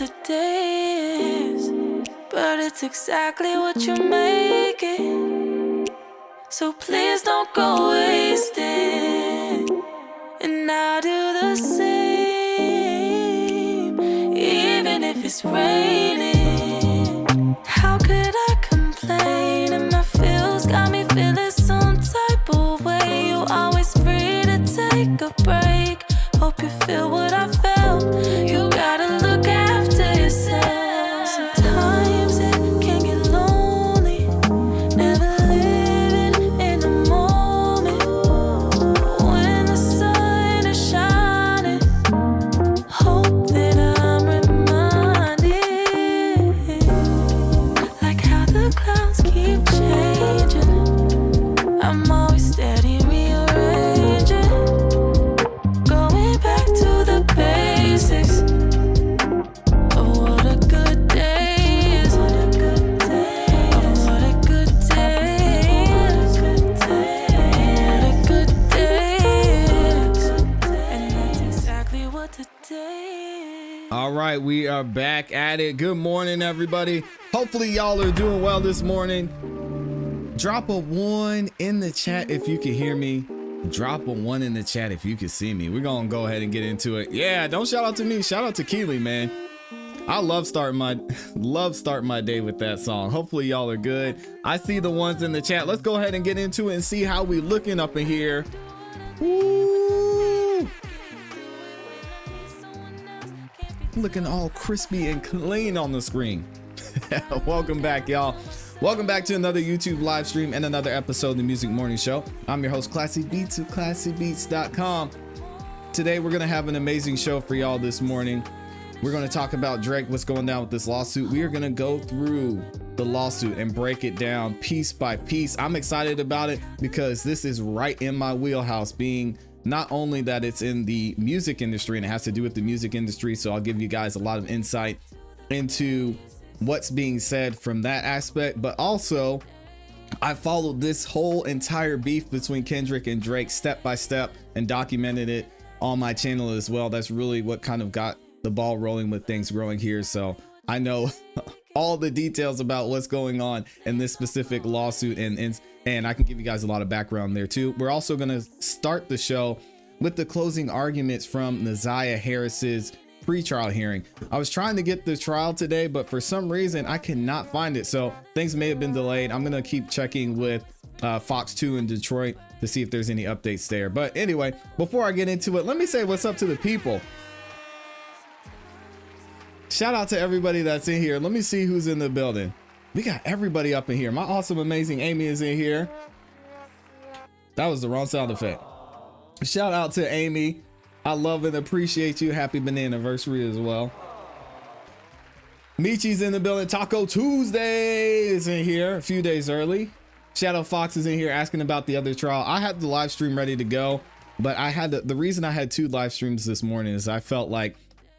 the day is, but it's exactly what you make it. So please don't go wasting, and I'll do the same, even if it's raining. How could I complain? And my feels got me feeling some type of way. You always free to take a break. Hope you feel what I felt. You gotta look after yourself. Sometimes it can get lonely, never living in the moment. When the sun is shining, hope that I'm reminded, like how the clouds keep changing. I'm always steady rearranging, going back to the basics of what a good day is. What a good day is. What a good day is. What a good day is. And that's exactly what the day is. All right, we are back at it. Good morning, everybody. Hopefully y'all are doing well this morning. Drop a 1 in the chat if you can hear me. Drop a 1 in the chat if you can see me. We're gonna go ahead and get into it. Yeah, don't shout out to me, shout out to Keely, man. I love starting my day with that song. Hopefully y'all are good. I see the ones in the chat. Let's go ahead and get into it and see how we looking up in here. Woo! Looking all crispy and clean on the screen. Welcome back, y'all. Welcome back to another YouTube live stream and another episode of the Music Morning Show. I'm your host, Classy Beats of ClassyBeats.com. Today, we're going to have an amazing show for y'all this morning. We're going to talk about Drake, what's going down with this lawsuit. We are going to go through the lawsuit and break it down piece by piece. I'm excited about it because this is right in my wheelhouse, being not only that it's in the music industry and it has to do with the music industry. So I'll give you guys a lot of insight into what's being said from that aspect, but also I followed this whole entire beef between Kendrick and Drake step by step and documented it on my channel as well. That's really what kind of got the ball rolling with things growing here. So I know all the details about what's going on in this specific lawsuit, and I can give you guys a lot of background there too. We're also going to start the show with the closing arguments from Naziah Harris's pre-trial hearing. I was trying to get the trial today, but for some reason I cannot find it. So things may have been delayed. I'm going to keep checking with Fox 2 in Detroit to see if there's any updates there. But anyway, before I get into it, let me say what's up to the people. Shout out to everybody that's in here. Let me see who's in the building. We got everybody up in here. My awesome, amazing Amy is in here. That was the wrong sound effect. Shout out to Amy. I love and appreciate you. Happy banana anniversary as well. Michi's in the building. Taco Tuesday is in here a few days early. Shadow Fox is in here asking about the other trial. I had the live stream ready to go, but I had the reason I had 2 live streams this morning is I felt like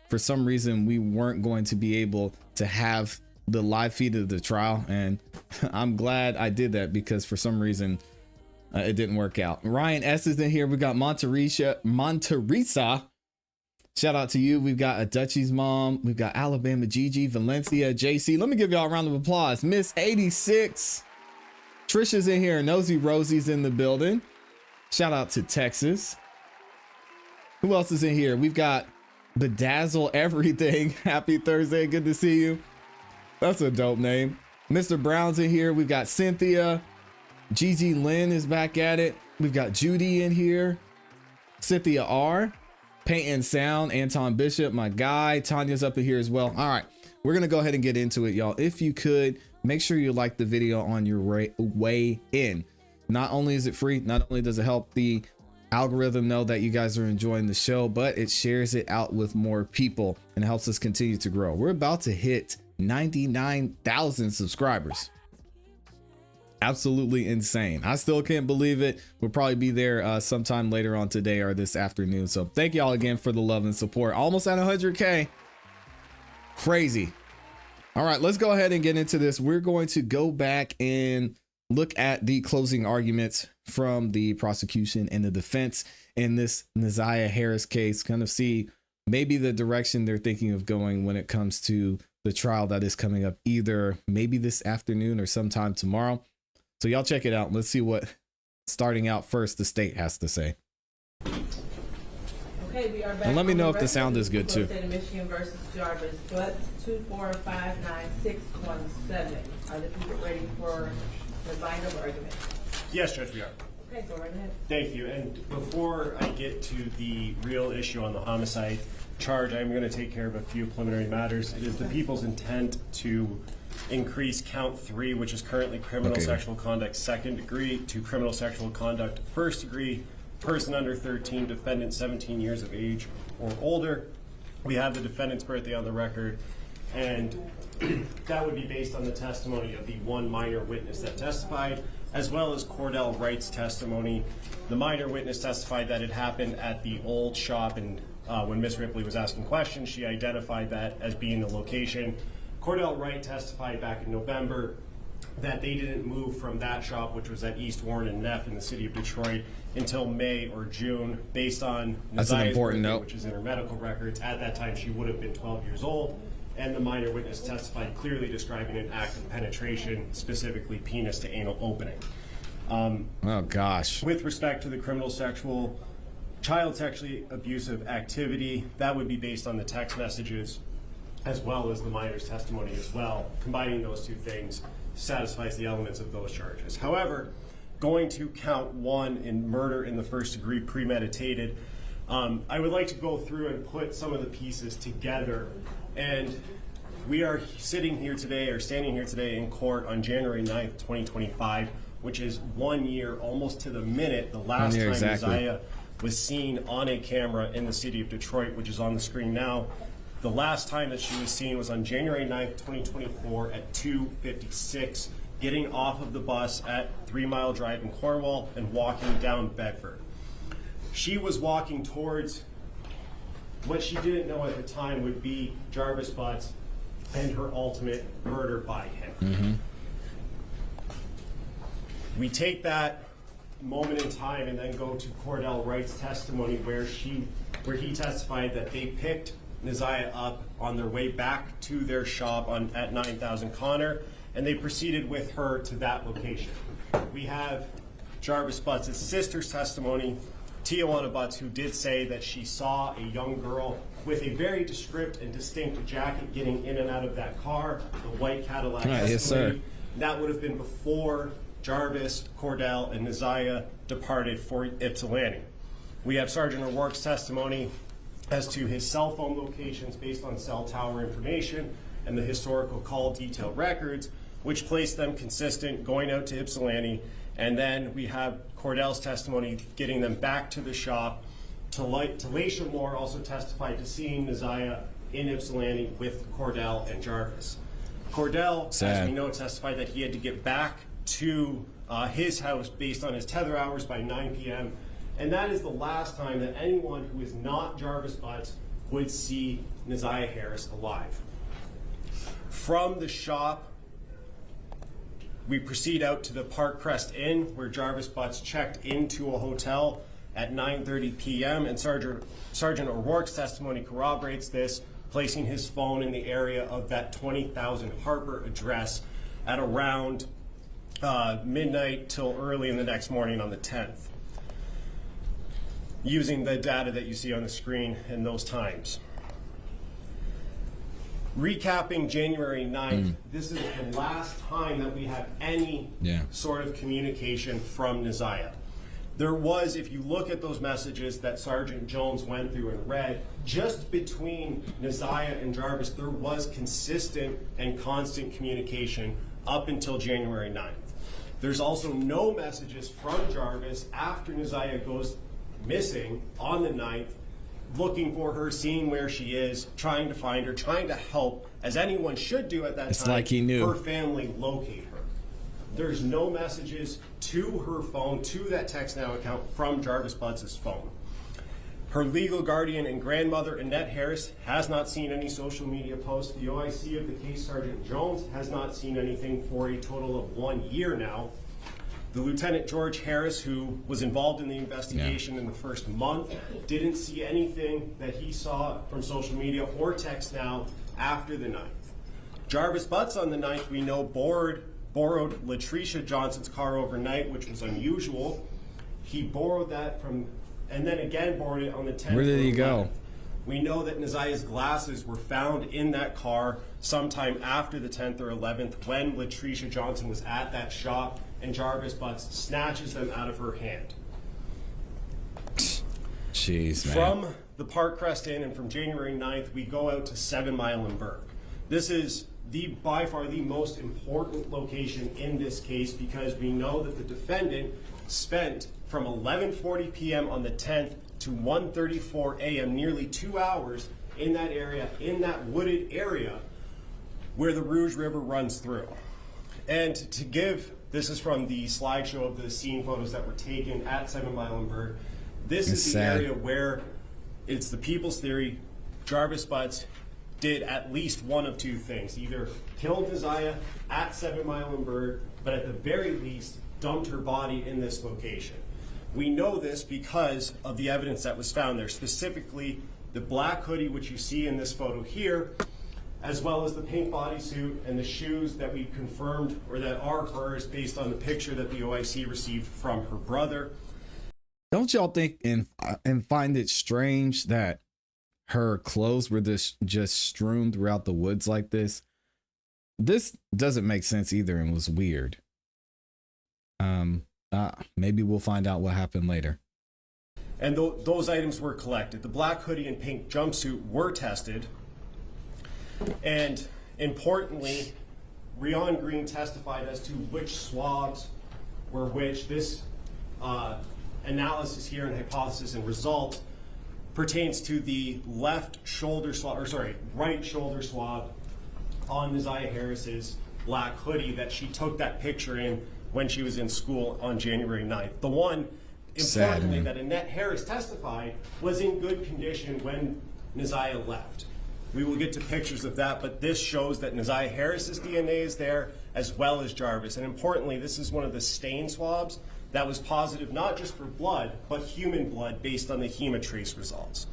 for some reason we weren't going to be able to have the live feed of the trial, and I'm glad I did that because for some reason it didn't work out. Ryan S is in here. We got Monterisa. Shout out to you. We've got a Dutchie's mom. We've got Alabama Gigi, Valencia, JC. Let me give y'all a round of applause. Miss 86. Trisha's in here. Nosy Rosie's in the building. Shout out to Texas. Who else is in here? We've got Bedazzle Everything. Happy Thursday. Good to see you. That's a dope name. Mr. Brown's in here. We've got Cynthia. Gigi Lynn is back at it. We've got Judy in here. Cynthia R. Paint and Sound. Anton Bishop, my guy. Tanya's up in here as well. All right, we're gonna go ahead and get into it, y'all. If you could, make sure you like the video on your way in. Not only is it free, not only does it help the algorithm know that you guys are enjoying the show, but it shares it out with more people and helps us continue to grow. We're about to hit 99,000 subscribers. Absolutely insane. I still can't believe it. We'll probably be there sometime later on today or this afternoon. So thank y'all again for the love and support. Almost at 100K. Crazy. All right, let's go ahead and get into this. We're going to go back and look at the closing arguments from the prosecution and the defense in this Naziah Harris case, kind of see maybe the direction they're thinking of going when it comes to the trial that is coming up either maybe this afternoon or sometime tomorrow. So y'all check it out. Let's see what, starting out first, the state has to say. Okay, we are back. And let me on know the if the sound is good too. State of Michigan versus Jarvis. But 2459617. Are the people ready for the line of argument? Yes, Judge, we are. Okay, go right ahead. Thank you. And before I get to the real issue on the homicide charge, I'm going to take care of a few preliminary matters. It is the people's intent to increase count 3, which is currently criminal sexual conduct second degree, to criminal sexual conduct first degree, person under 13, defendant 17 years of age or older. We have the defendant's birthday on the record, and that would be based on the testimony of the one minor witness that testified, as well as Cordell Wright's testimony. The minor witness testified that it happened at the old shop, and when Ms. Ripley was asking questions, she identified that as being the location. Cordell Wright testified back in November that they didn't move from that shop, which was at East Warren and Neff in the city of Detroit, until May or June, based on Nazia's birthday, which is in her medical records. At that time, she would have been 12 years old, and the minor witness testified clearly describing an act of penetration, specifically penis to anal opening. Oh gosh. With respect to the criminal sexual, child sexually abusive activity, that would be based on the text messages, as well as the minor's testimony as well. Combining those two things satisfies the elements of those charges. However, going to count 1 in murder in the first degree premeditated, I would like to go through and put some of the pieces together. And we are sitting here today, or standing here today in court on January 9th, 2025, which is 1 year, almost to the minute, the last time Nazia was seen on a camera in the city of Detroit, which is on the screen now. The last time that she was seen was on January 9th, 2024 at 2:56, getting off of the bus at 3 Mile Drive in Cornwall and walking down Bedford. She was walking towards what she didn't know at the time would be Jarvis Butts and her ultimate murder by him. We take that moment in time and then go to Cordell Wright's testimony, where he testified that they picked Nazia up on their way back to their shop at 9000 Connor, and they proceeded with her to that location. We have Jarvis Butts' sister's testimony, Tijuana Butts, who did say that she saw a young girl with a very distinct and distinct jacket getting in and out of that car, the white Cadillac Escalade. Yes, sir. That would have been before Jarvis, Cordell, and Nazia departed for Ypsilanti. We have Sergeant O'Rourke's testimony as to his cell phone locations based on cell tower information and the historical call detail records, which placed them consistent going out to Ypsilanti. And then we have Cordell's testimony getting them back to the shop. Talasha Moore also testified to seeing Nazia in Ypsilanti with Cordell and Jarvis. Cordell, as we know, testified that he had to get back to his house based on his tether hours by 9 p.m., and that is the last time that anyone who is not Jarvis Butts would see Nazia Harris alive. From the shop, we proceed out to the Park Crest Inn, where Jarvis Butts checked into a hotel at 9:30 p.m., and Sergeant O'Rourke's testimony corroborates this, placing his phone in the area of that 20,000 Harper address at around midnight till early in the next morning on the 10th, using the data that you see on the screen in those times. Recapping January 9th, this is the last time that we have any sort of communication from Nazia. There was, if you look at those messages that Sergeant Jones went through and read, just between Nazia and Jarvis, there was consistent and constant communication up until January 9th. There's also no messages from Jarvis after Nazia goes missing on the 9th, looking for her, seeing where she is, trying to find her, trying to help, as anyone should do at that time, it's like he knew her family locate her. There's no messages to her phone, to that Text Now account from Jarvis Butts' phone. Her legal guardian and grandmother, Annette Harris, has not seen any social media posts. The OIC of the case, Sergeant Jones, has not seen anything for a total of 1 year now. The Lieutenant George Harris, who was involved in the investigation in the first month, didn't see anything that he saw from social media or text now after the 9th. Jarvis Butts on the 9th, we know, borrowed Latricia Johnson's car overnight, which was unusual. He borrowed that from, and then again borrowed it on the 10th. Where did he go? We know that Nazia's glasses were found in that car sometime after the 10th or 11th when Latricia Johnson was at that shop, and Jarvis Butts snatches them out of her hand. Jeez, man. From the Parkcrest Inn and from January 9th, we go out to 7 Mile and Burke. This is by far the most important location in this case because we know that the defendant spent from 11:40 p.m. on the 10th to 1:34 a.m., nearly 2 hours in that area, in that wooded area where the Rouge River runs through. And to give, this is from the slideshow of the scene photos that were taken at 7 Mile and Burke. This is the sad area where it's the people's theory Jarvis Butts did at least one of two things. Either killed Nazia at 7 Mile and Burke, but at the very least dumped her body in this location. We know this because of the evidence that was found there, specifically the black hoodie, which you see in this photo here, as well as the pink bodysuit and the shoes that we confirmed or that are hers based on the picture that the OIC received from her brother. Don't y'all think and find it strange that her clothes were just strewn throughout the woods like this? This doesn't make sense either and was weird. Maybe we'll find out what happened later. And those items were collected. The black hoodie and pink jumpsuit were tested. And importantly, Rion Green testified as to which swabs were which. This analysis here and hypothesis and result pertains to the right shoulder swab on Nazia Harris's black hoodie that she took that picture in when she was in school on January 9th. The one, importantly, that Annette Harris testified was in good condition when Nazia left. We will get to pictures of that, but this shows that Nazia Harris's DNA is there as well as Jarvis. And importantly, this is one of the stain swabs that was positive not just for blood, but human blood based on the hemotrace results.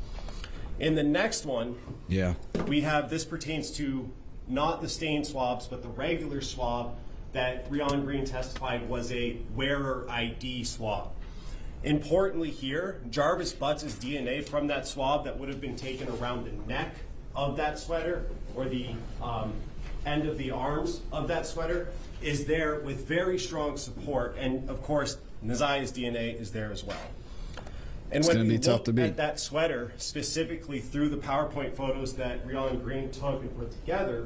In the next one, we have, this pertains to not the stain swabs, but the regular swab that Rion Green testified was a wearer ID swab. Importantly here, Jarvis Butts' DNA from that swab that would have been taken around the neck of that sweater or the end of the arms of that sweater is there with very strong support, and of course Nazia's DNA is there as well. And when we look at that sweater specifically through the PowerPoint photos that Rion Green took and put together,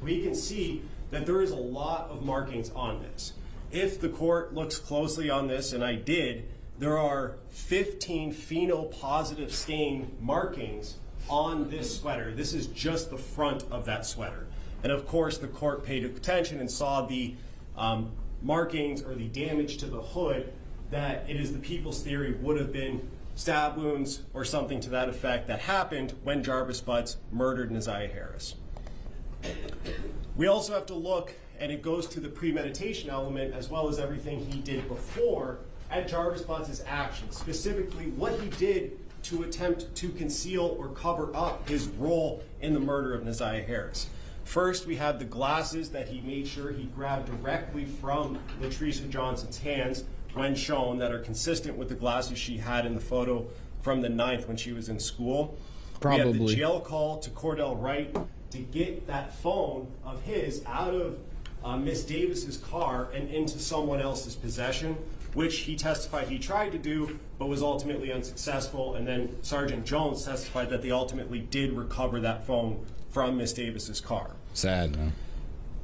we can see that there is a lot of markings on this. If the court looks closely on this, and I did, there are 15 phenol-positive stain markings on this sweater. This is just the front of that sweater. And of course, the court paid attention and saw the markings or the damage to the hood, that it is the people's theory would have been stab wounds or something to that effect that happened when Jarvis Butts murdered Nazia Harris. We also have to look, and it goes to the premeditation element as well as everything he did before, at Jarvis Butts' actions, specifically what he did to attempt to conceal or cover up his role in the murder of Nazia Harris. First, we have the glasses that he made sure he grabbed directly from Latricia Johnson's hands when shown, that are consistent with the glasses she had in the photo from the 9th when she was in school. We have the jail call to Cordell Wright to get that phone of his out of Miss Davis's car and into someone else's possession, which he testified he tried to do, but was ultimately unsuccessful. And then Sergeant Jones testified that they ultimately did recover that phone from Miss Davis's car. Sad, man.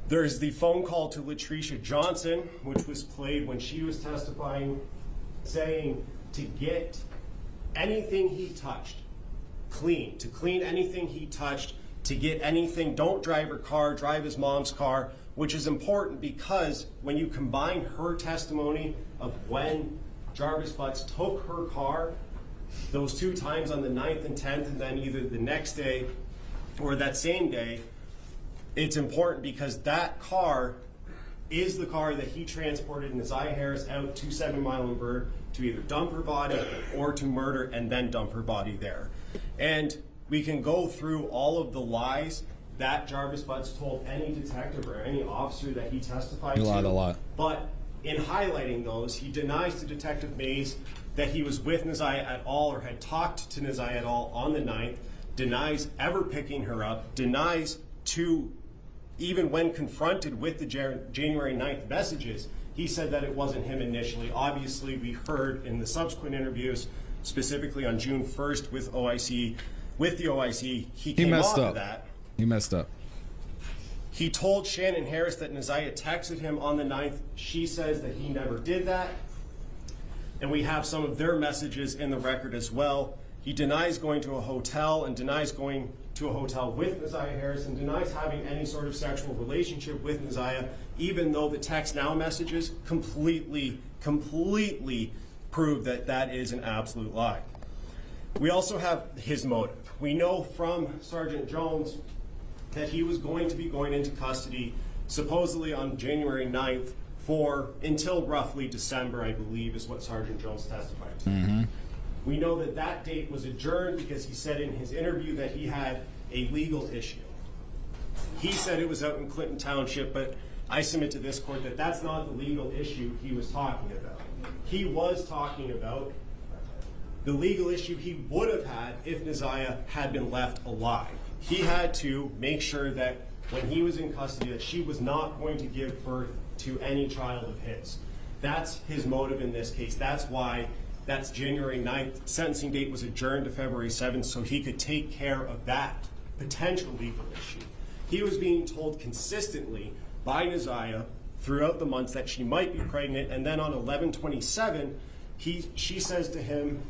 There's the phone call to Latricia Johnson, which was played when she was testifying, saying to get anything he touched clean, to clean anything he touched, to get anything, don't drive her car, drive his mom's car, which is important because when you combine her testimony of when Jarvis Butts took her car, those 2 times on the 9th and 10th, and then either the next day or that same day, it's important because that car is the car that he transported Neziah Harris out to 7 Mile and Bird to either dump her body or to murder and then dump her body there. And we can go through all of the lies that Jarvis Butts told any detective or any officer that he testified A to. lot. But in highlighting those, he denies to Detective Mays that he was with Neziah at all or had talked to Neziah at all on the 9th, denies ever picking her up, denies to, even when confronted with the January 9th messages, he said that it wasn't him initially. Obviously, we heard in the subsequent interviews, specifically on June 1st with the OIC, he came off of that. He messed up. He told Shannon Harris that Neziah texted him on the 9th. She says that he never did that. And we have some of their messages in the record as well. He denies going to a hotel and denies going to a hotel with Neziah Harris and denies having any sort of sexual relationship with Neziah, even though the text now messages completely prove that that is an absolute lie. We also have his motive. We know from Sergeant Jones that he was going to be going into custody supposedly on January 9th for until roughly December, I believe, is what Sergeant Jones testified to. We know that that date was adjourned because he said in his interview that he had a legal issue. He said it was out in Clinton Township, but I submit to this court that that's not the legal issue he was talking about. He was talking about the legal issue he would have had if Neziah had been left alive. He had to make sure that when he was in custody that she was not going to give birth to any child of his. That's his motive in this case. That's why that's January 9th. Sentencing date was adjourned to February 7th so he could take care of that potential legal issue. He was being told consistently by Neziah throughout the months that she might be pregnant, and then on 11/27, she says to him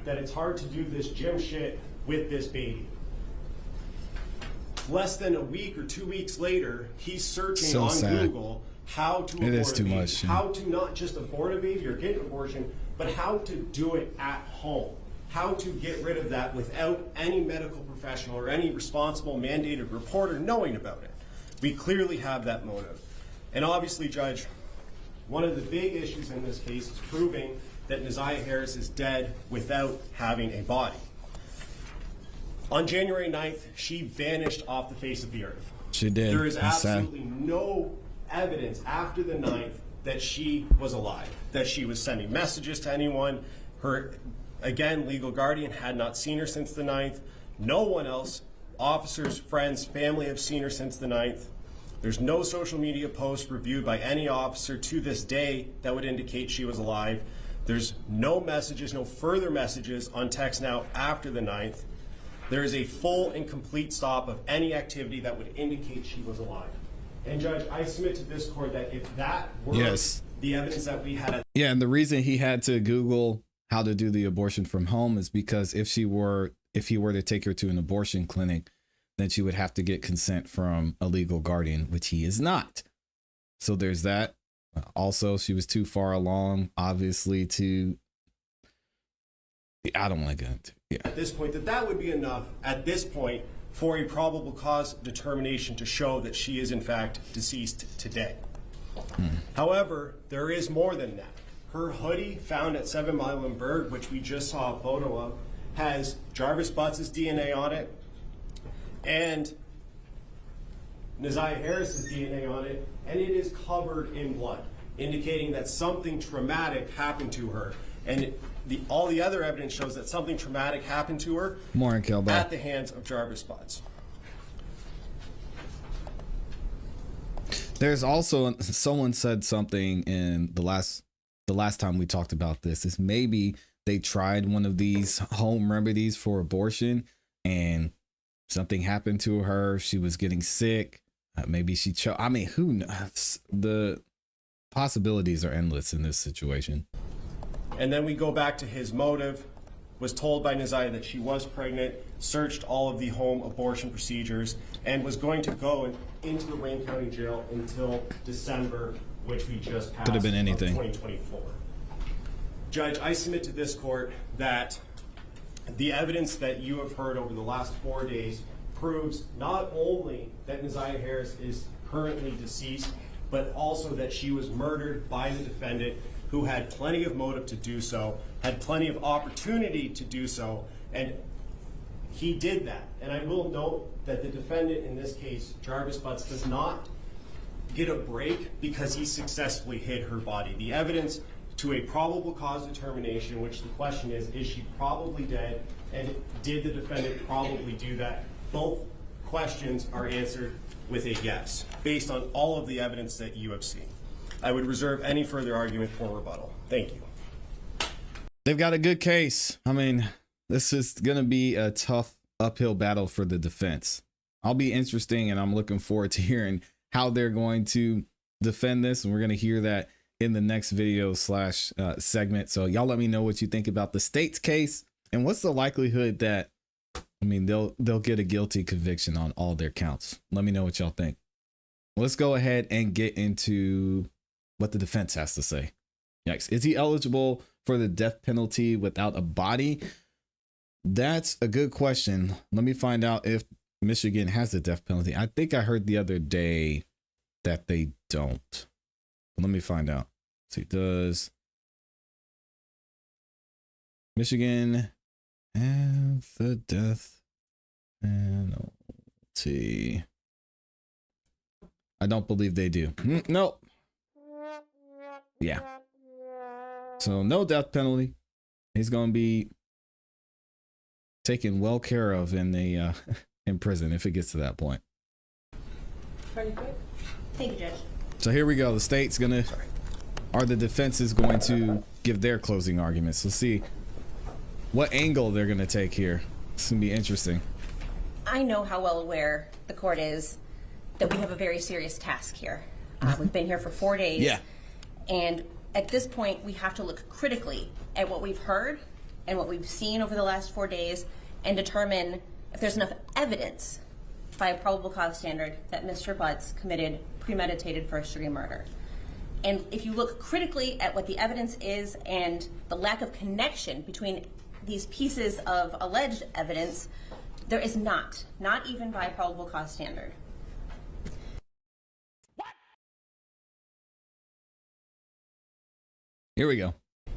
that it's hard to do this gym shit with this baby. Less than a week or 2 weeks later, he's searching on Google how to abort a baby, how to not just abort a baby or get an abortion, but how to do it at home, how to get rid of that without any medical professional or any responsible mandated reporter knowing about it. We clearly have that motive. And obviously, Judge, one of the big issues in this case is proving that Neziah Harris is dead without having a body. On January 9th, she vanished off the face of the earth. She did. There is absolutely no evidence after the 9th that she was alive, that she was sending messages to anyone. Her, again, legal guardian had not seen her since the 9th. No one else, officers, friends, family, have seen her since the 9th. There's no social media post reviewed by any officer to this day that would indicate she was alive. There's no messages, no further messages on text now after the 9th. There is a full and complete stop of any activity that would indicate she was alive. And Judge, I submit to this court that if that were the evidence that we had. Yeah, and the reason he had to Google how to do the abortion from home is because if he were to take her to an abortion clinic, then she would have to get consent from a legal guardian, which he is not. So there's that. Also, she was too far along, obviously, I don't want to get into it. At this point, that would be enough at this point for a probable cause determination to show that she is in fact deceased today. However, there is more than that. Her hoodie found at 7 Mile and Bird, which we just saw a photo of, has Jarvis Butts' DNA on it and Neziah Harris's DNA on it, and it is covered in blood, indicating that something traumatic happened to her. And all the other evidence shows that something traumatic happened to her at the hands of Jarvis Butts. There's also someone said something in the last time we talked about this is maybe they tried one of these home remedies for abortion and something happened to her. She was getting sick. Maybe she choked. I mean, who knows? The possibilities are endless in this situation. And then we go back to his motive. Was told by Neziah that she was pregnant, searched all of the home abortion procedures, and was going to go into the Wayne County Jail until December, which we just passed. Could have been anything. 2024. Judge, I submit to this court that the evidence that you have heard over the last 4 days proves not only that Neziah Harris is currently deceased, but also that she was murdered by the defendant, who had plenty of motive to do so, had plenty of opportunity to do so, and he did that. And I will note that the defendant in this case, Jarvis Butts, does not get a break because he successfully hid her body. The evidence to a probable cause determination, which the question is she probably dead, and did the defendant probably do that? Both questions are answered with a yes, based on all of the evidence that you have seen. I would reserve any further argument for rebuttal. Thank you. They've got a good case. I mean, this is going to be a tough uphill battle for the defense. I'll be interesting, and I'm looking forward to hearing how they're going to defend this. And we're going to hear that in the next video / segment. So y'all let me know what you think about the state's case, and what's the likelihood that, I mean, they'll get a guilty conviction on all their counts. Let me know what y'all think. Let's go ahead and get into what the defense has to say. Next, is he eligible for the death penalty without a body? That's a good question. Let me find out if Michigan has the death penalty. I think I heard the other day that they don't. Let me find out. Let's see, does Michigan have the death penalty? I don't believe they do. Nope. Yeah. So no death penalty. He's going to be taken well care of in the in prison if it gets to that point. Pretty quick. Thank you, Judge. So here we go. The state's gonna, or the defense is going to give their closing arguments. Let's see what angle they're gonna take here. It's gonna be interesting. I know how well aware the court is that we have a very serious task here. We've been here for 4 days. Yeah. And at this point, we have to look critically at what we've heard and what we've seen over the last 4 days and determine if there's enough evidence by a probable cause standard that Mr. Butts committed premeditated first-degree murder. And if you look critically at what the evidence is and the lack of connection between these pieces of alleged evidence, there is not even by a probable cause standard. Here we go.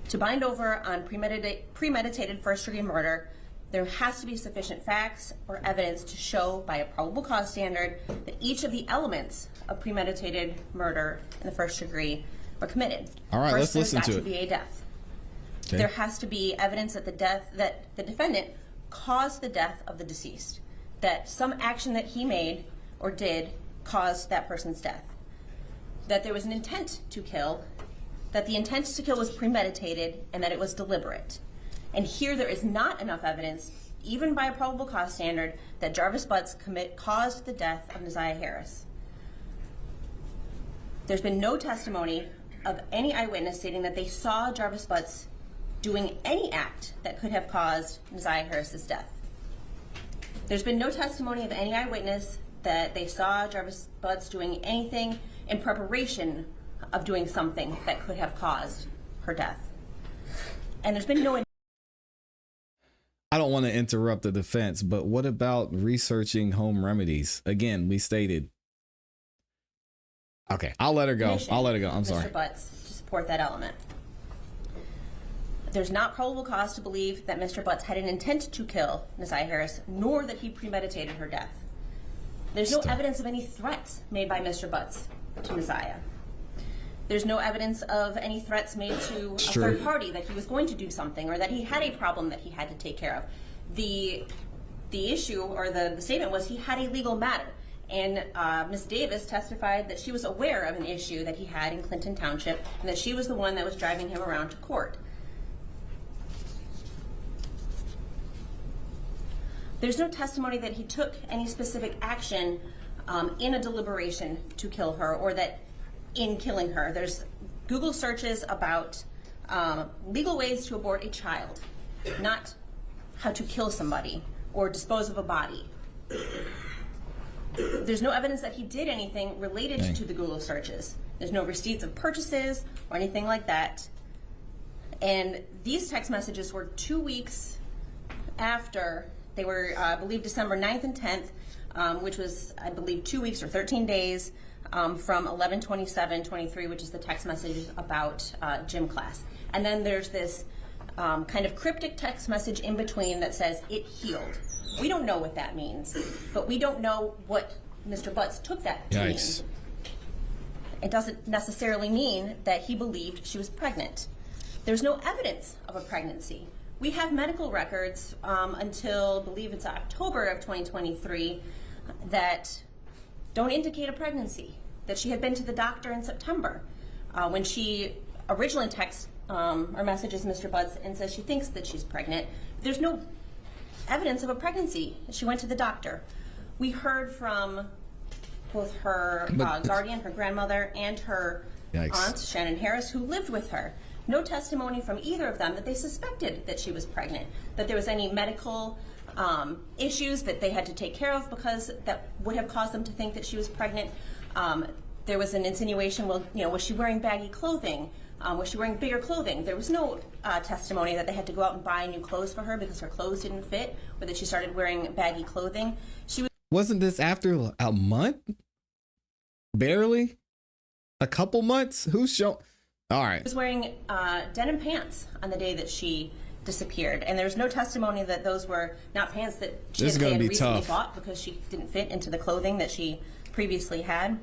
To bind over on premeditated first-degree murder, there has to be sufficient facts or evidence to show by a probable cause standard that each of the elements of premeditated murder in the first degree were committed. All right, let's listen to it. First, there's got to be a death. Okay. There has to be evidence that the defendant caused the death of the deceased, that some action that he made or did caused that person's death, that there was an intent to kill, that the intent to kill was premeditated, and that it was deliberate. And here there is not enough evidence, even by a probable cause standard, that Jarvis Butts caused the death of Neziah Harris. There's been no testimony of any eyewitness stating that they saw Jarvis Butts doing any act that could have caused Neziah Harris's death. There's been no testimony of any eyewitness that they saw Jarvis Butts doing anything in preparation of doing something that could have caused her death. And there's been no... I don't want to interrupt the defense, but what about researching home remedies? Again, we stated. Okay, I'll let her go. I'll let her go. I'm sorry. Mr. Butts to support that element. There's not probable cause to believe that Mr. Butts had an intent to kill Neziah Harris, nor that he premeditated her death. There's no evidence of any threats made by Mr. Butts to Neziah. There's no evidence of any threats made to a third party that he was going to do something or that he had a problem that he had to take care of. The issue or the statement was he had a legal matter. And Ms. Davis testified that she was aware of an issue that he had in Clinton Township and that she was the one that was driving him around to court. There's no testimony that he took any specific action in a deliberation to kill her or that in killing her. There's Google searches about legal ways to abort a child, not how to kill somebody or dispose of a body. There's no evidence that he did anything related to the Google searches. There's no receipts of purchases or anything like that. And these text messages were 2 weeks after they were, I believe, December 9th and 10th, which was, I believe, 2 weeks or 13 days from 11/27/23, which is the text message about gym class. And then there's this kind of cryptic text message in between that says, "It healed." We don't know what that means, but we don't know what Mr. Butts took that to mean. Yikes. It doesn't necessarily mean that he believed she was pregnant. There's no evidence of a pregnancy. We have medical records until, I believe it's October of 2023, that don't indicate a pregnancy, that she had been to the doctor in September when she originally texts or messages Mr. Butts and says she thinks that she's pregnant. There's no evidence of a pregnancy. She went to the doctor. We heard from both her guardian, her grandmother, and her Yikes. aunt, Shannon Harris, who lived with her. No testimony from either of them that they suspected that she was pregnant, that there was any medical issues that they had to take care of because that would have caused them to think that she was pregnant. There was an insinuation, well, was she wearing baggy clothing? Was she wearing bigger clothing? There was no testimony that they had to go out and buy new clothes for her because her clothes didn't fit, or that she started wearing baggy clothing. Wasn't this after a month? Barely? A couple months? Who's show? All right. She was wearing denim pants on the day that she disappeared, and there's no testimony that those were not pants that she This is had gonna be recently tough. bought because she didn't fit into the clothing that she previously had.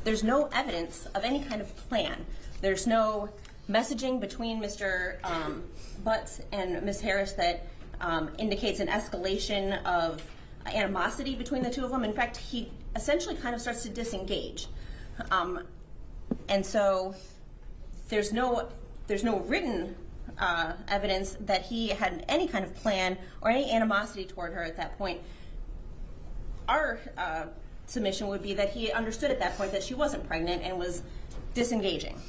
There's no evidence of any kind of plan. There's no messaging between Mr. Butts and Ms. Harris that indicates an escalation of animosity between the two of them. In fact, he essentially kind of starts to disengage. And so there's no written evidence that he had any kind of plan or any animosity toward her at that point. Our submission would be that he understood at that point that she wasn't pregnant and was disengaging.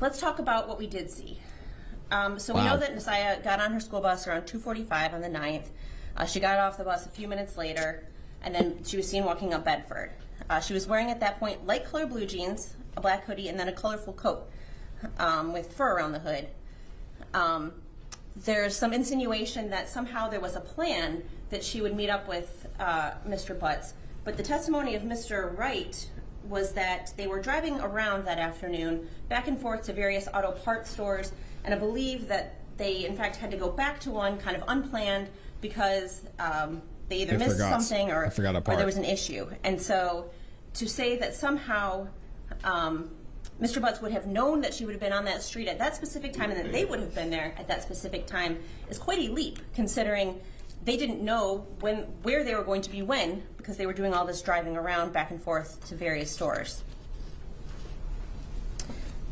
Let's talk about what we did see. So we know that Nasiah got on her school bus around 2:45 on the 9th. She got off the bus a few minutes later, and then she was seen walking up Bedford. She was wearing at that point light color blue jeans, a black hoodie, and then a colorful coat with fur around the hood. There's some insinuation that somehow there was a plan that she would meet up with Mr. Butts, but the testimony of Mr. Wright was that they were driving around that afternoon back and forth to various auto parts stores, and I believe that they in fact had to go back to one kind of unplanned because they either missed something or there was an issue. And so to say that somehow Mr. Butts would have known that she would have been on that street at that specific time and that they would have been there at that specific time is quite a leap, considering they didn't know where they were going to be when, because they were doing all this driving around back and forth to various stores.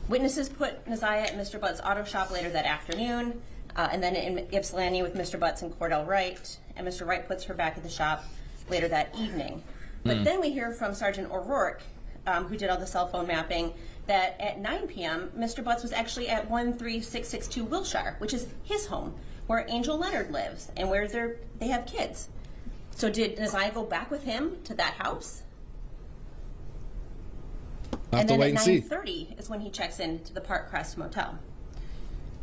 Witnesses put Nasiah at Mr. Butts' auto shop later that afternoon, and then in Ypsilanti with Mr. Butts and Cordell Wright, and Mr. Wright puts her back at the shop later that evening. But then we hear from Sergeant O'Rourke, who did all the cell phone mapping, that at 9 p.m., Mr. Butts was actually at 13662 Wilshire, which is his home, where Angel Leonard lives and where they have kids. So did Nasiah go back with him to that house? And then at 9:30 is when he checks in to the Park Crest Motel.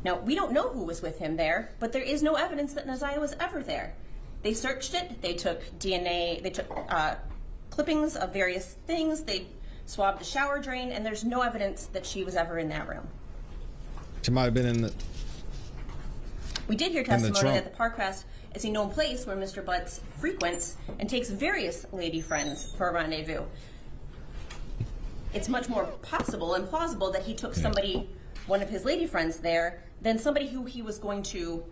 Now, we don't know who was with him there, but there is no evidence that Nasiah was ever there. They searched it, they took DNA, they took clippings of various things, they swabbed the shower drain, and there's no evidence that she was ever in that room. She might have been in the... We did hear testimony that the Park Crest is a known place where Mr. Butts frequents and takes various lady friends for a rendezvous. It's much more possible and plausible that he took somebody, one of his lady friends there, than somebody who he was going to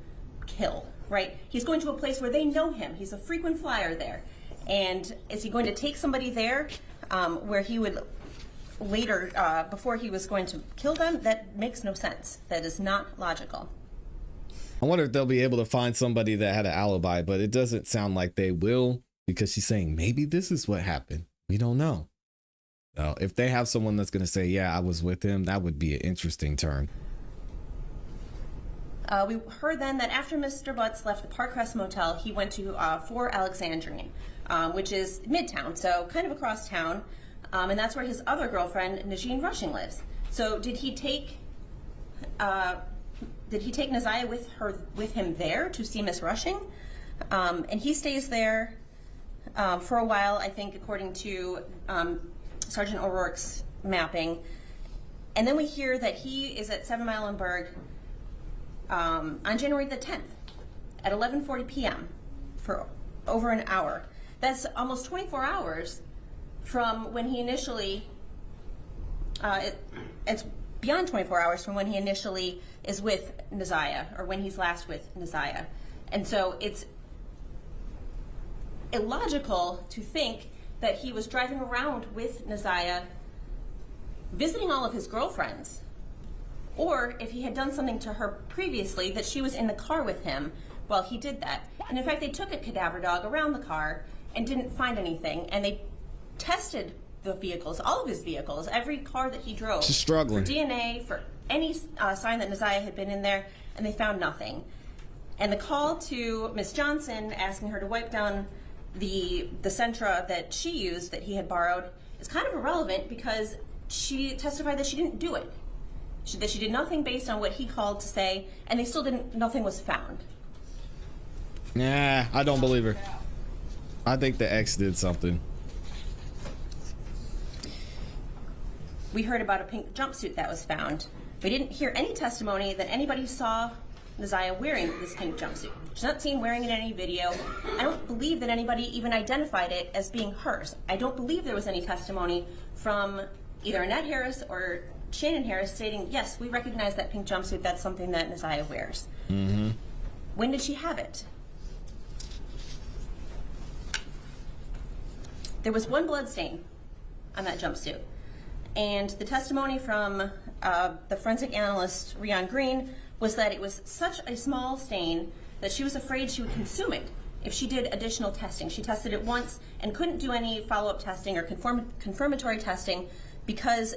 kill, right? He's going to a place where they know him. He's a frequent flyer there. And is he going to take somebody there where he would later, before he was going to kill them? That makes no sense. That is not logical. I wonder if they'll be able to find somebody that had an alibi, but it doesn't sound like they will, because she's saying maybe this is what happened. We don't know. So if they have someone that's going to say, yeah, I was with him, that would be an interesting turn. We heard then that after Mr. Butts left the Park Crest Motel, he went to 4 Alexandrine, which is Midtown, so kind of across town, and that's where his other girlfriend, Najeen Rushing, lives. So did he take Nasiah with him there to see Miss Rushing? And he stays there for a while, I think, according to Sergeant O'Rourke's mapping. And then we hear that he is at 7 Mile and Berg on January the 10th at 11:40 p.m. for over an hour. That's almost 24 hours from when he initially, it's beyond 24 hours from when he initially is with Neziah, or when he's last with Neziah. And so it's illogical to think that he was driving around with Neziah, visiting all of his girlfriends, or if he had done something to her previously, that she was in the car with him while he did that. And in fact, they took a cadaver dog around the car and didn't find anything, and they tested the vehicles, all of his vehicles, every car that he drove, She's struggling. for DNA, for any sign that Neziah had been in there, and they found nothing. And the call to Miss Johnson asking her to wipe down the Sentra that she used, that he had borrowed, is kind of irrelevant because she testified that she didn't do it. That she did nothing based on what he called to say, and they still didn't, nothing was found. Nah, I don't believe her. I think the ex did something. We heard about a pink jumpsuit that was found. We didn't hear any testimony that anybody saw Neziah wearing this pink jumpsuit. She's not seen wearing it in any video. I don't believe that anybody even identified it as being hers. I don't believe there was any testimony from either Annette Harris or Shannon Harris stating, yes, we recognize that pink jumpsuit, that's something that Neziah wears. Mm-hmm. When did she have it? There was one blood stain on that jumpsuit. And the testimony from the forensic analyst, Rion Green, was that it was such a small stain that she was afraid she would consume it if she did additional testing. She tested it once and couldn't do any follow-up testing or confirmatory testing because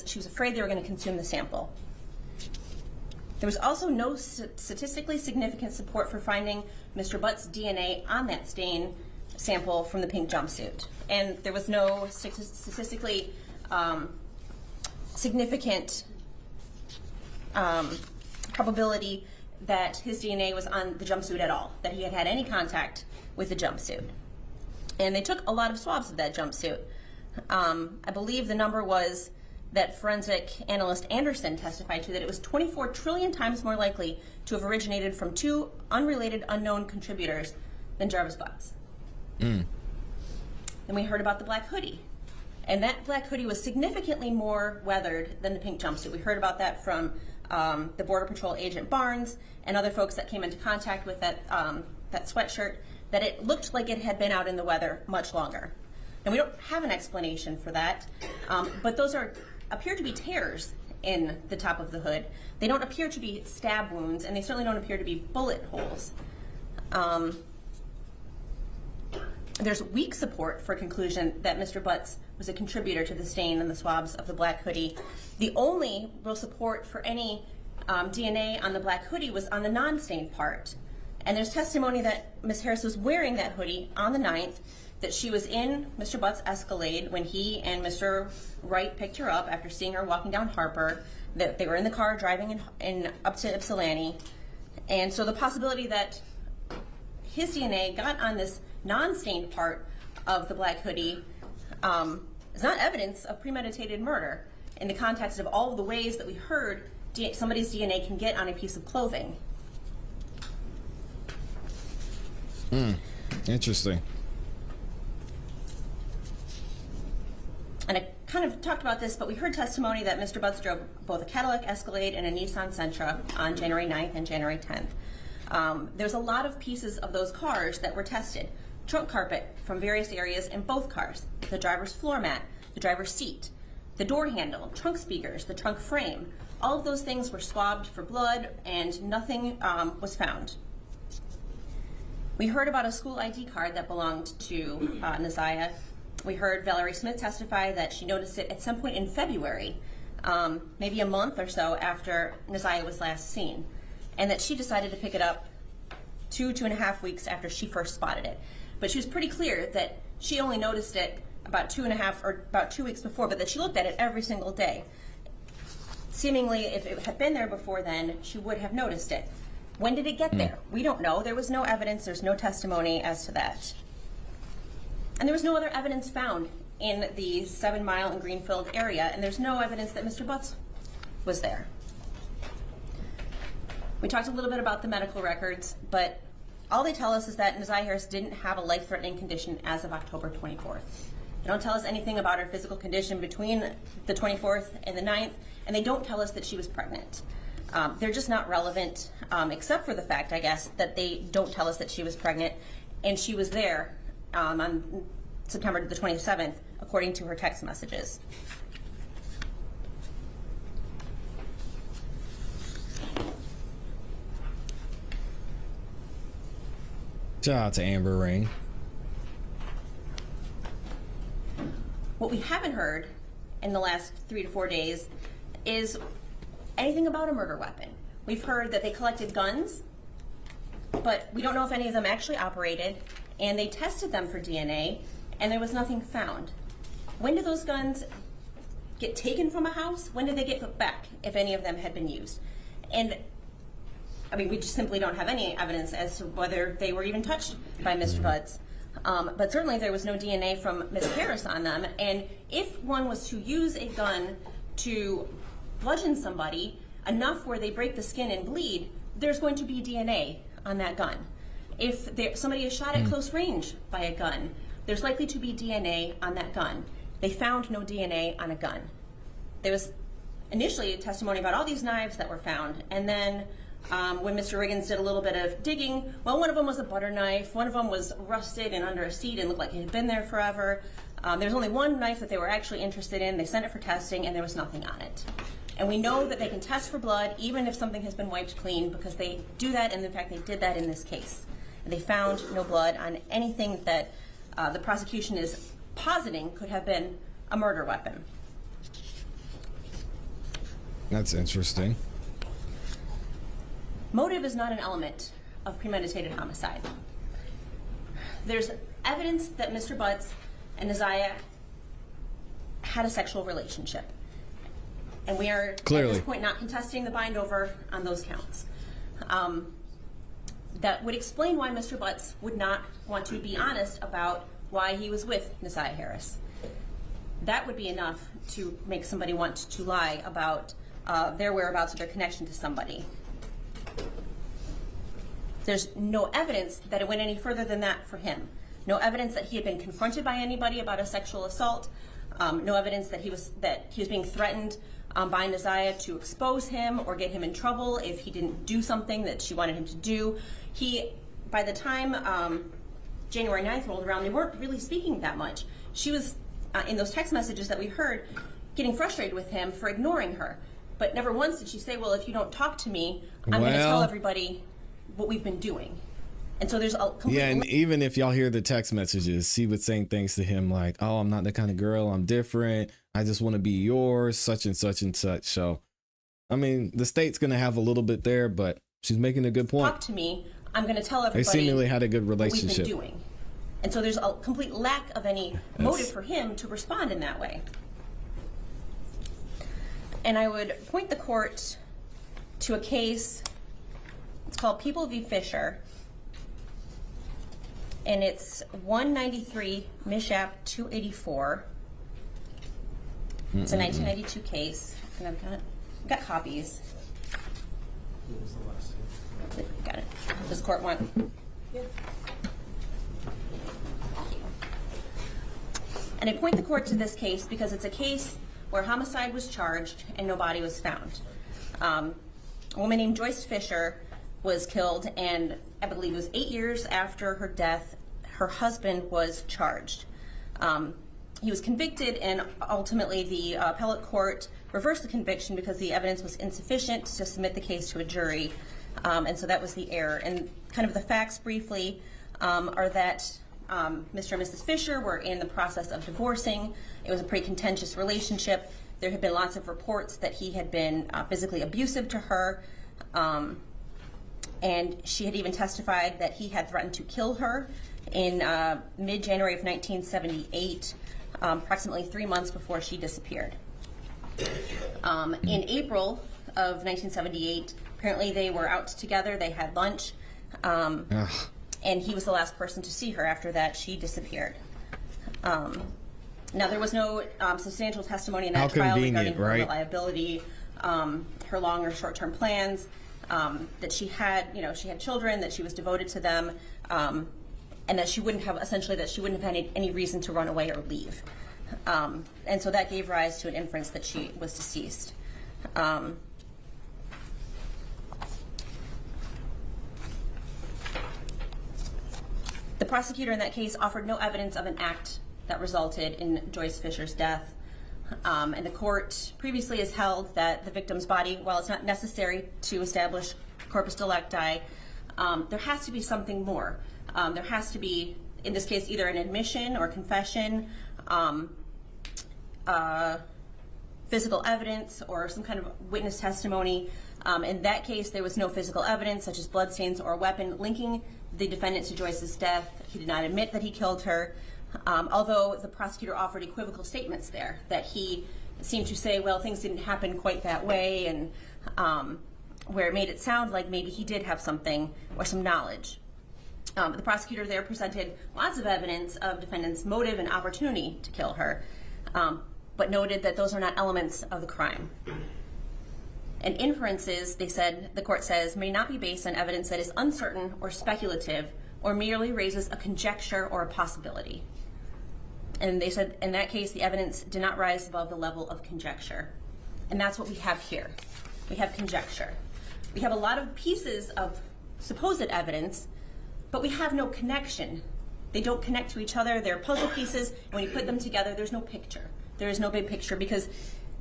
she was afraid they were going to consume the sample. There was also no statistically significant support for finding Mr. Butt's DNA on that stain sample from the pink jumpsuit. And there was no statistically significant probability that his DNA was on the jumpsuit at all, that he had had any contact with the jumpsuit. And they took a lot of swabs of that jumpsuit. I believe the number was that forensic analyst Anderson testified to, that it was 24 trillion times more likely to have originated from two unrelated unknown contributors than Jarvis Butts. Then we heard about the black hoodie. And that black hoodie was significantly more weathered than the pink jumpsuit. We heard about that from the Border Patrol agent Barnes and other folks that came into contact with that sweatshirt, that it looked like it had been out in the weather much longer. And we don't have an explanation for that, but those appear to be tears in the top of the hood. They don't appear to be stab wounds, and they certainly don't appear to be bullet holes. There's weak support for a conclusion that Mr. Butts was a contributor to the stain on the swabs of the black hoodie. The only real support for any DNA on the black hoodie was on the non-stained part. And there's testimony that Ms. Harris was wearing that hoodie on the 9th, that she was in Mr. Butts' Escalade when he and Mr. Wright picked her up after seeing her walking down Harper, that they were in the car driving up to Ypsilanti. And so the possibility that his DNA got on this non-stained part of the black hoodie is not evidence of premeditated murder in the context of all of the ways that we heard somebody's DNA can get on a piece of clothing. Interesting. And I kind of talked about this, but we heard testimony that Mr. Butts drove both a Cadillac Escalade and a Nissan Sentra on January 9th and January 10th. There's a lot of pieces of those cars that were tested. Trunk carpet from various areas in both cars, the driver's floor mat, the driver's seat, the door handle, trunk speakers, the trunk frame. All of those things were swabbed for blood, and nothing was found. We heard about a school ID card that belonged to Neziah. We heard Valerie Smith testify that she noticed it at some point in February, maybe a month or so after Neziah was last seen, and that she decided to pick it up 2.5 weeks after she first spotted it. But she was pretty clear that she only noticed it about 2 weeks before, but that she looked at it every single day. Seemingly, if it had been there before then, she would have noticed it. When did it get there? We don't know. There was no evidence. There's no testimony as to that. And there was no other evidence found in the 7 Mile and Greenfield area, and there's no evidence that Mr. Butts was there. We talked a little bit about the medical records, but all they tell us is that Neziah Harris didn't have a life-threatening condition as of October 24th. They don't tell us anything about her physical condition between the 24th and the 9th, and they don't tell us that she was pregnant. They're just not relevant, except for the fact, I guess, that they don't tell us that she was pregnant, and she was there on September the 27th, according to her text messages. Shout out to Amber Ring. What we haven't heard in the last 3 to 4 days is anything about a murder weapon. We've heard that they collected guns, but we don't know if any of them actually operated, and they tested them for DNA, and there was nothing found. When did those guns get taken from a house? When did they get put back, if any of them had been used? And I mean, we just simply don't have any evidence as to whether they were even touched by Mr. Butts. But certainly there was no DNA from Ms. Harris on them. And if one was to use a gun to bludgeon somebody enough where they break the skin and bleed, there's going to be DNA on that gun. If somebody is shot at close range by a gun, there's likely to be DNA on that gun. They found no DNA on a gun. There was initially a testimony about all these knives that were found, and then when Mr. Riggins did a little bit of digging, well, one of them was a butter knife, one of them was rusted and under a seat and looked like it had been there forever. There was only one knife that they were actually interested in. They sent it for testing, and there was nothing on it. And we know that they can test for blood even if something has been wiped clean, because they do that, and in fact they did that in this case. They found no blood on anything that the prosecution is positing could have been a murder weapon. That's interesting. Motive is not an element of premeditated homicide. There's evidence that Mr. Butts and Neziah had a sexual relationship. And we are, clearly, at this point, not contesting the bind over on those counts. That would explain why Mr. Butts would not want to be honest about why he was with Neziah Harris. That would be enough to make somebody want to lie about their whereabouts or their connection to somebody. There's no evidence that it went any further than that for him. No evidence that he had been confronted by anybody about a sexual assault. No evidence that he was being threatened by Neziah to expose him or get him in trouble if he didn't do something that she wanted him to do. By the time January 9th rolled around, they weren't really speaking that much. She was, in those text messages that we heard, getting frustrated with him for ignoring her. But never once did she say, well, if you don't talk to me, I'm going to tell everybody what we've been doing. And so there's a complete... Yeah, and even if y'all hear the text messages, she was saying things to him like, oh, I'm not that kind of girl, I'm different, I just want to be yours, such and such and such. So, I mean, the state's going to have a little bit there, but she's making a good point. Talk to me, I'm going to tell everybody they seemingly had a good relationship. What we've been doing. And so there's a complete lack of any motive for him to respond in that way. And I would point the court to a case, it's called People v. Fisher, and it's 193 Mishap 284. It's a 1992 case, and I've got copies. Got it. Does the court want? Yeah. And I point the court to this case because it's a case where homicide was charged and no body was found. A woman named Joyce Fisher was killed, and I believe it was 8 years after her death, her husband was charged. He was convicted, and ultimately the appellate court reversed the conviction because the evidence was insufficient to submit the case to a jury, and so that was the error. And kind of the facts briefly are that Mr. and Mrs. Fisher were in the process of divorcing. It was a pretty contentious relationship. There had been lots of reports that he had been physically abusive to her, and she had even testified that he had threatened to kill her in mid-January of 1978, approximately 3 months before she disappeared. In April of 1978, Apparently they were out together, they had lunch, and he was the last person to see her. After that, she disappeared. Now, there was no substantial testimony in that trial regarding her reliability, her long or short-term plans, that she had, she had children, that she was devoted to them, and that she wouldn't have, essentially, that she wouldn't have had any reason to run away or leave. And so that gave rise to an inference that she was deceased. The prosecutor in that case offered no evidence of an act that resulted in Joyce Fisher's death. And the court previously has held that the victim's body, while it's not necessary to establish corpus delicti, there has to be something more. There has to be, in this case, either an admission or confession, physical evidence, or some kind of witness testimony. In that case, there was no physical evidence, such as bloodstains or a weapon, linking the defendant to Joyce's death. He did not admit that he killed her, although the prosecutor offered equivocal statements there, that he seemed to say, well, things didn't happen quite that way, and where it made it sound like maybe he did have something or some knowledge. The prosecutor there presented lots of evidence of defendant's motive and opportunity to kill her, but noted that those are not elements of the crime. And inferences, the court says, may not be based on evidence that is uncertain or speculative or merely raises a conjecture or a possibility. And they said, in that case, the evidence did not rise above the level of conjecture. And that's what we have here. We have conjecture. We have a lot of pieces of supposed evidence, but we have no connection. They don't connect to each other. They're puzzle pieces. And when you put them together, there's no picture. There is no big picture because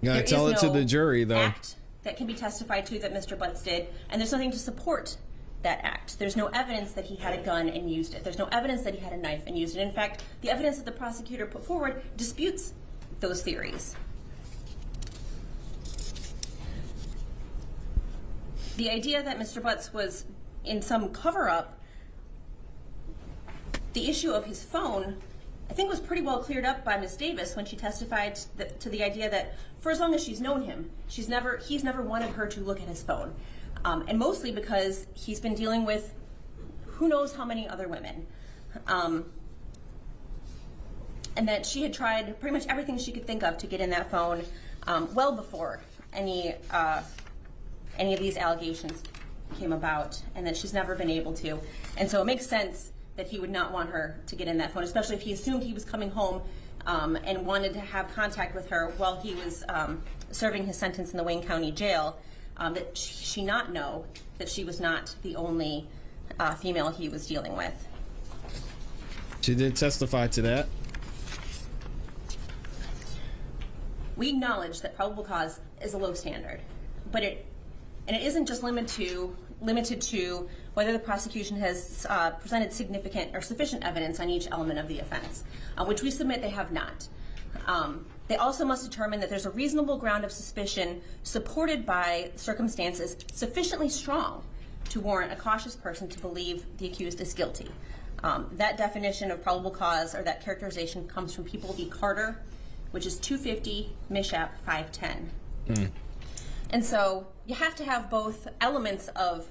you gotta tell it to the jury, though. Act that can be testified to that Mr. Butts did, and there's nothing to support that act. There's no evidence that he had a gun and used it. There's no evidence that he had a knife and used it. In fact, the evidence that the prosecutor put forward disputes those theories. The idea that Mr. Butts was in some cover-up, the issue of his phone, I think was pretty well cleared up by Ms. Davis when she testified to the idea that for as long as she's known him, he's never wanted her to look at his phone. And mostly because he's been dealing with who knows how many other women. And that she had tried pretty much everything she could think of to get in that phone well before any of these allegations came about, and that she's never been able to. And so it makes sense that he would not want her to get in that phone, especially if he assumed he was coming home and wanted to have contact with her while he was serving his sentence in the Wayne County Jail, that she not know that she was not the only female he was dealing with. She did testify to that. We acknowledge that probable cause is a low standard, but it isn't just limited to whether the prosecution has presented significant or sufficient evidence on each element of the offense, which we submit they have not. They also must determine that there's a reasonable ground of suspicion supported by circumstances sufficiently strong to warrant a cautious person to believe the accused is guilty. That definition of probable cause, or that characterization, comes from People v. Carter, which is 250 Mishap 510. And so you have to have both elements of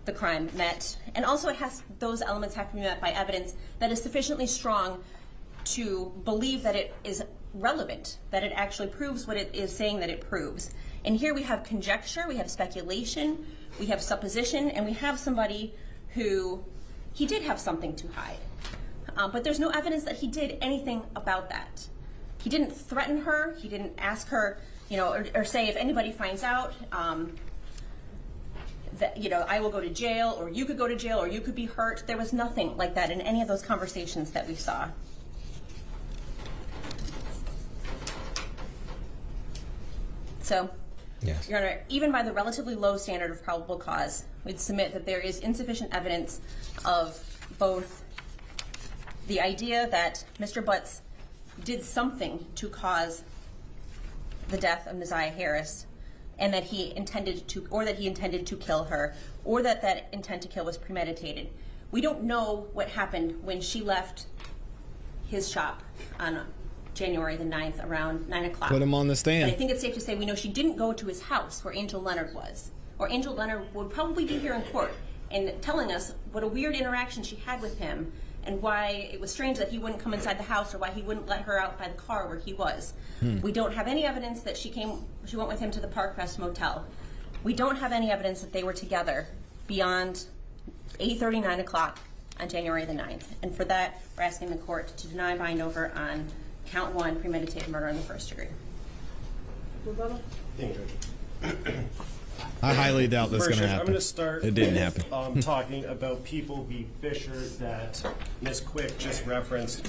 the crime met, and also those elements have to be met by evidence that is sufficiently strong to believe that it is relevant, that it actually proves what it is saying that it proves. And here we have conjecture, we have speculation, we have supposition, and we have somebody who he did have something to hide. But there's no evidence that he did anything about that. He didn't threaten her, he didn't ask her, or say if anybody finds out, that, I will go to jail, or you could go to jail, or you could be hurt. There was nothing like that in any of those conversations that we saw. So, yes, Your Honor, even by the relatively low standard of probable cause, we'd submit that there is insufficient evidence of both the idea that Mr. Butts did something to cause the death of Neziah Harris, and that he intended to kill her, or that intent to kill was premeditated. We don't know what happened when she left his shop on January the 9th around 9 o'clock. Put him on the stand. But I think it's safe to say we know she didn't go to his house where Angel Leonard was. or Angel Leonard would probably be here in court and telling us what a weird interaction she had with him and why it was strange that he wouldn't come inside the house or why he wouldn't let her out by the car where he was. We don't have any evidence that she went with him to the Park Crest Motel. We don't have any evidence that they were together beyond 8:30, 9 o'clock on January the 9th. And for that, we're asking the court to deny bind over on count 1, premeditated murder in the first degree. Thank you, Judge. I highly doubt that's going to First, happen. I'm going to start It didn't happen. Talking about People v. Fisher that Ms. Quick just referenced.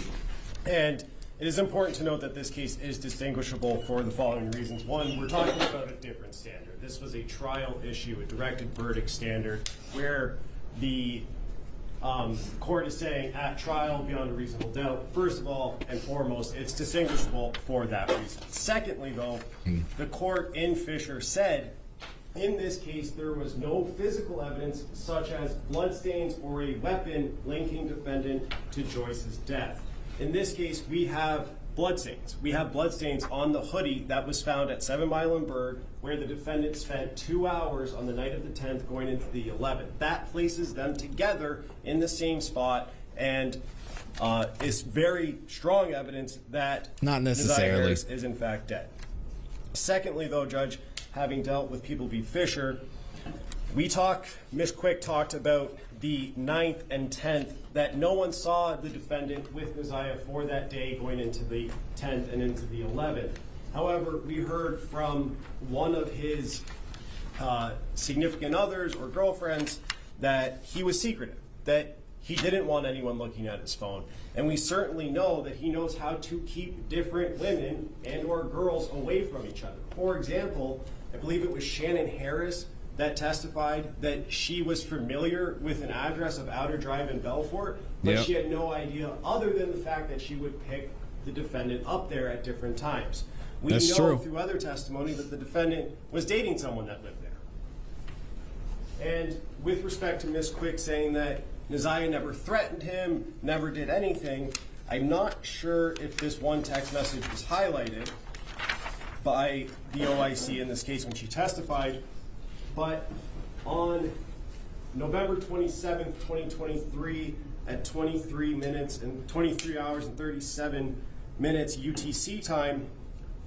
And it is important to note that this case is distinguishable for the following reasons. One, we're talking about a different standard. This was a trial issue, a directed verdict standard, where the court is saying at trial beyond a reasonable doubt. First of all and foremost, it's distinguishable for that reason. Secondly, though, the court in Fisher said in this case there was no physical evidence such as bloodstains or a weapon linking defendant to Joyce's death. In this case, we have bloodstains. We have bloodstains on the hoodie that was found at 7 Mile and Berg, where the defendant spent 2 hours on the night of the 10th going into the 11th. That places them together in the same spot and is very strong evidence that Not necessarily. Harris is in fact dead. Secondly, though, Judge, having dealt with People v. Fisher, Ms. Quick talked about the 9th and 10th, that no one saw the defendant with Neziah for that day going into the 10th and into the 11th. However, we heard from one of his significant others or girlfriends that he was secretive, that he didn't want anyone looking at his phone. And we certainly know that he knows how to keep different women and or girls away from each other. For example, I believe it was Shannon Harris that testified that she was familiar with an address of Outer Drive in Belfort, but she had no idea other than the fact that she would pick the defendant up there at different times. We know through other testimony that the defendant was dating someone that lived there. And with respect to Ms. Quick saying that Neziah never threatened him, never did anything, I'm not sure if this one text message was highlighted by the OIC in this case when she testified, but on November 27th, 2023 at 23 hours and 37 minutes UTC time,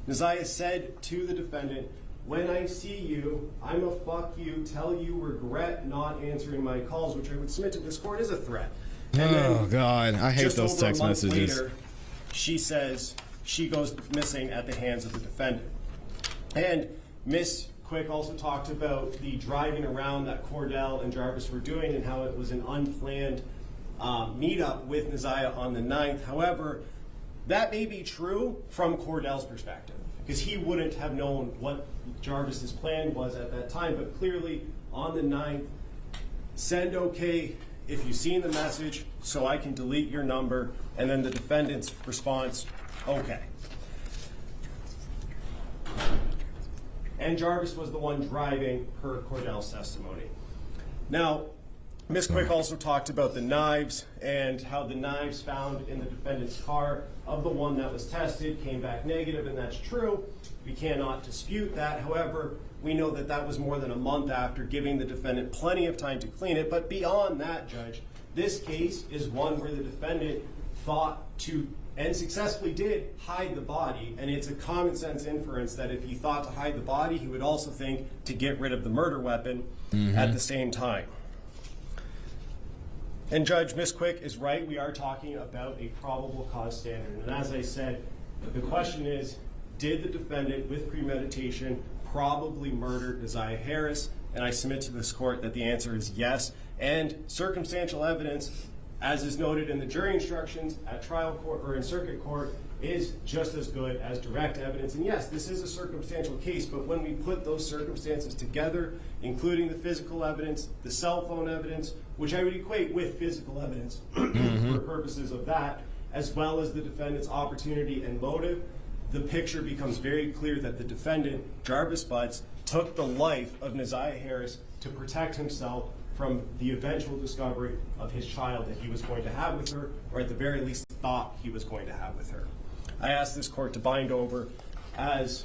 Neziah said to the defendant, "When I see you, I'm a fuck you, tell you regret not answering my calls," which I would submit to this court is a threat. Oh, God. I hate those text messages. Later, she says she goes missing at the hands of the defendant. And Ms. Quick also talked about the driving around that Cordell and Jarvis were doing and how it was an unplanned meetup with Neziah on the 9th. However, that may be true from Cordell's perspective, because he wouldn't have known what Jarvis's plan was at that time. But clearly, on the 9th, send okay if you've seen the message so I can delete your number, and then the defendant's response, okay. And Jarvis was the one driving per Cordell's testimony. Now, Ms. Quick also talked about the knives and how the knives found in the defendant's car of the one that was tested came back negative, and that's true. We cannot dispute that. However, we know that that was more than a month after, giving the defendant plenty of time to clean it. But beyond that, Judge, this case is one where the defendant thought to, and successfully did, hide the body. And it's a common sense inference that if he thought to hide the body, he would also think to get rid of the murder weapon at the same time. And Judge, Ms. Quick is right. We are talking about a probable cause standard. And as I said, the question is, did the defendant with premeditation probably murder Neziah Harris? And I submit to this court that the answer is yes. And circumstantial evidence, as is noted in the jury instructions at trial court or in circuit court, is just as good as direct evidence. And yes, this is a circumstantial case, but when we put those circumstances together, including the physical evidence, the cell phone evidence, which I would equate with physical evidence for purposes of that, as well as the defendant's opportunity and motive, the picture becomes very clear that the defendant, Jarvis Butts, took the life of Neziah Harris to protect himself from the eventual discovery of his child that he was going to have with her, or at the very least thought he was going to have with her. I ask this court to bind over as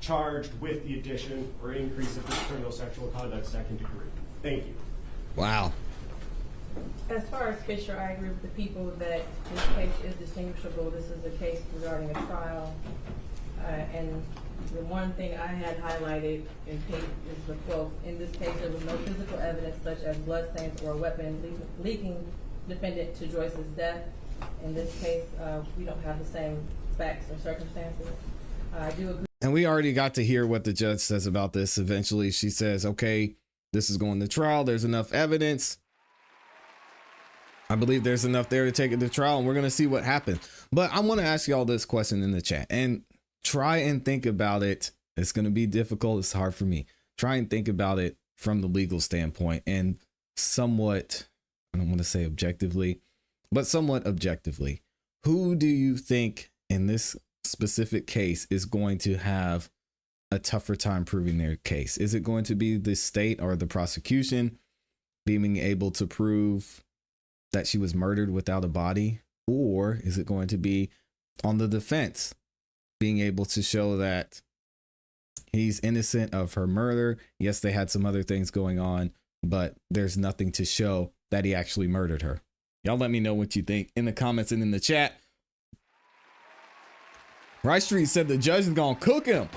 charged with the addition or increase of this criminal sexual conduct second degree. Thank you. Wow. As far as Fisher, I agree with the people that this case is distinguishable. This is a case regarding a trial. And the one thing I had highlighted in pink is the quote, in this case there was no physical evidence such as bloodstains or a weapon leading defendant to Joyce's death. In this case, we don't have the same facts or circumstances. I do agree. And we already got to hear what the judge says about this. Eventually she says, okay, this is going to trial. There's enough evidence. I believe there's enough there to take it to trial, and we're going to see what happens. But I want to ask y'all this question in the chat and try and think about it. It's going to be difficult. It's hard for me. Try and think about it from the legal standpoint and somewhat, I don't want to say objectively, but somewhat objectively. Who do you think in this specific case is going to have a tougher time proving their case? Is it going to be the state or the prosecution being able to prove that she was murdered without a body? Or is it going to be on the defense being able to show that he's innocent of her murder? Yes, they had some other things going on, but there's nothing to show that he actually murdered her. Y'all let me know what you think in the comments and in the chat. Rice Street said the judge is gonna cook him.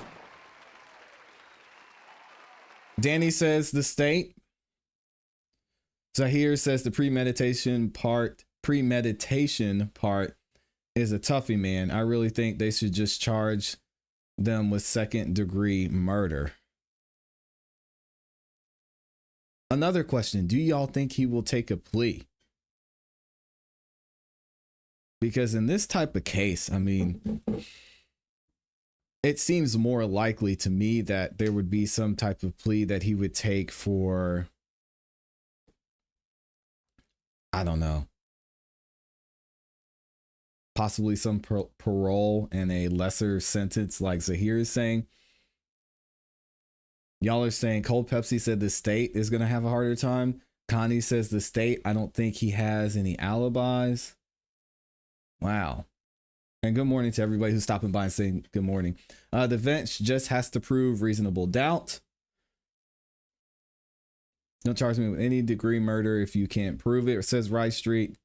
Danny says the state. Zahir says the premeditation part is a toughie, man. I really think they should just charge them with second degree murder. Another question. Do y'all think he will take a plea? Because in this type of case, I mean, it seems more likely to me that there would be some type of plea that he would take for, I don't know, possibly some parole and a lesser sentence like Zahir is saying. Y'all are saying Cold Pepsi said the state is going to have a harder time. Connie says the state, I don't think he has any alibis. Wow. And good morning to everybody who's stopping by and saying good morning. The bench just has to prove reasonable doubt. Don't charge me with any degree murder if you can't prove it. It says Rice Street.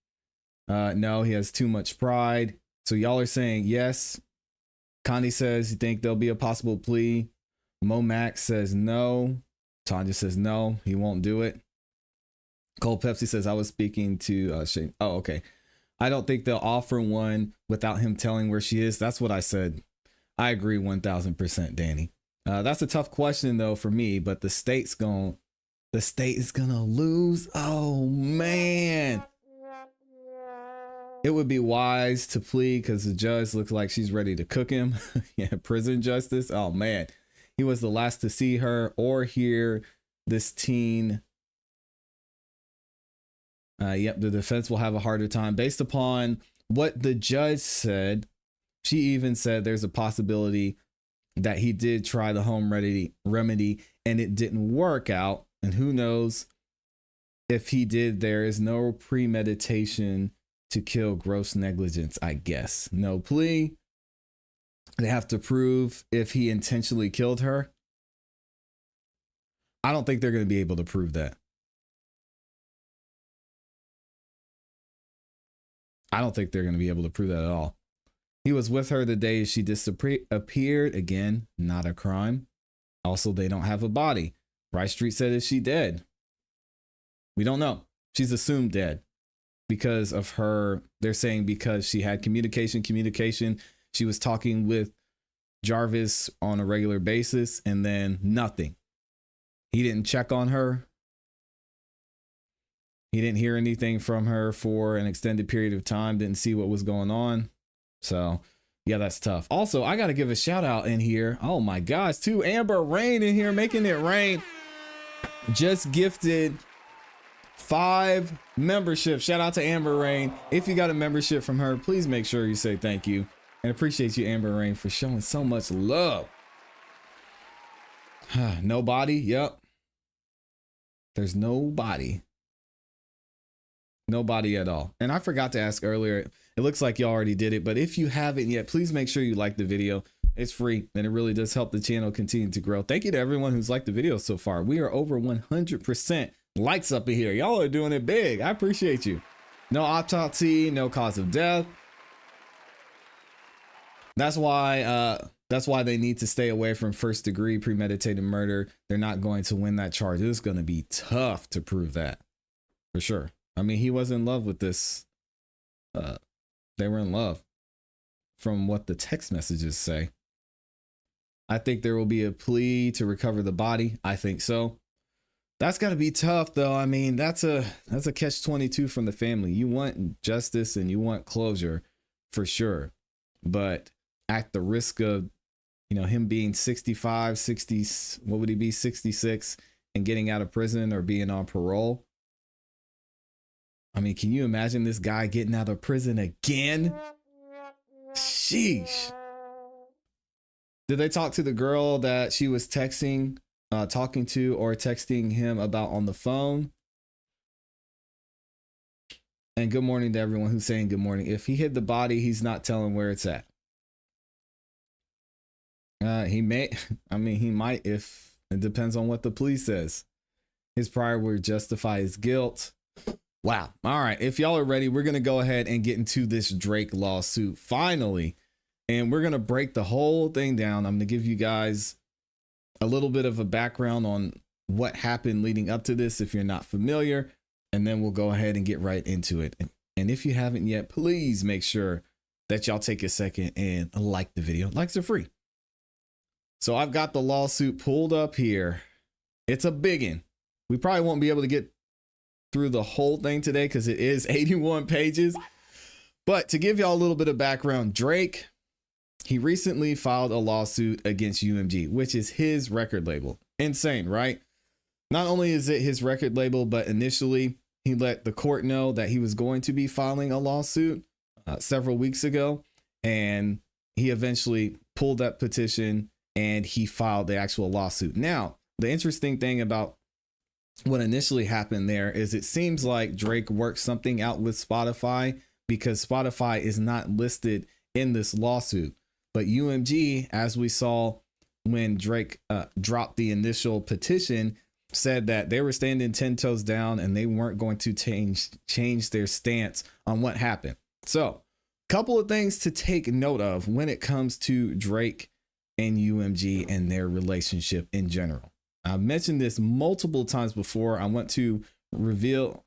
No, he has too much pride. So y'all are saying yes. Connie says you think there'll be a possible plea. Momax says no. Tanya says no, he won't do it. Cold Pepsi says I was speaking to Shane. Oh, okay. I don't think they'll offer one without him telling where she is. That's what I said. I agree 1000%, Danny. That's a tough question though for me, but the state is gonna lose. Oh man. It would be wise to plead because the judge looks like she's ready to cook him. Yeah, prison justice. Oh man. He was the last to see her or hear this teen. Yep, the defense will have a harder time based upon what the judge said. She even said there's a possibility that he did try the home remedy and it didn't work out. And who knows if he did, there is no premeditation to kill, gross negligence, I guess. No plea. They have to prove if he intentionally killed her. I don't think they're going to be able to prove that. I don't think they're going to be able to prove that at all. He was with her the day she disappeared. Again, not a crime. Also, they don't have a body. Rice Street said, is she dead? We don't know. She's assumed dead because of her. They're saying because she had communication. She was talking with Jarvis on a regular basis and then nothing. He didn't check on her. He didn't hear anything from her for an extended period of time, didn't see what was going on. So, yeah, that's tough. Also, I got to give a shout out in here. Oh my gosh, to Amber Rain in here, making it rain. Just gifted 5 memberships. Shout out to Amber Rain. If you got a membership from her, please make sure you say thank you. And appreciate you, Amber Rain, for showing so much love. Nobody. Yep. There's nobody. Nobody at all. And I forgot to ask earlier, it looks like you already did it, but if you haven't yet, please make sure you like the video. It's free, and it really does help the channel continue to grow. Thank you to everyone who's liked the video so far. We are over 100% likes up in here. Y'all are doing it big. I appreciate you. No autopsy, no cause of death. That's why they need to stay away from first degree premeditated murder. They're not going to win that charge. It's going to be tough to prove that, for sure. I mean, he was in love with this. They were in love, from what the text messages say. I think there will be a plea to recover the body. I think so. That's got to be tough, though. I mean, that's a catch-22 from the family. You want justice and you want closure, for sure. But at the risk of, you know, him being 65, 60, what would he be, 66, and getting out of prison or being on parole? I mean, can you imagine this guy getting out of prison again? Sheesh. Did they talk to the girl that she was talking to or texting him about on the phone? And good morning to everyone who's saying good morning. If he hid the body, he's not telling where it's at. He might, if it depends on what the police says. His prior would justify his guilt. Wow. All right. If y'all are ready, we're going to go ahead and get into this Drake lawsuit finally. And we're going to break the whole thing down. I'm going to give you guys a little bit of a background on what happened leading up to this, if you're not familiar, and then we'll go ahead and get right into it. And if you haven't yet, please make sure that y'all take a second and like the video. Likes are free. So I've got the lawsuit pulled up here. It's a biggin. We probably won't be able to get through the whole thing today because it is 81 pages. But to give y'all a little bit of background, Drake, he recently filed a lawsuit against UMG, which is his record label. Insane, right? Not only is it his record label, but initially he let the court know that he was going to be filing a lawsuit several weeks ago. And he eventually pulled that petition and he filed the actual lawsuit. Now, the interesting thing about what initially happened there is it seems like Drake worked something out with Spotify because Spotify is not listed in this lawsuit. But UMG, as we saw when Drake dropped the initial petition, said that they were standing 10 toes down and they weren't going to change their stance on what happened. So, couple of things to take note of when it comes to Drake and UMG and their relationship in general. I've mentioned this multiple times before. I want to review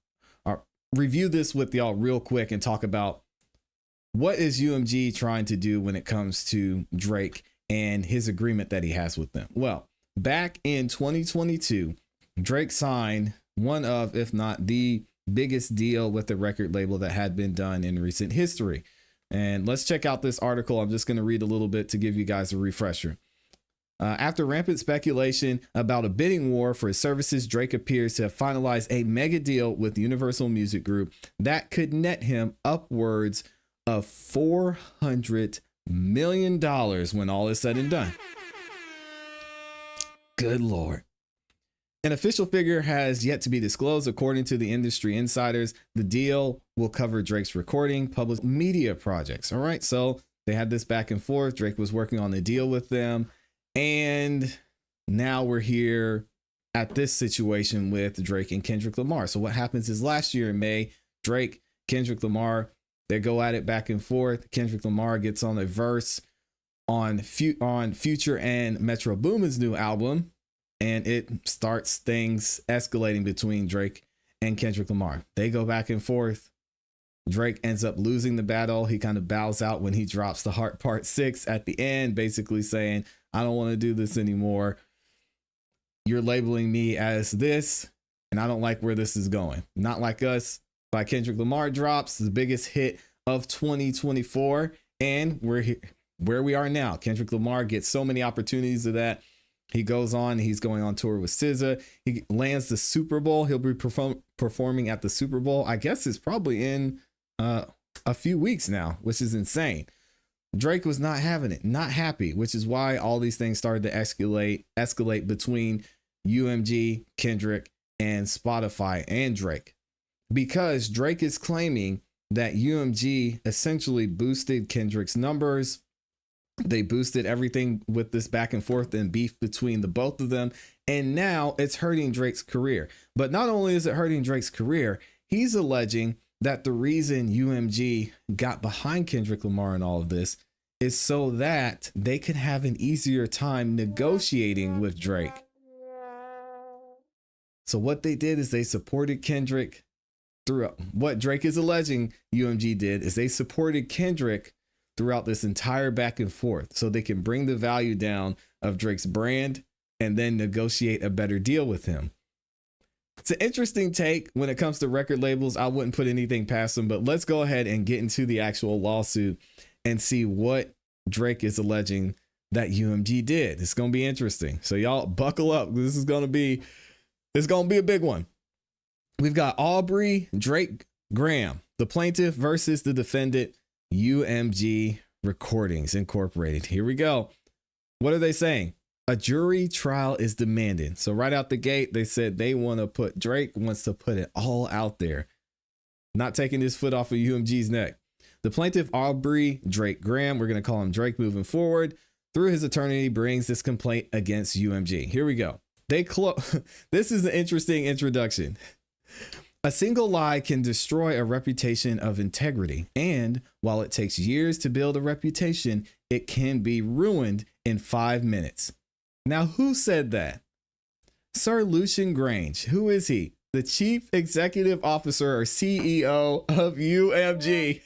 this with y'all real quick and talk about what is UMG trying to do when it comes to Drake and his agreement that he has with them. Well, back in 2022, Drake signed one of, if not the biggest deal with the record label that had been done in recent history. And let's check out this article. I'm just going to read a little bit to give you guys a refresher. After rampant speculation about a bidding war for his services, Drake appears to have finalized a mega deal with Universal Music Group that could net him upwards of $400 million when all is said and done. Good Lord. An official figure has yet to be disclosed. According to the industry insiders, the deal will cover Drake's recording, public media projects. All right, so they had this back and forth. Drake was working on the deal with them. And now we're here at this situation with Drake and Kendrick Lamar. So what happens is last year in May, Drake, Kendrick Lamar, they go at it back and forth. Kendrick Lamar gets on a verse on Future and Metro Boomin's new album, and it starts things escalating between Drake and Kendrick Lamar. They go back and forth. Drake ends up losing the battle. He kind of bows out when he drops the Heart Part 6 at the end, basically saying, I don't want to do this anymore. You're labeling me as this, and I don't like where this is going. Not Like Us by Kendrick Lamar drops, the biggest hit of 2024, and we're here where we are now. Kendrick Lamar gets so many opportunities of that. He goes on, he's going on tour with SZA. He lands the Super Bowl. He'll be performing at the Super Bowl. I guess it's probably in a few weeks now, which is insane. Drake was not having it, not happy, which is why all these things started to escalate between UMG, Kendrick, and Spotify and Drake. Because Drake is claiming that UMG essentially boosted Kendrick's numbers They boosted everything with this back and forth and beef between the both of them. And now it's hurting Drake's career. But not only is it hurting Drake's career, he's alleging that the reason UMG got behind Kendrick Lamar in all of this is so that they could have an easier time negotiating with Drake. So what they did is they supported Kendrick throughout. What Drake is alleging UMG did is they supported Kendrick throughout this entire back and forth so they can bring the value down of Drake's brand and then negotiate a better deal with him. It's an interesting take when it comes to record labels. I wouldn't put anything past them, but let's go ahead and get into the actual lawsuit and see what Drake is alleging that UMG did. It's going to be interesting. So y'all buckle up. It's going to be a big one. We've got Aubrey Drake Graham, the plaintiff versus the defendant, UMG Recordings Incorporated. Here we go. What are they saying? A jury trial is demanded. So right out the gate, they said Drake wants to put it all out there. Not taking his foot off of UMG's neck. The plaintiff, Aubrey Drake Graham, we're going to call him Drake moving forward, through his attorney brings this complaint against UMG. Here we go. This is an interesting introduction. A single lie can destroy a reputation of integrity. And while it takes years to build a reputation, it can be ruined in 5 minutes. Now, who said that? Sir Lucian Grange. Who is he? The Chief Executive Officer or CEO of UMG.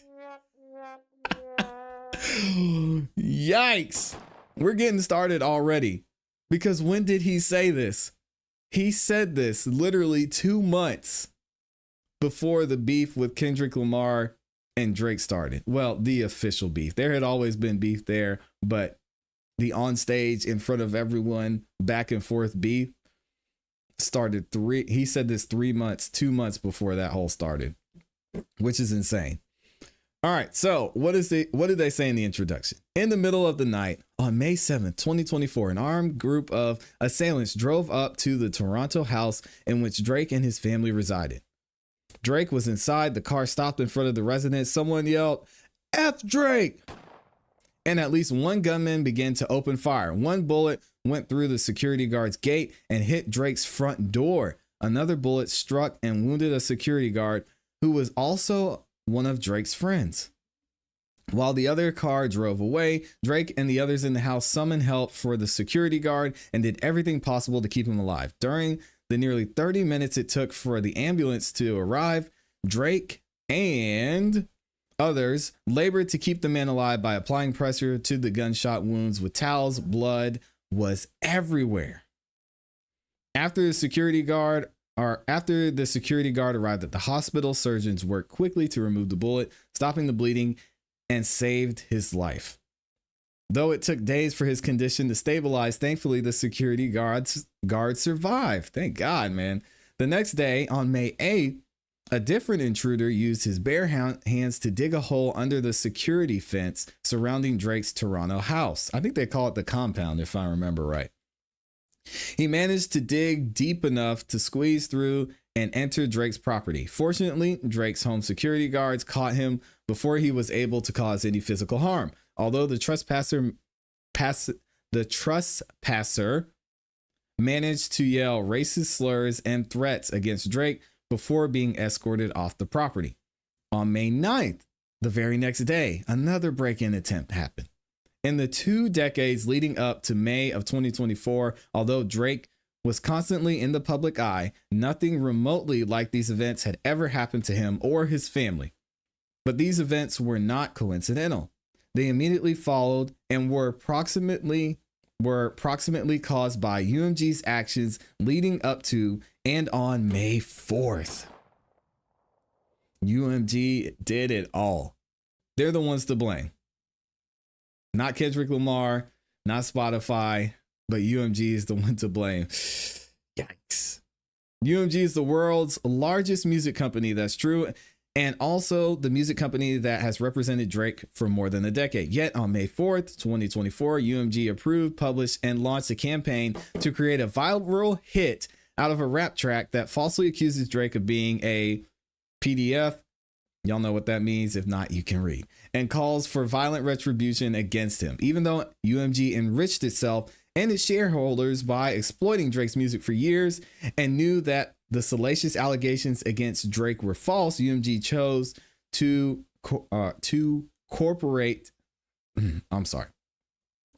Yikes. We're getting started already. Because when did he say this? He said this literally 2 months before the beef with Kendrick Lamar and Drake started. Well, the official beef. There had always been beef there, but the on stage in front of everyone back and forth beef started he said this 2 months before that whole started, which is insane. All right. So what did they say in the introduction? In the middle of the night on May 7th, 2024, an armed group of assailants drove up to the Toronto house in which Drake and his family resided. Drake was inside. The car stopped in front of the residence. Someone yelled, "F Drake!" And at least one gunman began to open fire. One bullet went through the security guard's gate and hit Drake's front door. Another bullet struck and wounded a security guard who was also one of Drake's friends. While the other car drove away, Drake and the others in the house summoned help for the security guard and did everything possible to keep him alive. During the nearly 30 minutes it took for the ambulance to arrive, Drake and others labored to keep the man alive by applying pressure to the gunshot wounds with towels. Blood was everywhere. After the security guard arrived at the hospital, surgeons worked quickly to remove the bullet, stopping the bleeding, and saved his life. Though it took days for his condition to stabilize, thankfully the security guard survived. Thank God, man. The next day, on May 8th, a different intruder used his bare hands to dig a hole under the security fence surrounding Drake's Toronto house. I think they call it the compound, if I remember right. He managed to dig deep enough to squeeze through and enter Drake's property. Fortunately, Drake's home security guards caught him before he was able to cause any physical harm. Although the trespasser managed to yell racist slurs and threats against Drake before being escorted off the property. On May 9th, the very next day, another break-in attempt happened. In the 2 decades leading up to May of 2024, although Drake was constantly in the public eye, nothing remotely like these events had ever happened to him or his family. But these events were not coincidental. They immediately followed and were approximately caused by UMG's actions leading up to and on May 4th. UMG did it all. They're the ones to blame. Not Kendrick Lamar, not Spotify, but UMG is the one to blame. Yikes. UMG is the world's largest music company, that's true, and also the music company that has represented Drake for more than a decade. Yet on May 4th, 2024, UMG approved, published, and launched a campaign to create a viral hit out of a rap track that falsely accuses Drake of being a PDF, Y'all know what that means. If not, you can read. And calls for violent retribution against him. Even though UMG enriched itself and its shareholders by exploiting Drake's music for years and knew that the salacious allegations against Drake were false, UMG chose to corporate. I'm sorry.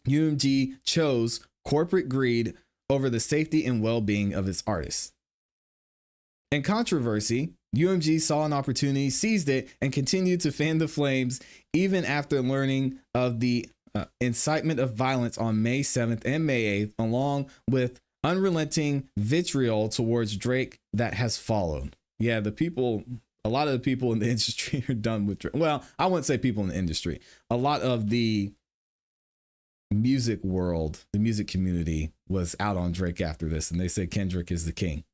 UMG chose corporate greed over the safety and well-being of its artists. In controversy, UMG saw an opportunity, seized it, and continued to fan the flames even after learning of the incitement of violence on May 7th and May 8th, along with unrelenting vitriol towards Drake that has followed. Yeah, a lot of the people in the industry are done with Drake. Well, I wouldn't say people in the industry. A lot of the music world, the music community was out on Drake after this, and they said Kendrick is the king.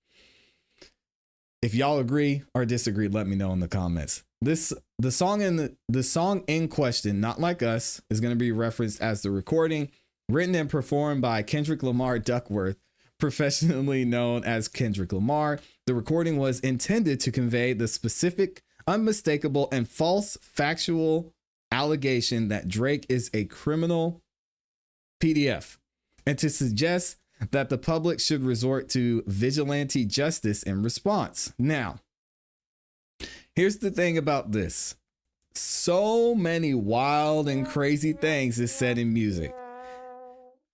If y'all agree or disagree, let me know in the comments. The song in question, Not Like Us, is going to be referenced as the recording written and performed by Kendrick Lamar Duckworth, professionally known as Kendrick Lamar. The recording was intended to convey the specific, unmistakable, and false factual allegation that Drake is a criminal PDF, and to suggest that the public should resort to vigilante justice in response. Now, here's the thing about this. So many wild and crazy things is said in music.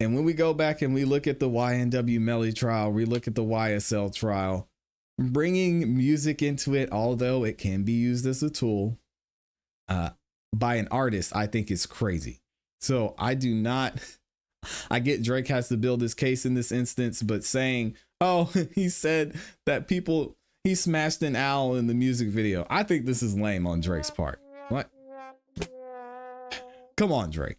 And when we go back and we look at the YNW Melly trial, we look at the YSL trial, bringing music into it, although it can be used as a tool by an artist, I think is crazy. So I get Drake has to build his case in this instance, but saying, oh, he said that he smashed an owl in the music video. I think this is lame on Drake's part. What? Come on, Drake.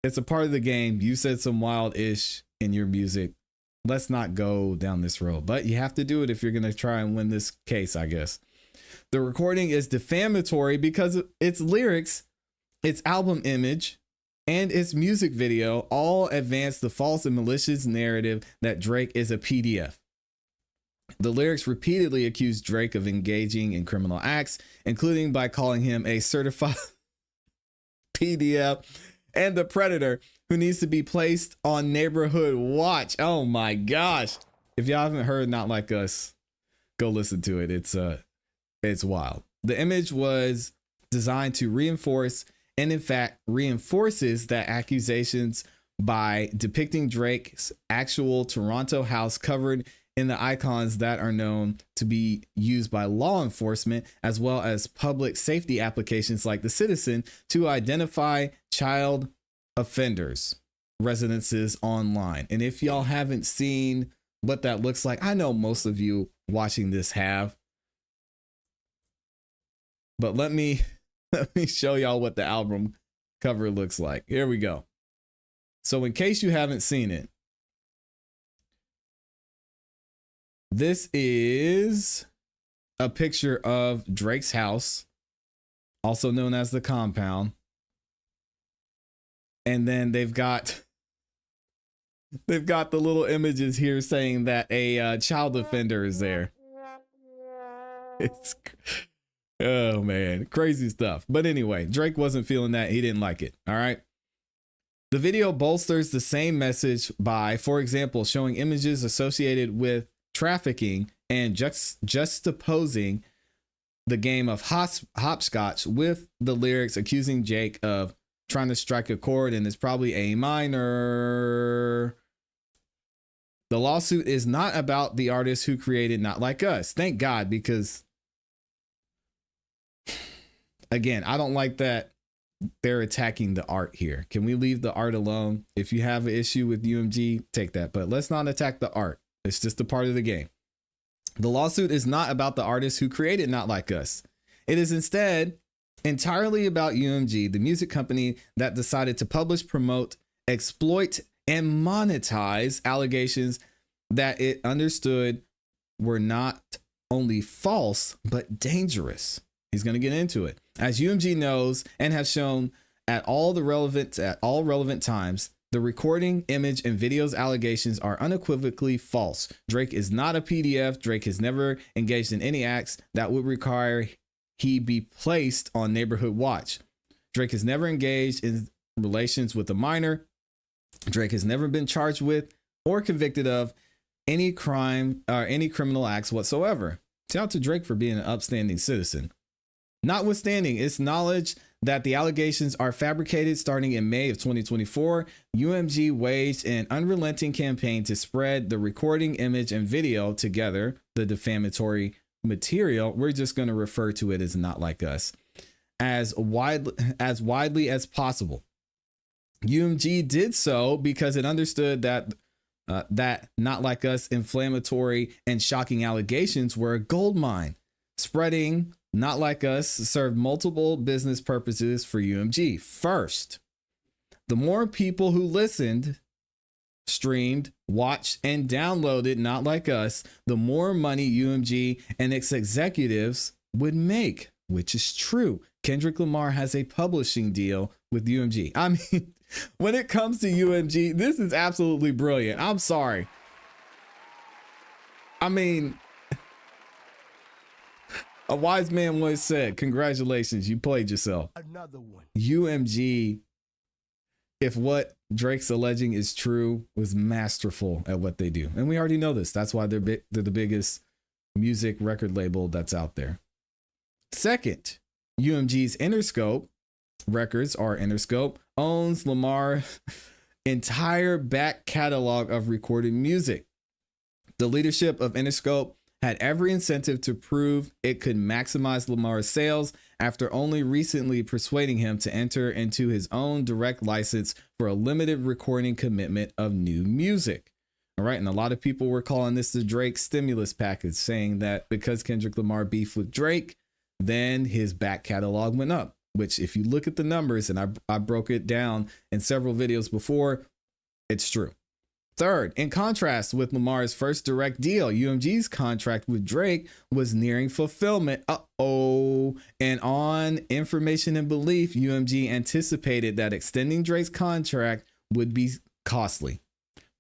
It's a part of the game. You said some wild ish in your music. Let's not go down this road, but you have to do it if you're going to try and win this case, I guess. The recording is defamatory because its lyrics, its album image, and its music video all advance the false and malicious narrative that Drake is a PDF. The lyrics repeatedly accuse Drake of engaging in criminal acts, including by calling him a certified PDF and a predator who needs to be placed on neighborhood watch. Oh my gosh. If y'all haven't heard Not Like Us, go listen to it. It's wild. The image was designed to reinforce, and in fact reinforces, that accusations by depicting Drake's actual Toronto house covered in the icons that are known to be used by law enforcement, as well as public safety applications like The Citizen, to identify child offenders' residences online. And if y'all haven't seen what that looks like, I know most of you watching this have, but let me show y'all what the album cover looks like. Here we go. So in case you haven't seen it, this is a picture of Drake's house, also known as the compound. And then they've got the little images here saying that a child offender is there. Oh man, crazy stuff. But anyway, Drake wasn't feeling that. He didn't like it. All right. The video bolsters the same message by, for example, showing images associated with trafficking and juxtaposing the game of hopscotch with the lyrics accusing Jake of trying to strike a chord, and it's probably A minor. The lawsuit is not about the artist who created Not Like Us. Thank God, because again, I don't like that they're attacking the art here. Can we leave the art alone? If you have an issue with UMG, take that, but let's not attack the art. It's just a part of the game. The lawsuit is not about the artist who created Not Like Us. It is instead entirely about UMG, the music company that decided to publish, promote, exploit, and monetize allegations that it understood were not only false, but dangerous. He's going to get into it. As UMG knows and have shown at all relevant times, the recording, image, and videos allegations are unequivocally false. Drake is not a PDF. Drake has never engaged in any acts that would require he be placed on neighborhood watch. Drake has never engaged in relations with a minor. Drake has never been charged with or convicted of any crime or any criminal acts whatsoever. Shout out to Drake for being an upstanding citizen. Notwithstanding its knowledge that the allegations are fabricated, starting in May of 2024, UMG waged an unrelenting campaign to spread the recording, image, and video together, the defamatory material. We're just going to refer to it as Not Like Us, as widely as possible. UMG did so because it understood that Not Like Us inflammatory and shocking allegations were a gold mine. Spreading Not Like Us served multiple business purposes for UMG. First, the more people who listened, streamed, watched, and downloaded Not Like Us, the more money UMG and its executives would make, which is true. Kendrick Lamar has a publishing deal with UMG. I mean, when it comes to UMG, this is absolutely brilliant. I'm sorry. I mean, a wise man once said, congratulations, you played yourself. Another one. UMG, if what Drake's alleging is true, was masterful at what they do. And we already know this. That's why they're the biggest music record label that's out there. Second, UMG's Interscope Records, or Interscope, owns Lamar's entire back catalog of recorded music. The leadership of Interscope had every incentive to prove it could maximize Lamar's sales after only recently persuading him to enter into his own direct license for a limited recording commitment of new music. All right. And a lot of people were calling this the Drake stimulus package, saying that because Kendrick Lamar beefed with Drake, then his back catalog went up, which if you look at the numbers, and I broke it down in several videos before, it's true. Third, in contrast with Lamar's first direct deal, UMG's contract with Drake was nearing fulfillment. And on information and belief, UMG anticipated that extending Drake's contract would be costly.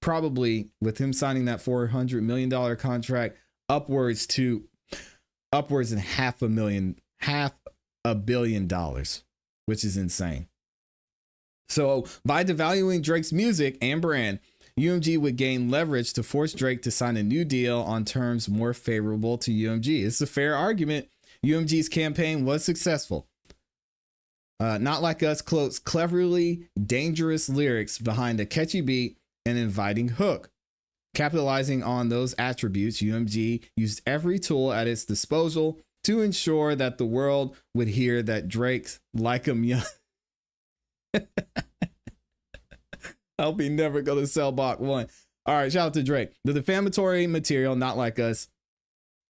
Probably with him signing that $400 million contract, upwards in $500 million, which is insane. So by devaluing Drake's music and brand, UMG would gain leverage to force Drake to sign a new deal on terms more favorable to UMG. It's a fair argument. UMG's campaign was successful. Not Like Us quotes cleverly dangerous lyrics behind a catchy beat and inviting hook. Capitalizing on those attributes, UMG used every tool at its disposal to ensure that the world would hear that Drake's Like 'Em Young. I hope he never go to sell Bach 1. All right, shout out to Drake. The defamatory material, Not Like Us,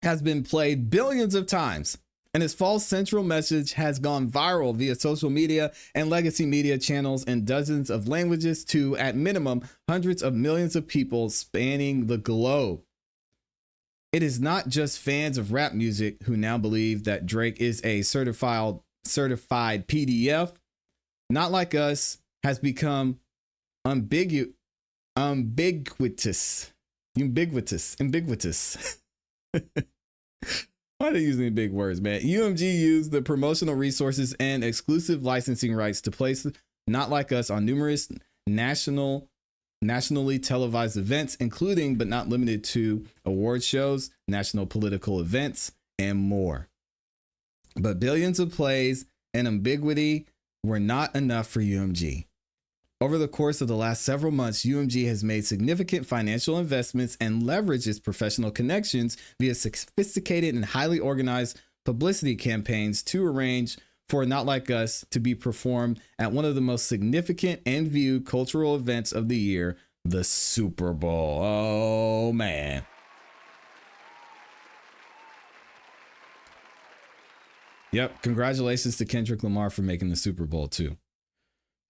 has been played billions of times, and its false central message has gone viral via social media and legacy media channels in dozens of languages to, at minimum, hundreds of millions of people spanning the globe. It is not just fans of rap music who now believe that Drake is a certified PDF. Not Like Us has become ubiquitous. Why are they using big words, man? UMG used the promotional resources and exclusive licensing rights to place Not Like Us on numerous nationally televised events, including but not limited to award shows, national political events, and more. But billions of plays and ambiguity were not enough for UMG. Over the course of the last several months, UMG has made significant financial investments and leveraged its professional connections via sophisticated and highly organized publicity campaigns to arrange for Not Like Us to be performed at one of the most significant and viewed cultural events of the year, the Super Bowl. Oh, man. Yep. Congratulations to Kendrick Lamar for making the Super Bowl, too.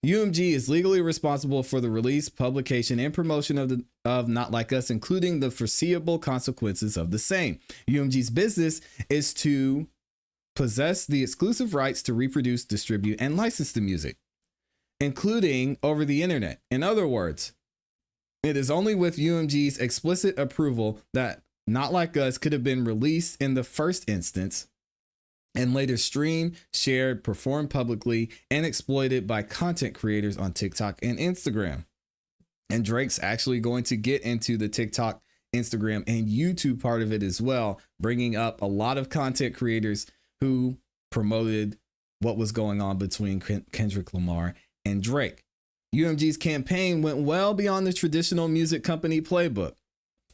UMG is legally responsible for the release, publication, and promotion of Not Like Us, including the foreseeable consequences of the same. UMG's business is to possess the exclusive rights to reproduce, distribute, and license the music, including over the internet. In other words, it is only with UMG's explicit approval that Not Like Us could have been released in the first instance. and later streamed, shared, performed publicly, and exploited by content creators on TikTok and Instagram. And Drake's actually going to get into the TikTok, Instagram, and YouTube part of it as well, bringing up a lot of content creators who promoted what was going on between Kendrick Lamar and Drake. UMG's campaign went well beyond the traditional music company playbook.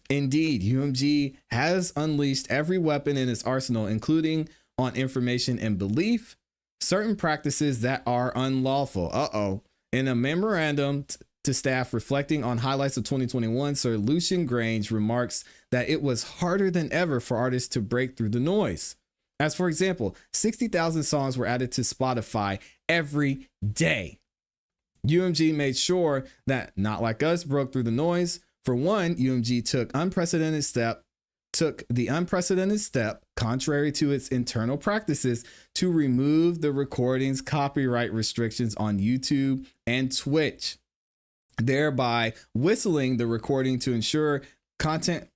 Indeed, UMG has unleashed every weapon in its arsenal, including on information and belief, certain practices that are unlawful. In a memorandum to staff reflecting on highlights of 2021, Sir Lucian Grange remarks that it was harder than ever for artists to break through the noise. As for example, 60,000 songs were added to Spotify every day. UMG made sure that Not Like Us broke through the noise. For one, UMG took the unprecedented step, contrary to its internal practices, to remove the recording's copyright restrictions on YouTube and Twitch, thereby whistling the recording to ensure whitelisting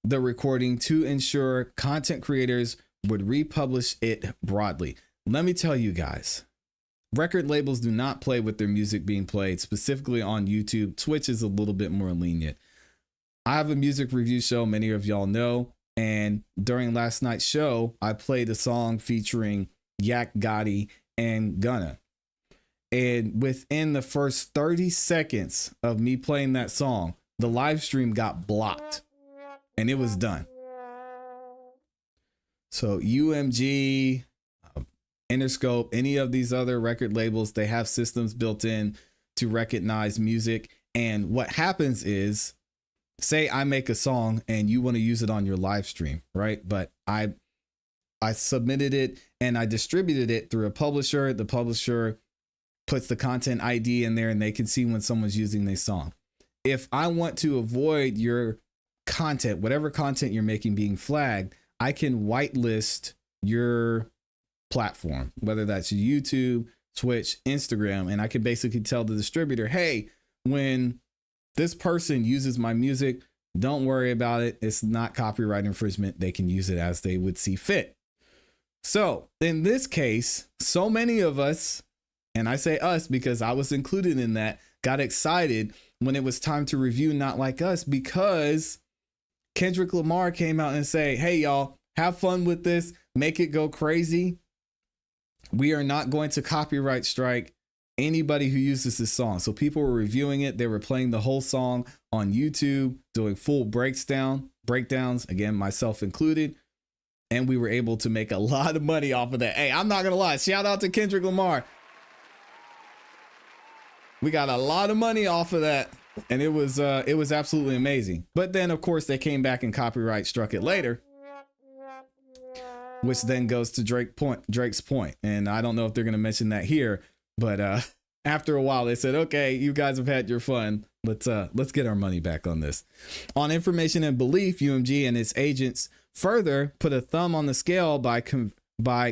the recording to ensure content creators would republish it broadly. Let me tell you guys, record labels do not play with their music being played, specifically on YouTube. Twitch is a little bit more lenient. I have a music review show, many of y'all know, and during last night's show, I played a song featuring Yak Gotti and Gunna. And within the first 30 seconds of me playing that song, the live stream got blocked and it was done. So UMG, Interscope, any of these other record labels, they have systems built in to recognize music. And what happens is, say I make a song and you want to use it on your live stream, right? But I submitted it and I distributed it through a publisher. The publisher puts the content ID in there and they can see when someone's using their song. If I want to avoid your content, whatever content you're making being flagged, I can whitelist your platform, whether that's YouTube, Twitch, Instagram, and I can basically tell the distributor, hey, when this person uses my music, don't worry about it. It's not copyright infringement. They can use it as they would see fit. So in this case, so many of us, and I say us because I was included in that, got excited when it was time to review Not Like Us because Kendrick Lamar came out and say, hey, y'all, have fun with this. Make it go crazy. We are not going to copyright strike anybody who uses this song. So people were reviewing it. They were playing the whole song on YouTube, doing full breakdowns, again, myself included. And we were able to make a lot of money off of that. Hey, I'm not going to lie. Shout out to Kendrick Lamar. We got a lot of money off of that. And it was absolutely amazing. But then, of course, they came back and copyright struck it later, which then goes to Drake's point. And I don't know if they're going to mention that here. But after a while, they said, OK, you guys have had your fun. Let's get our money back on this. On information and belief, UMG and its agents further put a thumb on the scale by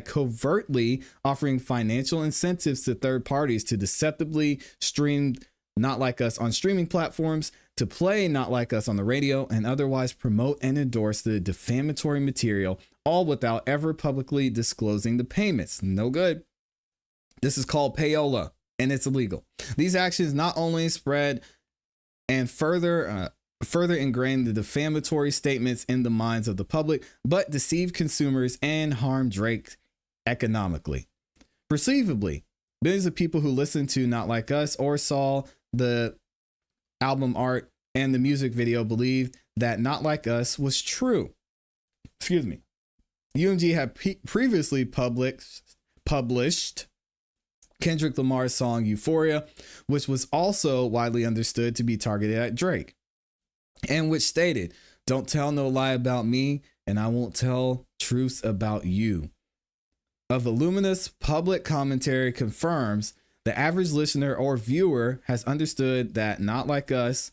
covertly offering financial incentives to third parties to deceptively stream Not Like Us on streaming platforms, to play Not Like Us on the radio, and otherwise promote and endorse the defamatory material, all without ever publicly disclosing the payments. No good. This is called payola, and it's illegal. These actions not only spread and further ingrain the defamatory statements in the minds of the public, but deceive consumers and harm Drake economically. Perceivably, millions of people who listened to Not Like Us or saw the album art and the music video believed that Not Like Us was true. Excuse me. UMG had previously published Kendrick Lamar's song Euphoria, which was also widely understood to be targeted at Drake, and which stated, "Don't tell no lie about me, and I won't tell truths about you." A voluminous public commentary confirms the average listener or viewer has understood that Not Like Us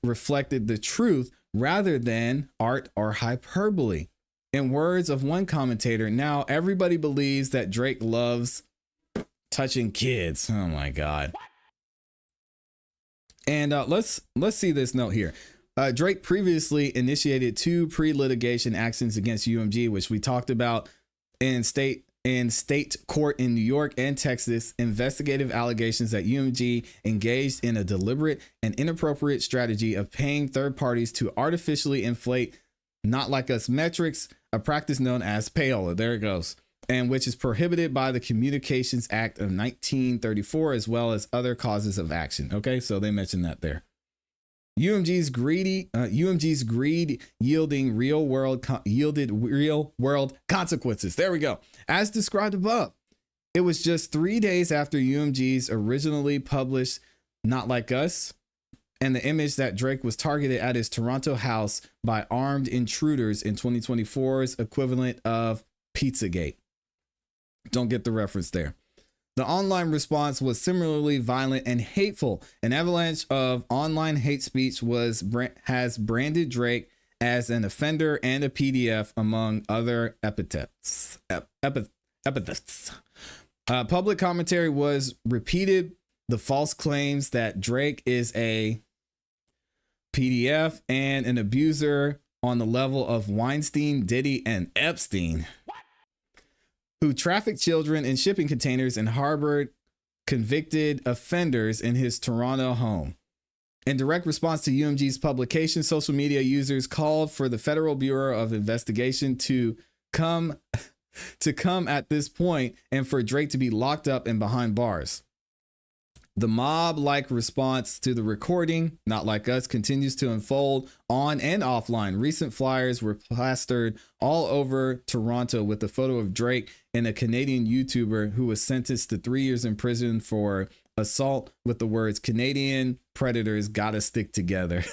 reflected the truth rather than art or hyperbole. In words of one commentator, now everybody believes that Drake loves touching kids. Oh my God. And let's see this note here. Drake previously initiated 2 pre-litigation actions against UMG, which we talked about in state court in New York and Texas. Investigative allegations that UMG engaged in a deliberate and inappropriate strategy of paying third parties to artificially inflate not like us metrics, a practice known as payola. There it goes. And which is prohibited by the Communications Act of 1934, as well as other causes of action. Okay, so they mentioned that there. UMG's greed yielded real world consequences. There we go. As described above, it was just 3 days after UMG's originally published Not Like Us and the image that Drake was targeted at his Toronto house by armed intruders in 2024's equivalent of Pizzagate. Don't get the reference there. The online response was similarly violent and hateful. An avalanche of online hate speech has branded Drake as an offender and a PDF, among other epithets. Public commentary was repeated. The false claims that Drake is a PDF and an abuser on the level of Weinstein, Diddy, and Epstein, who trafficked children in shipping containers and harbored convicted offenders in his Toronto home. In direct response to UMG's publication, social media users called for the Federal Bureau of Investigation to come at this point and for Drake to be locked up and behind bars. The mob-like response to the recording, Not Like Us, continues to unfold on and offline. Recent flyers were plastered all over Toronto with a photo of Drake and a Canadian YouTuber who was sentenced to 3 years in prison for assault with the words, "Canadian predators gotta stick together."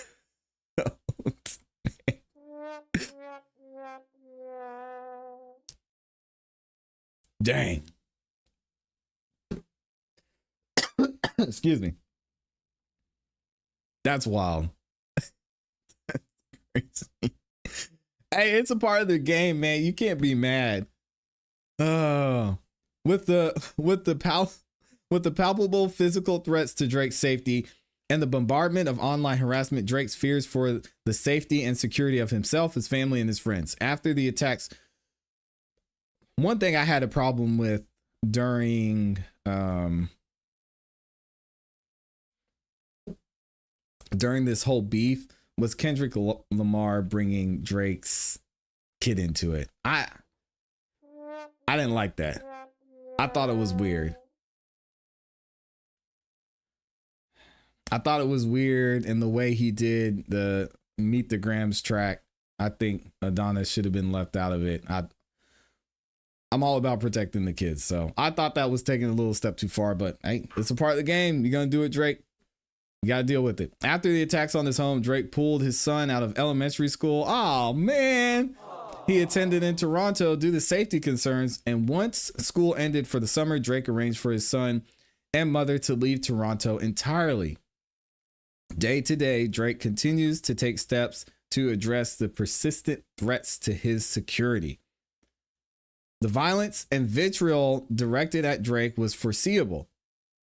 Dang. Excuse me. That's wild. That's crazy. Hey, it's a part of the game, man. You can't be mad. With the palpable physical threats to Drake's safety and the bombardment of online harassment, Drake's fears for the safety and security of himself, his family, and his friends. After the attacks, one thing I had a problem with during this whole beef was Kendrick Lamar bringing Drake's kid into it. I didn't like that. I thought it was weird. I thought it was weird in the way he did the Meet the Grams track. I think Adonis should have been left out of it. I'm all about protecting the kids, so I thought that was taking a little step too far, but hey, it's a part of the game. You're gonna do it, Drake. You gotta deal with it. After the attacks on his home, Drake pulled his son out of elementary school. Oh man. He attended in Toronto due to safety concerns, and once school ended for the summer, Drake arranged for his son and mother to leave Toronto entirely. Day to day, Drake continues to take steps to address the persistent threats to his security. The violence and vitriol directed at Drake was foreseeable.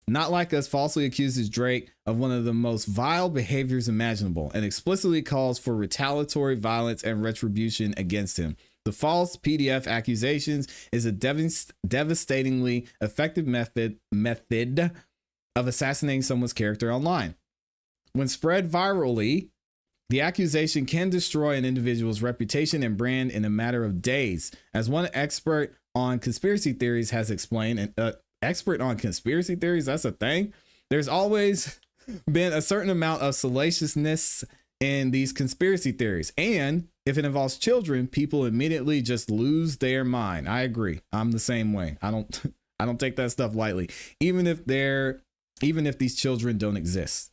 Not Like Us falsely accuses Drake of one of the most vile behaviors imaginable and explicitly calls for retaliatory violence and retribution against him. The false PDF accusations is a devastatingly effective method of assassinating someone's character online. When spread virally, the accusation can destroy an individual's reputation and brand in a matter of days. As one expert on conspiracy theories has explained, expert on conspiracy theories, that's a thing. There's always been a certain amount of salaciousness in these conspiracy theories. And if it involves children, people immediately just lose their mind. I agree. I'm the same way. I don't take that stuff lightly, even if these children don't exist.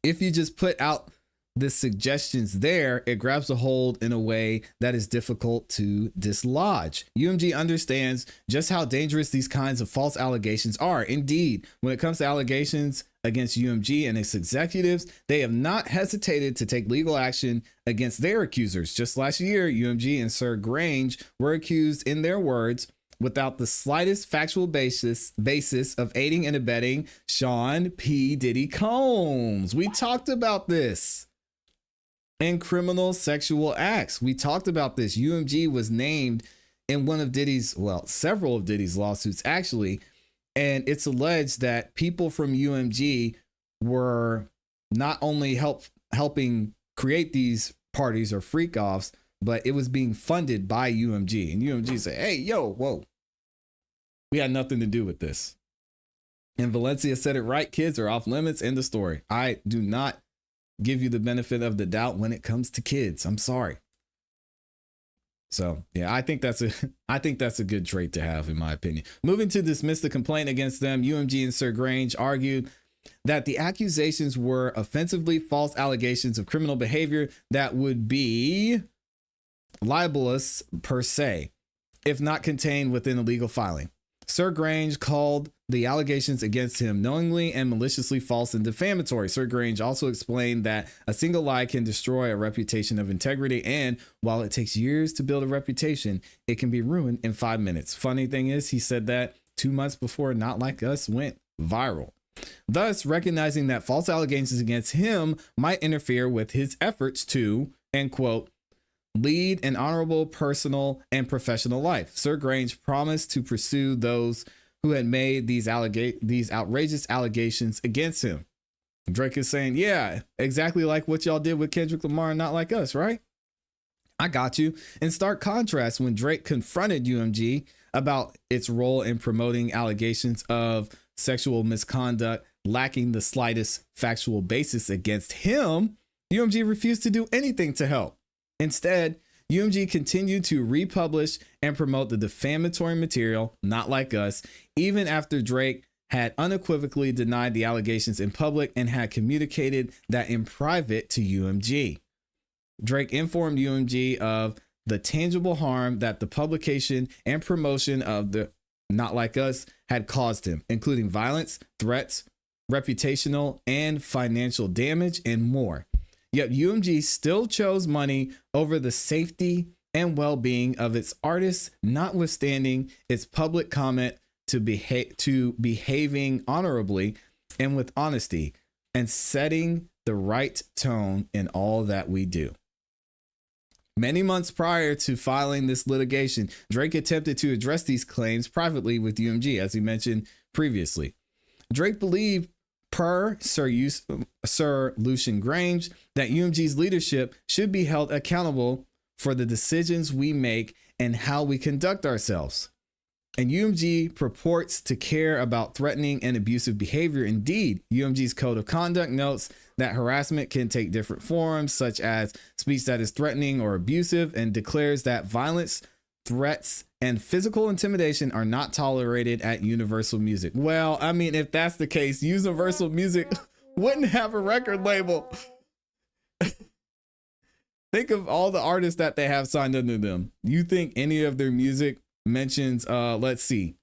If you just put out the suggestions there, it grabs a hold in a way that is difficult to dislodge. UMG understands just how dangerous these kinds of false allegations are. Indeed, when it comes to allegations against UMG and its executives, they have not hesitated to take legal action against their accusers. Just last year, UMG and Sir Grange were accused, in their words, without the slightest factual basis of aiding and abetting Sean P. Diddy Combs. We talked about this. and criminal sexual acts. We talked about this. UMG was named in one of Diddy's, well, several of Diddy's lawsuits actually, and it's alleged that people from UMG were not only helping create these parties or freak offs, but it was being funded by UMG. And UMG said, hey, yo, whoa, we had nothing to do with this. And Valencia said it right. Kids are off limits. End of story. I do not give you the benefit of the doubt when it comes to kids. I'm sorry. So yeah, I think that's a good trait to have, in my opinion. Moving to dismiss the complaint against them, UMG and Sir Grange argued that the accusations were offensively false allegations of criminal behavior that would be libelous per se, if not contained within a legal filing. Sir Grange called the allegations against him knowingly and maliciously false and defamatory. Sir Grange also explained that a single lie can destroy a reputation of integrity, and while it takes years to build a reputation, it can be ruined in 5 minutes. Funny thing is, he said that 2 months before Not Like Us went viral. Thus, recognizing that false allegations against him might interfere with his efforts to, end quote, lead an honorable personal and professional life. Sir Grange promised to pursue those who had made these outrageous allegations against him. Drake is saying, yeah, exactly like what y'all did with Kendrick Lamar and Not Like Us, right? I got you. In stark contrast, when Drake confronted UMG about its role in promoting allegations of sexual misconduct lacking the slightest factual basis against him, UMG refused to do anything to help. Instead, UMG continued to republish and promote the defamatory material, Not Like Us, even after Drake had unequivocally denied the allegations in public and had communicated that in private to UMG. Drake informed UMG of the tangible harm that the publication and promotion of the Not Like Us had caused him, including violence, threats, reputational and financial damage, and more. Yet UMG still chose money over the safety and well-being of its artists, notwithstanding its public comment to behaving honorably and with honesty and setting the right tone in all that we do. Many months prior to filing this litigation, Drake attempted to address these claims privately with UMG, as he mentioned previously. Drake believed, per Sir Lucian Grange, that UMG's leadership should be held accountable for the decisions we make and how we conduct ourselves. And UMG purports to care about threatening and abusive behavior. Indeed, UMG's code of conduct notes that harassment can take different forms, such as speech that is threatening or abusive, and declares that violence, threats, and physical intimidation are not tolerated at Universal Music. Well, I mean, if that's the case, Universal Music wouldn't have a record label. Think of all the artists that they have signed under them. You think any of their music mentions, let's see,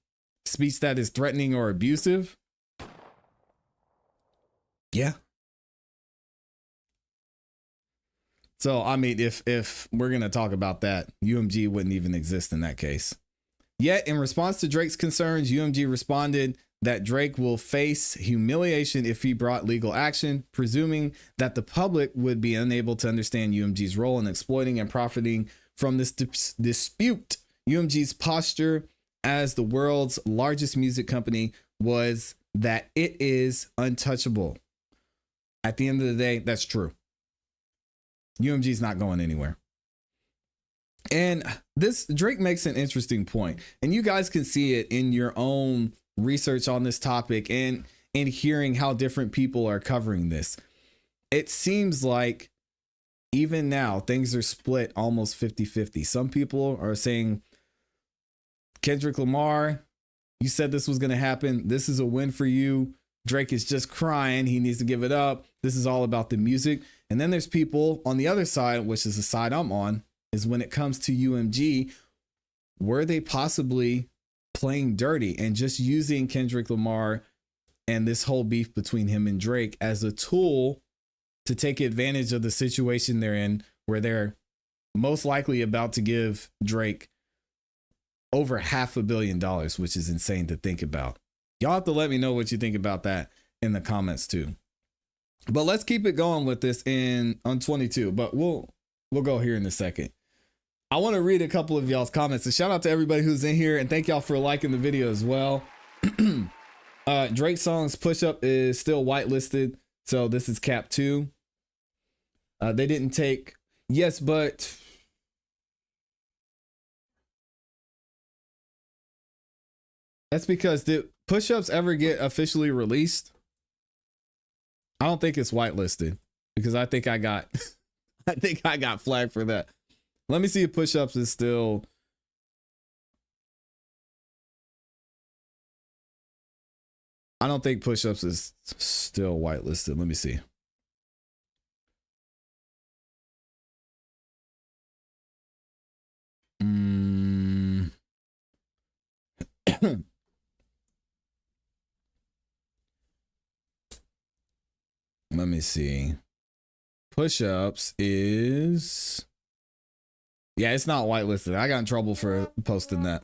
speech that is threatening or abusive? Yeah. So, I mean, if we're going to talk about that, UMG wouldn't even exist in that case. Yet, in response to Drake's concerns, UMG responded that Drake will face humiliation if he brought legal action, presuming that the public would be unable to understand UMG's role in exploiting and profiting from this dispute. UMG's posture as the world's largest music company was that it is untouchable. At the end of the day, that's true. UMG's not going anywhere. And this Drake makes an interesting point, and you guys can see it in your own research on this topic and in hearing how different people are covering this. It seems like even now things are split almost 50-50. Some people are saying, Kendrick Lamar, you said this was going to happen. This is a win for you. Drake is just crying. He needs to give it up. This is all about the music. And then there's people on the other side, which is the side I'm on, is when it comes to UMG, were they possibly playing dirty and just using Kendrick Lamar and this whole beef between him and Drake as a tool to take advantage of the situation they're in, where they're most likely about to give Drake over $500 million, which is insane to think about. Y'all have to let me know what you think about that in the comments too. But let's keep it going with this on 22. But we'll go here in a second. I want to read a couple of y'all's comments. So shout out to everybody who's in here, and thank y'all for liking the video as well. Drake song's Push Up is still whitelisted, so this is cap 2. They didn't take, yes, but that's because did Push Ups ever get officially released? I don't think it's whitelisted because I think I got I think I got flagged for that. Let me see if Push Ups is still. I don't think Push Ups is still whitelisted. Let me see. Let me see. Push Ups is. Yeah, it's not whitelisted. I got in trouble for posting that.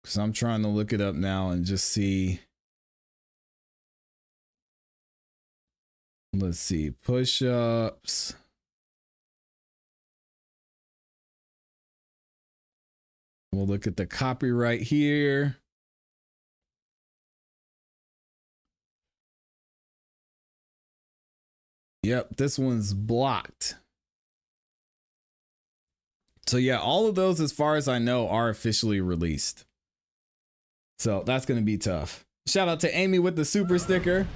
Because I'm trying to look it up now and just see. Let's see. Push Ups. We'll look at the copyright here. Yep, this one's blocked. So yeah, all of those, as far as I know, are officially released. So that's going to be tough. Shout out to Amy with the super sticker.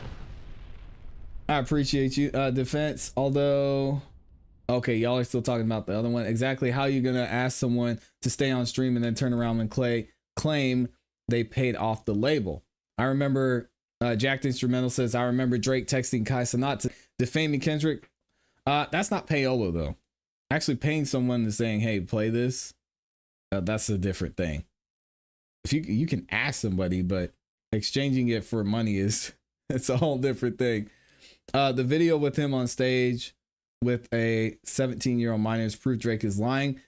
I appreciate you. Defense, although... Okay, y'all are still talking about the other one. Exactly how you going to ask someone to stay on stream and then turn around and claim they paid off the label. I remember Jacked Instrumental says, I remember Drake texting Kai Cenat to defaming Kendrick. That's not payola though. Actually paying someone to saying, hey, play this. That's a different thing. If you can ask somebody, but exchanging it for money is, it's a whole different thing. The video with him on stage with a 17-year-old minor is proof Drake is lying.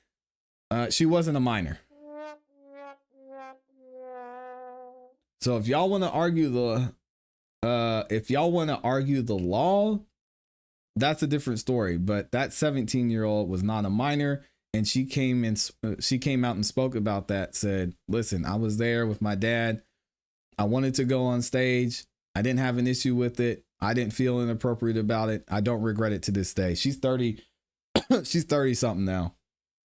She wasn't a minor. So if y'all want to argue the law, that's a different story. But that 17-year-old was not a minor, and she came out and spoke about that. Said, "Listen, I was there with my dad. I wanted to go on stage. I didn't have an issue with it. I didn't feel inappropriate about it. I don't regret it to this day." She's 30. She's 30 something now.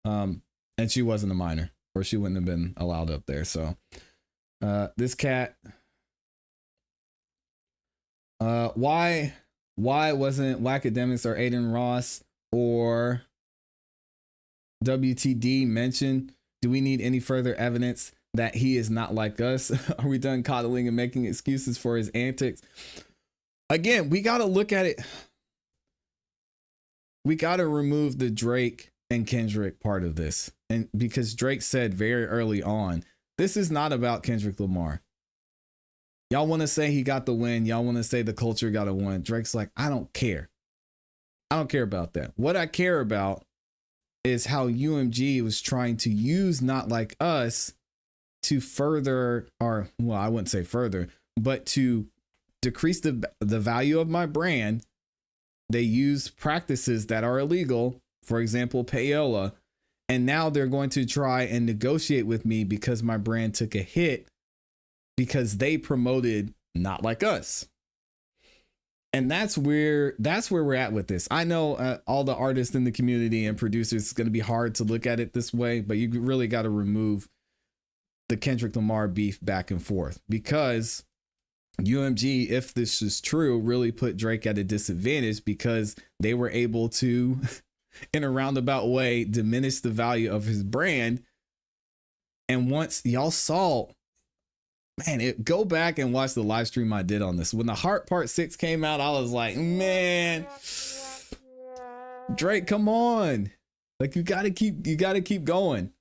And she wasn't a minor, or she wouldn't have been allowed up there. So this cat, why wasn't Wacademics or Aiden Ross or WTD mentioned? Do we need any further evidence that he is not like us? Are we done coddling and making excuses for his antics? Again, we got to look at it. We got to remove the Drake and Kendrick part of this. And because Drake said very early on, this is not about Kendrick Lamar. Y'all want to say he got the win. Y'all want to say the culture got a win. Drake's like, I don't care. I don't care about that. What I care about is how UMG was trying to use Not Like Us to further, or well, I wouldn't say further, but to decrease the value of my brand. They use practices that are illegal, for example, payola, and now they're going to try and negotiate with me because my brand took a hit because they promoted Not Like Us. And that's where we're at with this. I know all the artists in the community and producers, it's going to be hard to look at it this way, but you really got to remove the Kendrick Lamar beef back and forth, because UMG, if this is true, really put Drake at a disadvantage because they were able to, in a roundabout way, diminish the value of his brand. And once y'all saw, man, go back and watch the live stream I did on this. When the Heart Part 6 came out, I was like, man, Drake, come on. Like, you gotta keep going.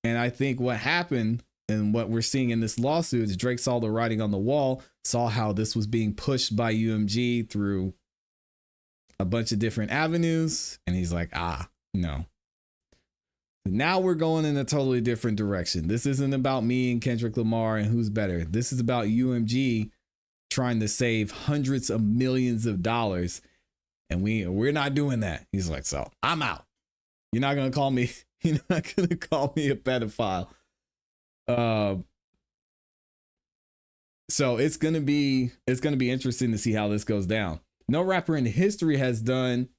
And I think what happened and what we're seeing in this lawsuit is Drake saw the writing on the wall, saw how this was being pushed by UMG through a bunch of different avenues. And he's like, no. Now we're going in a totally different direction. This isn't about me and Kendrick Lamar and who's better. This is about UMG trying to save hundreds of millions of dollars. And we're not doing that. He's like, so I'm out. You're not going to call me. You're not going to call me a pedophile. So it's going to be interesting to see how this goes down. No rapper in history has done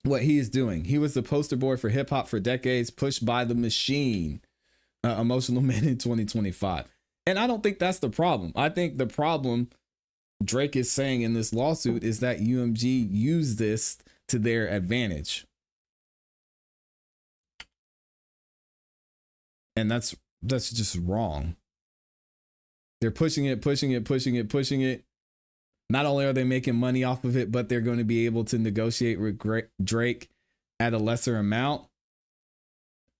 what he is doing. He was the poster boy for hip hop for decades, pushed by the machine. Emotional Man in 2025. And I don't think that's the problem. I think the problem Drake is saying in this lawsuit is that UMG used this to their advantage. And that's just wrong. They're pushing it. Not only are they making money off of it, but they're going to be able to negotiate with Drake at a lesser amount.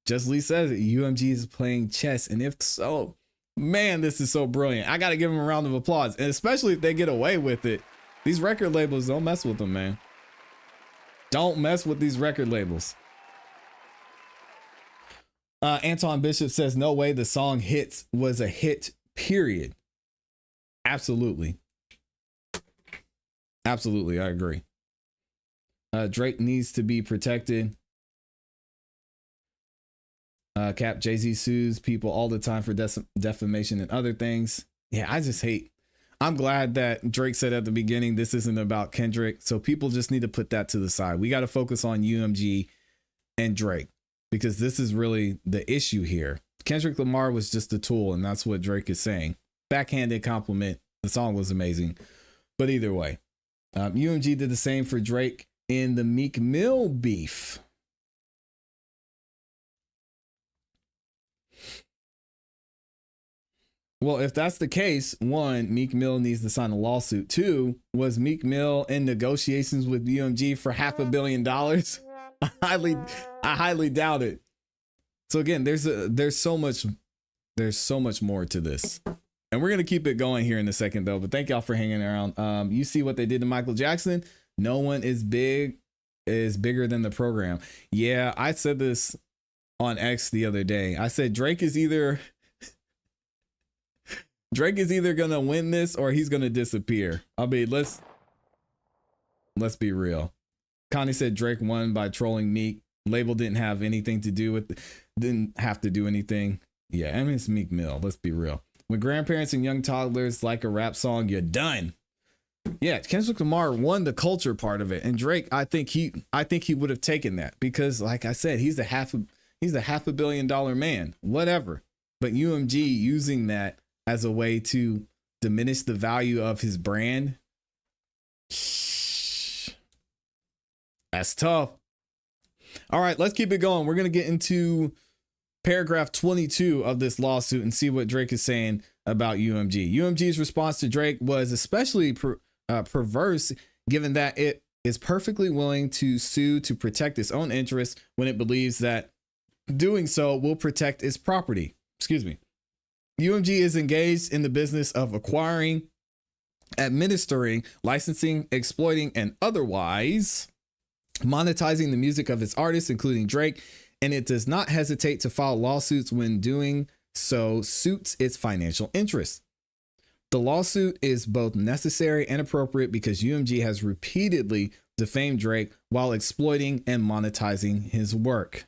Just Lee says it. UMG is playing chess. And if so, man, this is so brilliant. I got to give them a round of applause. And especially if they get away with it. These record labels, don't mess with them, man. Don't mess with these record labels. Anton Bishop says, no way the song Hits was a hit, period. Absolutely. Absolutely, I agree. Drake needs to be protected. Cap, Jay-Z sues people all the time for defamation and other things. Yeah, I just hate. I'm glad that Drake said at the beginning, this isn't about Kendrick. So people just need to put that to the side. We got to focus on UMG and Drake because this is really the issue here. Kendrick Lamar was just a tool, and that's what Drake is saying. Backhanded compliment. The song was amazing. But either way. UMG did the same for Drake in the Meek Mill beef. Well, if that's the case, one, Meek Mill needs to sign a lawsuit. Two, was Meek Mill in negotiations with UMG for $500 million? I highly doubt it. So again, there's so much more to this. And we're going to keep it going here in a second, though. But thank y'all for hanging around. You see what they did to Michael Jackson. No one is bigger than the program. Yeah, I said this on X the other day. I said Drake is either going to win this or he's going to disappear. I mean, let's be real. Connie said Drake won by trolling Meek. Label didn't have anything to do with it. Didn't have to do anything. Yeah, I mean, it's Meek Mill. Let's be real. When grandparents and young toddlers like a rap song, you're done. Yeah, Kendrick Lamar won the culture part of it, and Drake, I think he would have taken that because, like I said, he's a $500 million man, whatever. But UMG using that as a way to diminish the value of his brand, that's tough. All right, let's keep it going. We're gonna get into paragraph 22 of this lawsuit and see what Drake is saying about UMG. UMG's response to Drake was especially perverse, given that it is perfectly willing to sue to protect its own interests when it believes that doing so will protect its property. Excuse me. UMG is engaged in the business of acquiring, administering, licensing, exploiting, and otherwise monetizing the music of its artists, including Drake, and it does not hesitate to file lawsuits when doing so suits its financial interests. The lawsuit is both necessary and appropriate because UMG has repeatedly defamed Drake while exploiting and monetizing his work.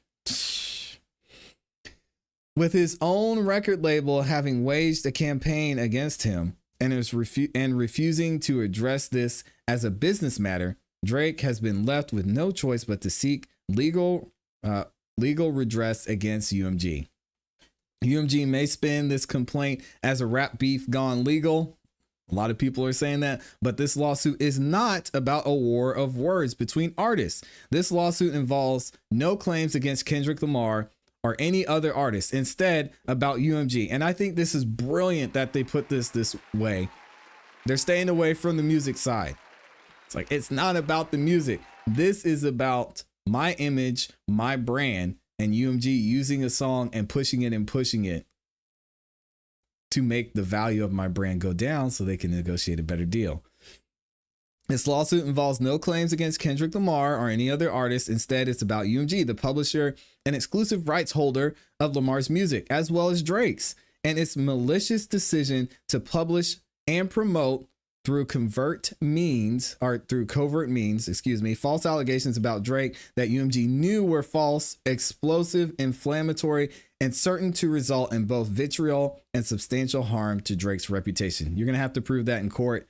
With his own record label having waged a campaign against him and refusing to address this as a business matter, Drake has been left with no choice but to seek legal redress against UMG. UMG may spin this complaint as a rap beef gone legal. A lot of people are saying that, but this lawsuit is not about a war of words between artists. This lawsuit involves no claims against Kendrick Lamar or any other artist, instead about UMG. And I think this is brilliant that they put this way. They're staying away from the music side. It's like, it's not about the music. This is about my image, my brand, and UMG using a song and pushing it to make the value of my brand go down so they can negotiate a better deal. This lawsuit involves no claims against Kendrick Lamar or any other artist. Instead, it's about UMG, the publisher and exclusive rights holder of Lamar's music, as well as Drake's, and its malicious decision to publish and promote through covert means, false allegations about Drake that UMG knew were false, explosive, inflammatory, and certain to result in both vitriol and substantial harm to Drake's reputation. You're going to have to prove that in court.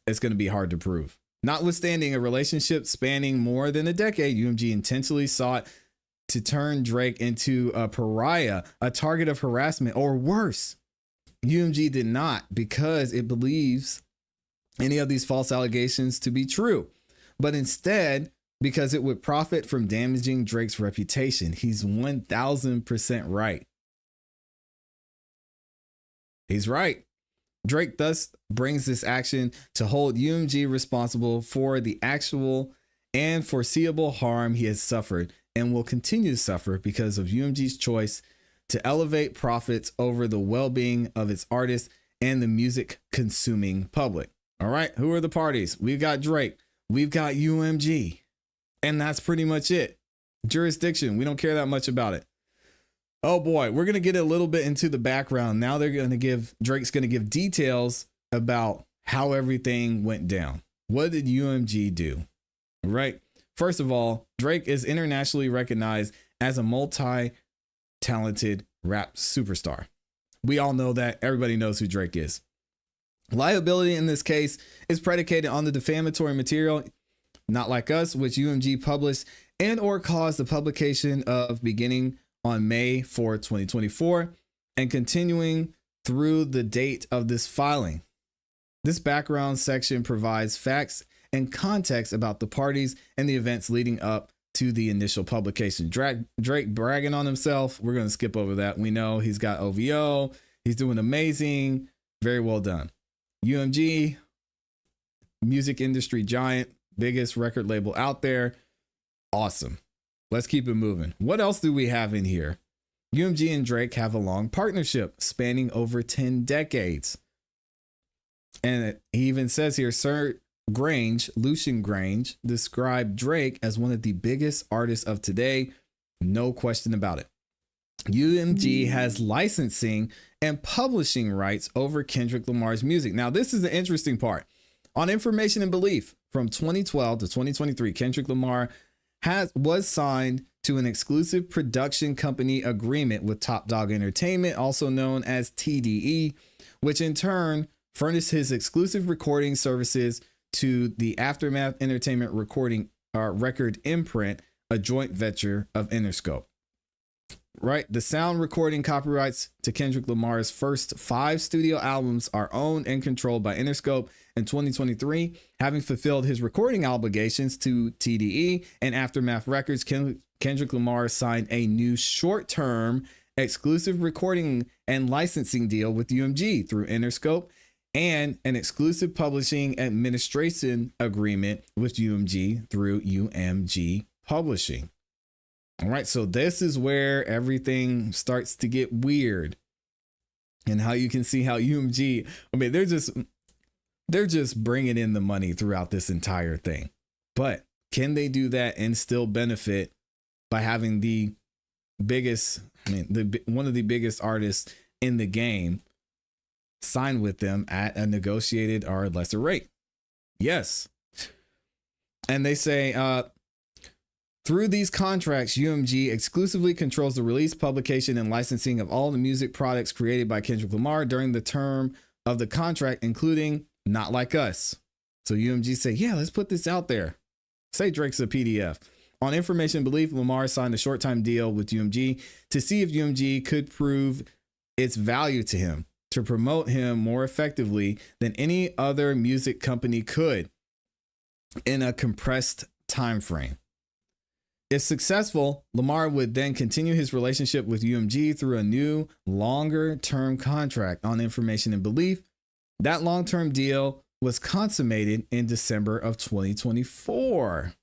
It's going to be hard to prove. Notwithstanding a relationship spanning more than a decade, UMG intentionally sought to turn Drake into a pariah, a target of harassment, or worse. UMG did not, because it believes any of these false allegations to be true, but instead because it would profit from damaging Drake's reputation. He's 1000% right. He's right. Drake thus brings this action to hold UMG responsible for the actual and foreseeable harm he has suffered and will continue to suffer because of UMG's choice to elevate profits over the well-being of its artists and the music consuming public. All right, who are the parties? We've got Drake, we've got UMG, and that's pretty much it. Jurisdiction, we don't care that much about it. Oh boy, we're going to get a little bit into the background. Now Drake's going to give details about how everything went down. What did UMG do? Right. First of all, Drake is internationally recognized as a multi-talented rap superstar. We all know that. Everybody knows who Drake is. Liability in this case is predicated on the defamatory material, Not Like Us, which UMG published and or caused the publication of beginning on May 4, 2024, and continuing through the date of this filing. This background section provides facts and context about the parties and the events leading up to the initial publication. Drake bragging on himself. We're going to skip over that. We know he's got OVO. He's doing amazing. Very well done. UMG, music industry giant, biggest record label out there. Awesome. Let's keep it moving. What else do we have in here? UMG and Drake have a long partnership spanning over 10 decades. And he even says here, Lucian Grange described Drake as one of the biggest artists of today. No question about it. UMG has licensing and publishing rights over Kendrick Lamar's music. Now, this is the interesting part. On Information and Belief, from 2012 to 2023, Kendrick Lamar was signed to an exclusive production company agreement with Top Dog Entertainment, also known as TDE, which in turn furnished his exclusive recording services to the Aftermath Entertainment record imprint, a joint venture of Interscope. Right, the sound recording copyrights to Kendrick Lamar's first 5 studio albums are owned and controlled by Interscope. In 2023, having fulfilled his recording obligations to TDE and Aftermath Records, Kendrick Lamar signed a new short-term exclusive recording and licensing deal with UMG through Interscope and an exclusive publishing administration agreement with UMG through UMG Publishing. All right, so this is where everything starts to get weird, and how you can see how UMG, I mean, they're just bringing in the money throughout this entire thing. But can they do that and still benefit by having the biggest, one of the biggest artists in the game sign with them at a negotiated or lesser rate? Yes. And they say, through these contracts, UMG exclusively controls the release, publication, and licensing of all the music products created by Kendrick Lamar during the term of the contract, including Not Like Us. So UMG say, yeah, let's put this out there. Say Drake's a PDF. On Information and Belief, Lamar signed a short-time deal with UMG to see if UMG could prove its value to him, to promote him more effectively than any other music company could in a compressed time frame. If successful, Lamar would then continue his relationship with UMG through a new, longer-term contract. On Information and Belief, that long-term deal was consummated in December of 2024.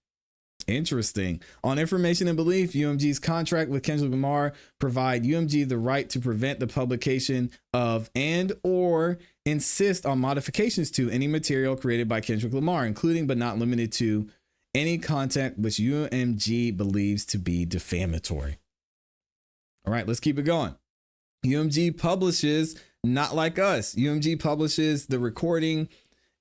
Interesting. On Information and Belief, UMG's contract with Kendrick Lamar provide UMG the right to prevent the publication of and or insist on modifications to any material created by Kendrick Lamar, including but not limited to any content which UMG believes to be defamatory. All right, let's keep it going. UMG publishes Not Like Us. UMG publishes the recording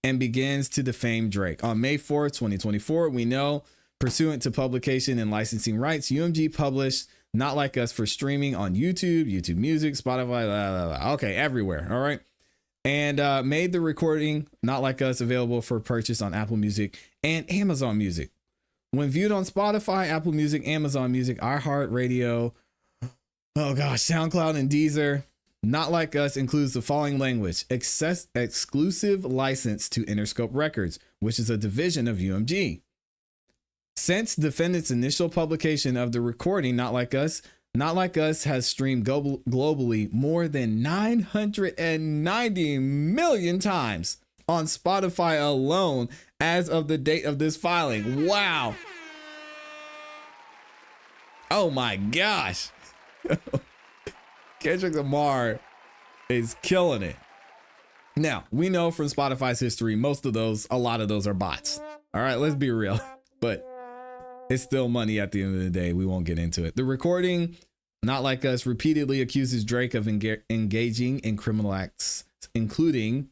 and begins to defame Drake. On May 4th, 2024, we know, pursuant to publication and licensing rights, UMG published Not Like Us for streaming on YouTube, YouTube Music, Spotify, blah, blah, blah. Okay, everywhere. All right. And made the recording Not Like Us available for purchase on Apple Music and Amazon Music. When viewed on Spotify, Apple Music, Amazon Music, iHeartRadio, SoundCloud, and Deezer, Not Like Us includes the following language: exclusive license to Interscope Records, which is a division of UMG. Since defendant's initial publication of the recording Not Like Us has streamed globally more than 990 million times on Spotify alone as of the date of this filing. Wow. Oh my gosh. Kendrick Lamar is killing it. Now, we know from Spotify's history, a lot of those are bots. All right, let's be real. But it's still money at the end of the day. We won't get into it. The recording, Not Like Us, repeatedly accuses Drake of engaging in criminal acts, including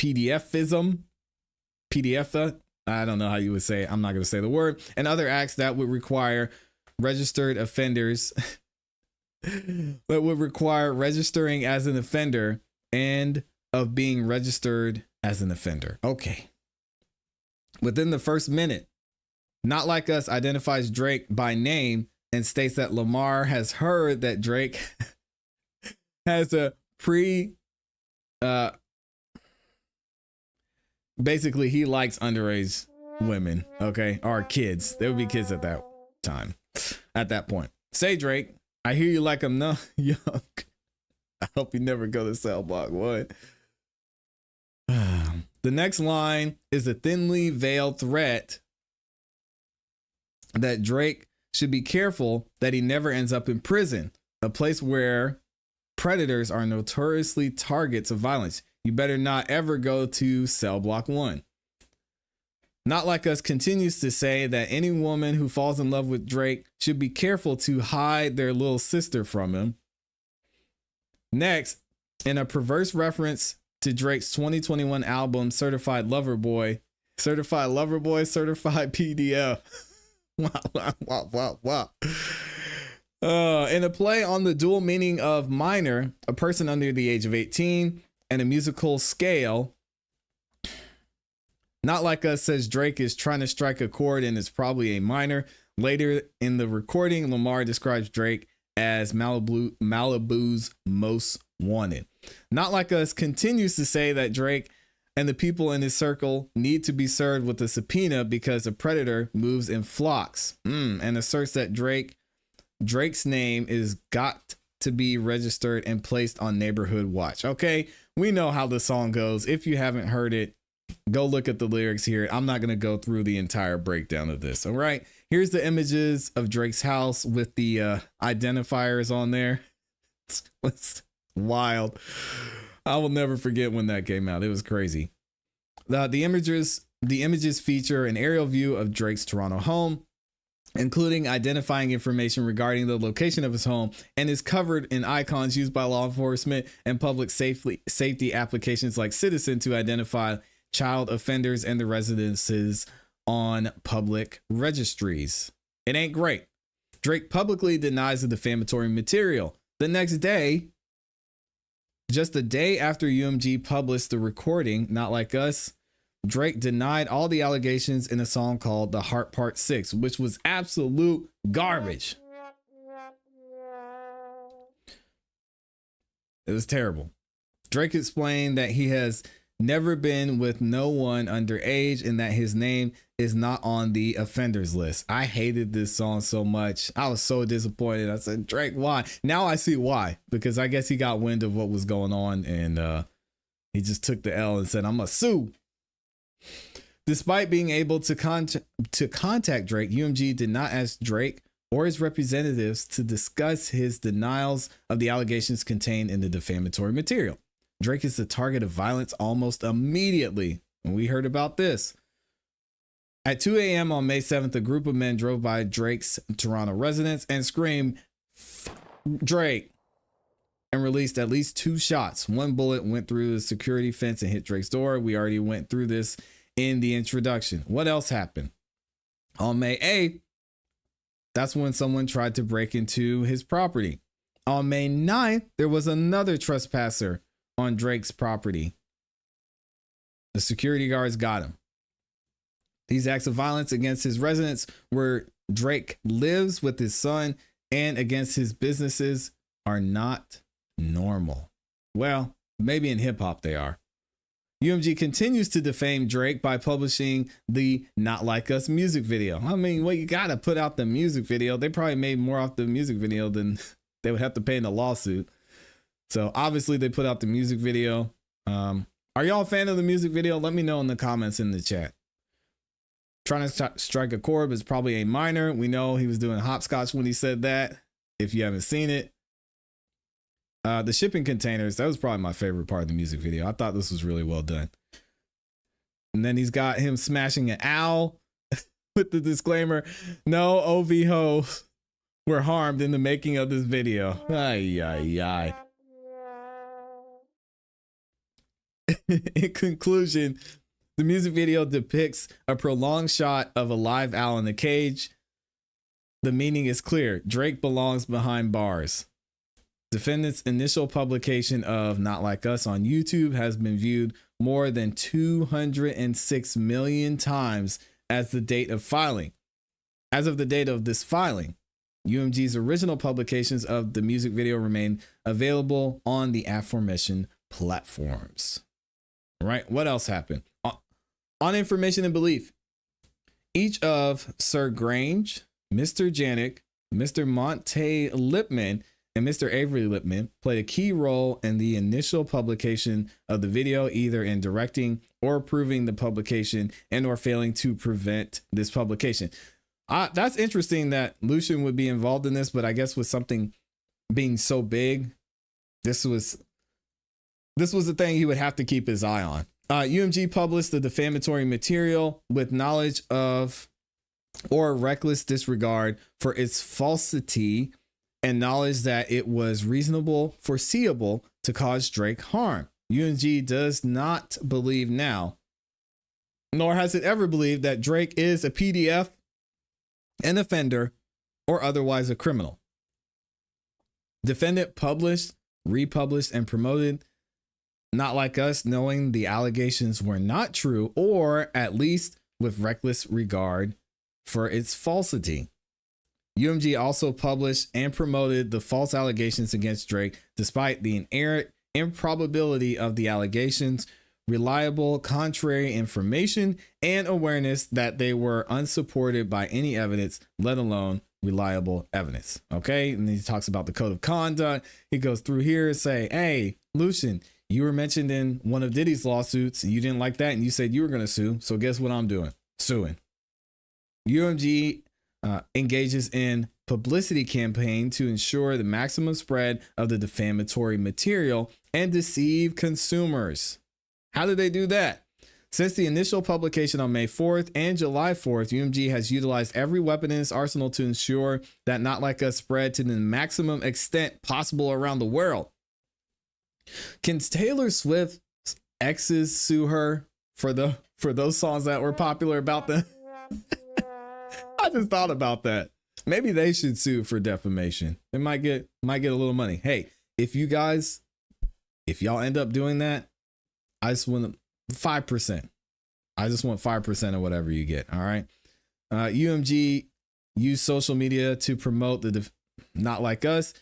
PDF, I don't know how you would say it. I'm not going to say the word, and other acts that would require registered offenders, that would require registering as an offender and of being registered as an offender. Okay. Within the first minute, Not Like Us identifies Drake by name and states that Lamar has heard that Drake has a basically he likes underage women, okay, or kids. There would be kids at that time, at that point. Say, Drake, I hear you like I'm not young. I hope you never go to cell block. What? The next line is a thinly veiled threat that Drake should be careful that he never ends up in prison, a place where predators are notoriously targets of violence. You better not ever go to cell block 1. Not Like Us continues to say that any woman who falls in love with Drake should be careful to hide their little sister from him. Next, in a perverse reference to Drake's 2021 album, Certified Lover Boy, Certified PDF. Wow. In a play on the dual meaning of minor, a person under the age of 18, and a musical scale, Not Like Us says Drake is trying to strike a chord and is probably a minor. Later in the recording, Lamar describes Drake as Malibu's most wanted. Not Like Us continues to say that Drake and the people in his circle need to be served with a subpoena because a predator moves in flocks, and asserts that Drake's name is got to be registered and placed on neighborhood watch. Okay, we know how the song goes. If you haven't heard it, go look at the lyrics here. I'm not going to go through the entire breakdown of this. All right, here's the images of Drake's house with the identifiers on there. It's wild. I will never forget when that came out. It was crazy. The images feature an aerial view of Drake's Toronto home, including identifying information regarding the location of his home, and is covered in icons used by law enforcement and public safety applications like Citizen to identify child offenders and the residences on public registries. It ain't great. Drake publicly denies the defamatory material. The next day, just a day after UMG published the recording, Not Like Us, Drake denied all the allegations in a song called The Heart Part 6, which was absolute garbage. It was terrible. Drake explained that he has never been with no one underage and that his name is not on the offenders list. I hated this song so much. I was so disappointed. I said, Drake, why? Now I see why, because I guess he got wind of what was going on and he just took the L and said, I'm gonna sue. Despite being able to contact Drake, UMG did not ask Drake or his representatives to discuss his denials of the allegations contained in the defamatory material. Drake is the target of violence almost immediately. And we heard about this. At 2 a.m. on May 7th, a group of men drove by Drake's Toronto residence and screamed, Drake, and released at least 2 shots. One bullet went through the security fence and hit Drake's door. We already went through this in the introduction. What else happened? On May 8th, that's when someone tried to break into his property. On May 9th, there was another trespasser on Drake's property. The security guards got him. These acts of violence against his residence where Drake lives with his son and against his businesses are not normal. Well, maybe in hip hop they are. UMG continues to defame Drake by publishing the Not Like Us music video. I mean, well, you gotta put out the music video. They probably made more off the music video than they would have to pay in a lawsuit. So obviously they put out the music video. Are y'all a fan of the music video? Let me know in the comments in the chat. Trying to strike a chord is probably a minor. We know he was doing hopscotch when he said that. If you haven't seen it, the shipping containers, that was probably my favorite part of the music video. I thought this was really well done. And then he's got him smashing an owl with the disclaimer, no OV hoes were harmed in the making of this video. Ay, ay, ay. In conclusion, the music video depicts a prolonged shot of a live owl in a cage. The meaning is clear. Drake belongs behind bars. Defendant's initial publication of Not Like Us on YouTube has been viewed more than 206 million times as the date of filing. As of the date of this filing, UMG's original publications of the music video remain available on the aforementioned platforms. All right, what else happened? On information and belief, each of Sir Grange, Mr. Janik, Mr. Monte Lipman, and Mr. Avery Lipman played a key role in the initial publication of the video, either in directing or approving the publication and or failing to prevent this publication. That's interesting that Lucian would be involved in this, but I guess with something being so big, this was the thing he would have to keep his eye on. UMG published the defamatory material with knowledge of or reckless disregard for its falsity and knowledge that it was reasonable, foreseeable to cause Drake harm. UMG does not believe now, nor has it ever believed, that Drake is a PDF, an offender, or otherwise a criminal. Defendant published, republished, and promoted Not Like Us, knowing the allegations were not true, or at least with reckless regard for its falsity. UMG also published and promoted the false allegations against Drake, despite the inherent improbability of the allegations, reliable contrary information, and awareness that they were unsupported by any evidence, let alone reliable evidence. Okay, and he talks about the code of conduct. He goes through here and say, hey, Lucian, you were mentioned in one of Diddy's lawsuits. You didn't like that, and you said you were going to sue. So guess what I'm doing? Suing. UMG engages in publicity campaign to ensure the maximum spread of the defamatory material and deceive consumers. How did they do that? Since the initial publication on May 4th and July 4th, UMG has utilized every weapon in its arsenal to ensure that Not Like Us spread to the maximum extent possible around the world. Can Taylor Swift's exes sue her for those songs that were popular about them? I just thought about that. Maybe they should sue for defamation. They might get a little money. Hey, if y'all end up doing that, I just want 5%. I just want 5% of whatever you get. All right. UMG used social media to promote the Not Like Us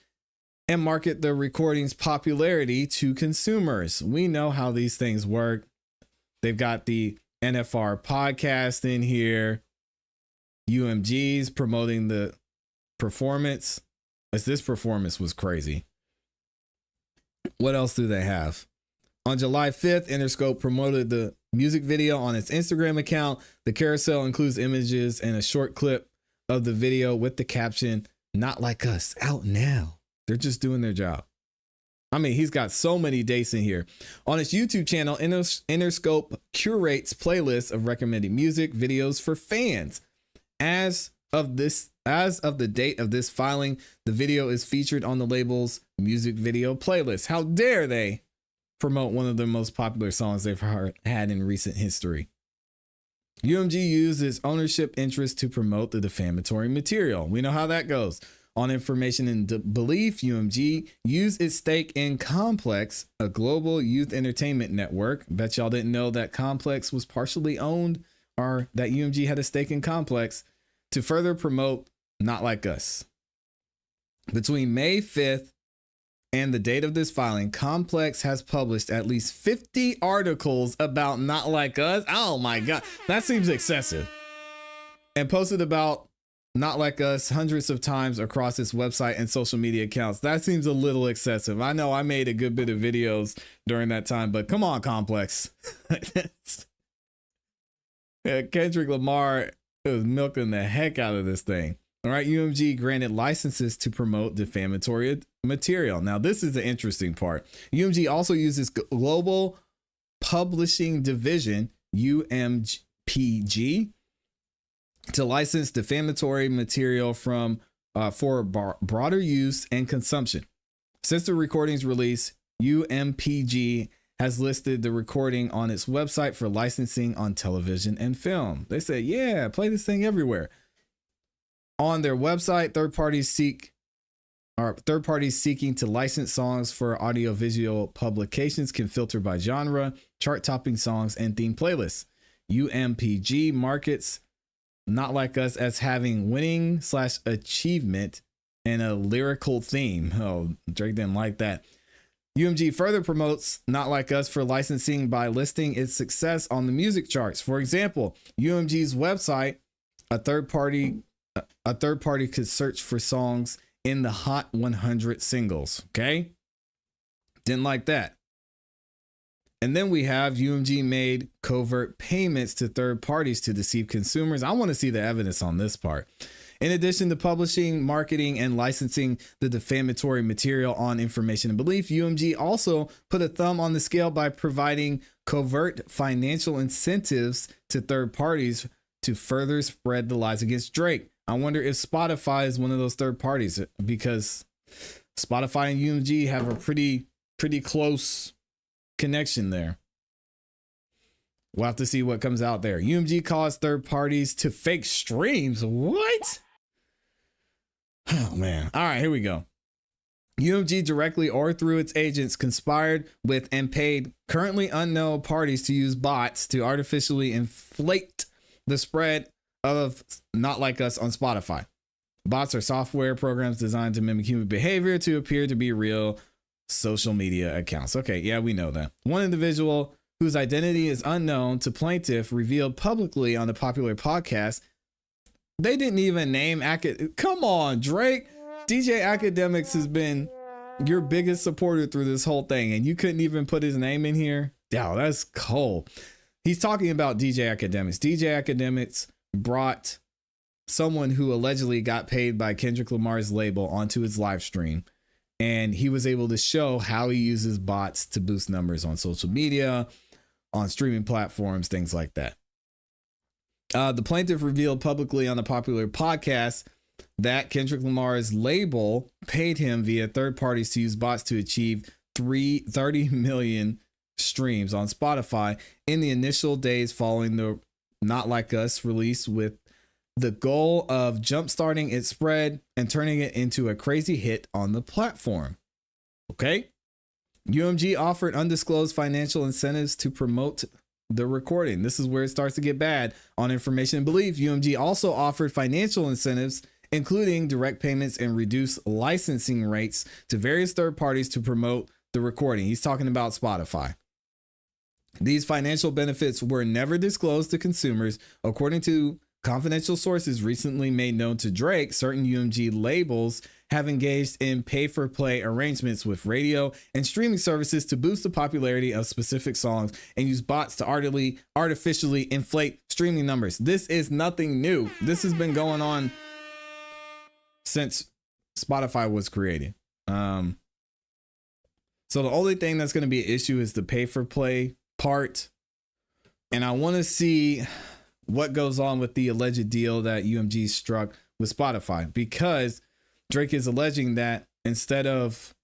and market the recording's popularity to consumers. We know how these things work. They've got the NFR podcast in here. UMG's promoting the performance, as this performance was crazy. What else do they have? On July 5th, Interscope promoted the music video on its Instagram account. The carousel includes images and a short clip of the video with the caption, Not Like Us, out now. They're just doing their job. I mean, he's got so many dates in here. On his YouTube channel, Interscope curates playlists of recommended music videos for fans. As of the date of this filing, the video is featured on the label's music video playlist. How dare they promote one of the most popular songs they've had in recent history? UMG used its ownership interest to promote the defamatory material. We know how that goes. On information and belief, UMG used its stake in Complex, a global youth entertainment network. Bet y'all didn't know that Complex was partially owned, or that UMG had a stake in Complex, to further promote Not Like Us. Between May 5th and the date of this filing, Complex has published at least 50 articles about Not Like Us. Oh my God, that seems excessive. And posted about Not Like Us hundreds of times across its website and social media accounts. That seems a little excessive. I know I made a good bit of videos during that time, but come on, Complex. Yeah, Kendrick Lamar was milking the heck out of this thing. All right, UMG granted licenses to promote defamatory material. Now, this is the interesting part. UMG also uses Global Publishing Division, UMPG, to license defamatory material for broader use and consumption. Since the recording's release, UMPG has listed the recording on its website for licensing on television and film. They said, yeah, play this thing everywhere. On their website, third parties seeking to license songs for audiovisual publications can filter by genre, chart-topping songs, and theme playlists. UMPG markets Not Like Us as having winning/achievement and a lyrical theme. Oh, Drake didn't like that. UMG further promotes Not Like Us for licensing by listing its success on the music charts. For example, UMG's website, a third party could search for songs in the Hot 100 singles. Okay, didn't like that. And then we have UMG made covert payments to third parties to deceive consumers. I want to see the evidence on this part. In addition to publishing, marketing, and licensing the defamatory material on information and belief, UMG also put a thumb on the scale by providing covert financial incentives to third parties to further spread the lies against Drake. I wonder if Spotify is one of those third parties, because Spotify and UMG have a pretty close connection there. We'll have to see what comes out there. UMG caused third parties to fake streams. What? Oh man. All right, here we go. UMG directly or through its agents conspired with and paid currently unknown parties to use bots to artificially inflate the spread of Not Like Us on Spotify. Bots are software programs designed to mimic human behavior to appear to be real social media accounts. Okay, yeah, we know that. One individual whose identity is unknown to plaintiff revealed publicly on the popular podcast. They didn't even name Come on, Drake. DJ Academics has been your biggest supporter through this whole thing, and you couldn't even put his name in here? Wow, that's cold. He's talking about DJ Academics. DJ Academics brought someone who allegedly got paid by Kendrick Lamar's label onto his live stream, and he was able to show how he uses bots to boost numbers on social media, on streaming platforms, things like that. The plaintiff revealed publicly on the popular podcast that Kendrick Lamar's label paid him via third parties to use bots to achieve 30 million streams on Spotify in the initial days following the Not Like Us release, with the goal of jumpstarting its spread and turning it into a crazy hit on the platform. Okay. UMG offered undisclosed financial incentives to promote the recording. This is where it starts to get bad. On information and belief, UMG also offered financial incentives, including direct payments and reduced licensing rates to various third parties to promote the recording. He's talking about Spotify. These financial benefits were never disclosed to consumers. According to confidential sources recently made known to Drake, certain UMG labels have engaged in pay-for-play arrangements with radio and streaming services to boost the popularity of specific songs and use bots to artificially inflate streaming numbers. This is nothing new. This has been going on since Spotify was created. So the only thing that's going to be an issue is the pay for play part. And I want to see what goes on with the alleged deal that UMG struck with Spotify, because Drake is alleging that instead of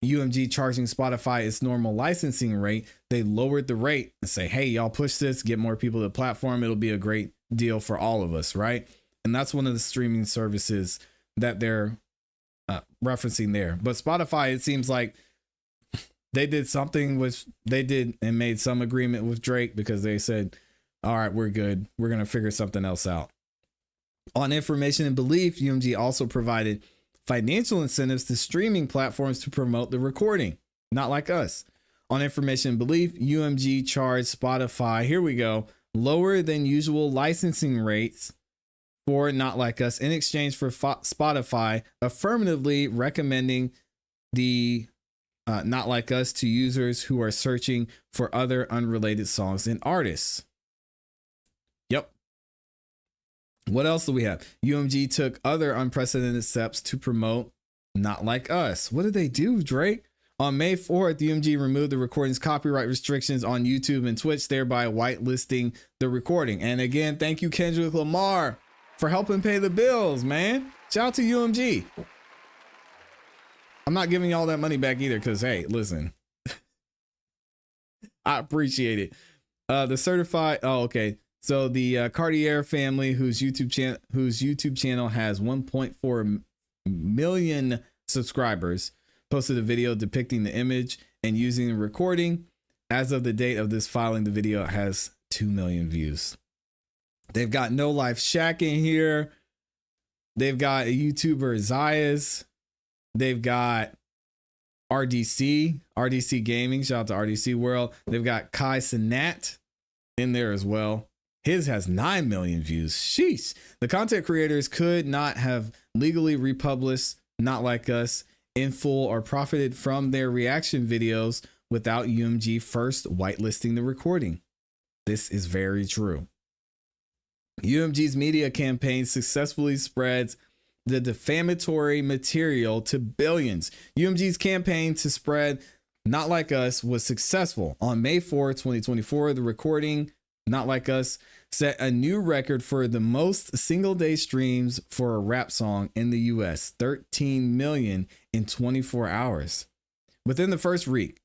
UMG charging Spotify its normal licensing rate, they lowered the rate and say, hey, y'all push this, get more people to the platform. It'll be a great deal for all of us, right? And that's one of the streaming services that they're referencing there. But Spotify, it seems like they did something with, they did and made some agreement with Drake, because they said, all right, we're good. We're going to figure something else out. On information and belief, UMG also provided financial incentives to streaming platforms to promote the recording. Not Like Us. On information and belief, UMG charged Spotify, here we go, lower than usual licensing rates for Not Like Us in exchange for Spotify affirmatively recommending the Not Like Us to users who are searching for other unrelated songs and artists. Yep. What else do we have? UMG took other unprecedented steps to promote Not Like Us. What did they do, Drake? On May 4th, UMG removed the recording's copyright restrictions on YouTube and Twitch, thereby whitelisting the recording. And again, thank you, Kendrick Lamar, for helping pay the bills, man. Shout out to UMG. I'm not giving y'all that money back either, because, hey, listen, I appreciate it. The certified, oh, okay. So the Cartier family, whose YouTube channel has 1.4 million subscribers, posted a video depicting the image and using the recording. As of the date of this filing, the video has 2 million views. They've got No Life Shaq in here. They've got a YouTuber, Zayas. They've got RDC Gaming. Shout out to RDC World. They've got Kai Cenat in there as well. His has 9 million views. Sheesh. The content creators could not have legally republished Not Like Us in full or profited from their reaction videos without UMG first whitelisting the recording. This is very true. UMG's media campaign successfully spreads the defamatory material to billions. UMG's campaign to spread Not Like Us was successful. On May 4, 2024, the recording Not Like Us set a new record for the most single day streams for a rap song in the US, 13 million in 24 hours. Within the first week,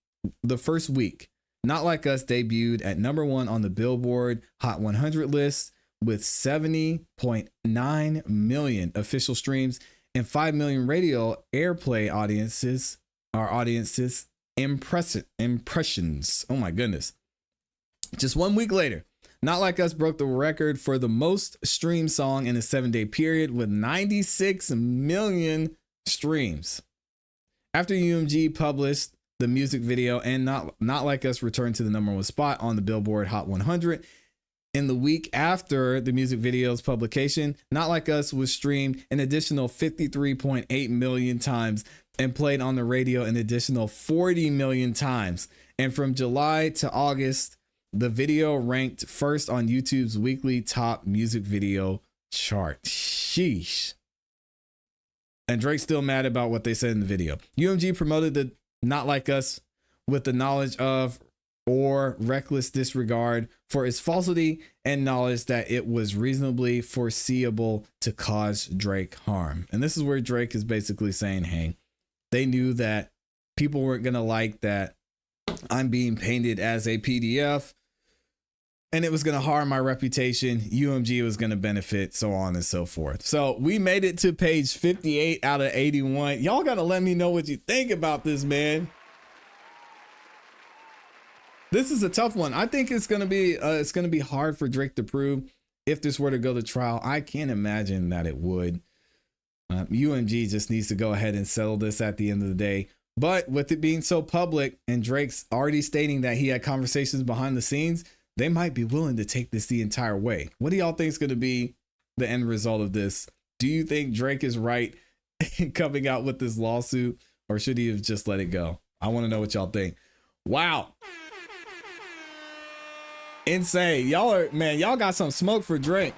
Not Like Us debuted at #1 on the Billboard Hot 100 list with 70.9 million official streams and 5 million radio airplay impressions. Oh my goodness. Just 1 week later, Not Like Us broke the record for the most streamed song in a 7-day period with 96 million streams. After UMG published the music video and Not Like Us returned to the #1 spot on the Billboard Hot 100, in the week after the music video's publication, Not Like Us was streamed an additional 53.8 million times and played on the radio an additional 40 million times. And from July to August, the video ranked first on YouTube's weekly top music video chart. Sheesh. And Drake's still mad about what they said in the video. UMG promoted the Not Like Us with the knowledge of or reckless disregard for its falsity and knowledge that it was reasonably foreseeable to cause Drake harm. And this is where Drake is basically saying, hey, they knew that people weren't going to like that I'm being painted as a PDF and it was going to harm my reputation. UMG was going to benefit, so on and so forth. So we made it to page 58 out of 81. Y'all got to let me know what you think about this, man. This is a tough one. I think it's gonna be hard for Drake to prove if this were to go to trial. I can't imagine that it would. UMG just needs to go ahead and settle this at the end of the day. But with it being so public and Drake's already stating that he had conversations behind the scenes, they might be willing to take this the entire way. What do y'all think is going to be the end result of this? Do you think Drake is right in coming out with this lawsuit, or should he have just let it go? I want to know what y'all think. Wow. Insane. Y'all got some smoke for Drake.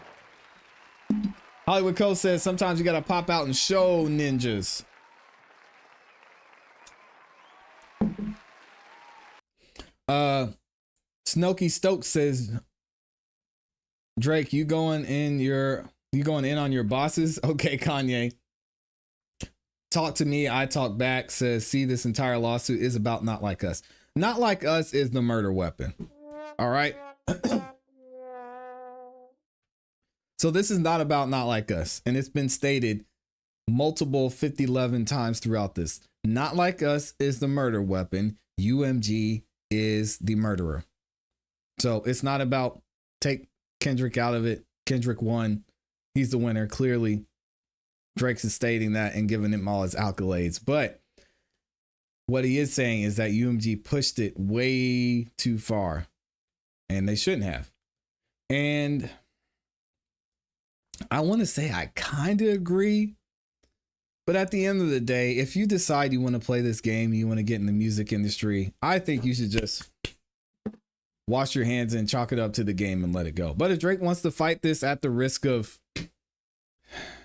Hollywood Code says sometimes you gotta pop out and show ninjas. Snokey Stokes says, Drake, you going in on your bosses? Okay, Kanye. Talk to me, I talk back. Says, see, this entire lawsuit is about Not Like Us. Not Like Us is the murder weapon. All right. So this is not about Not Like Us. And it's been stated multiple 50-11 times throughout this. Not Like Us is the murder weapon. UMG is the murderer. So it's not about take Kendrick out of it. Kendrick won. He's the winner. Clearly, Drake's is stating that and giving him all his accolades. But what he is saying is that UMG pushed it way too far. And they shouldn't have. And I want to say I kind of agree. But at the end of the day, if you decide you want to play this game, you want to get in the music industry, I think you should just wash your hands and chalk it up to the game and let it go. But if Drake wants to fight this at the risk of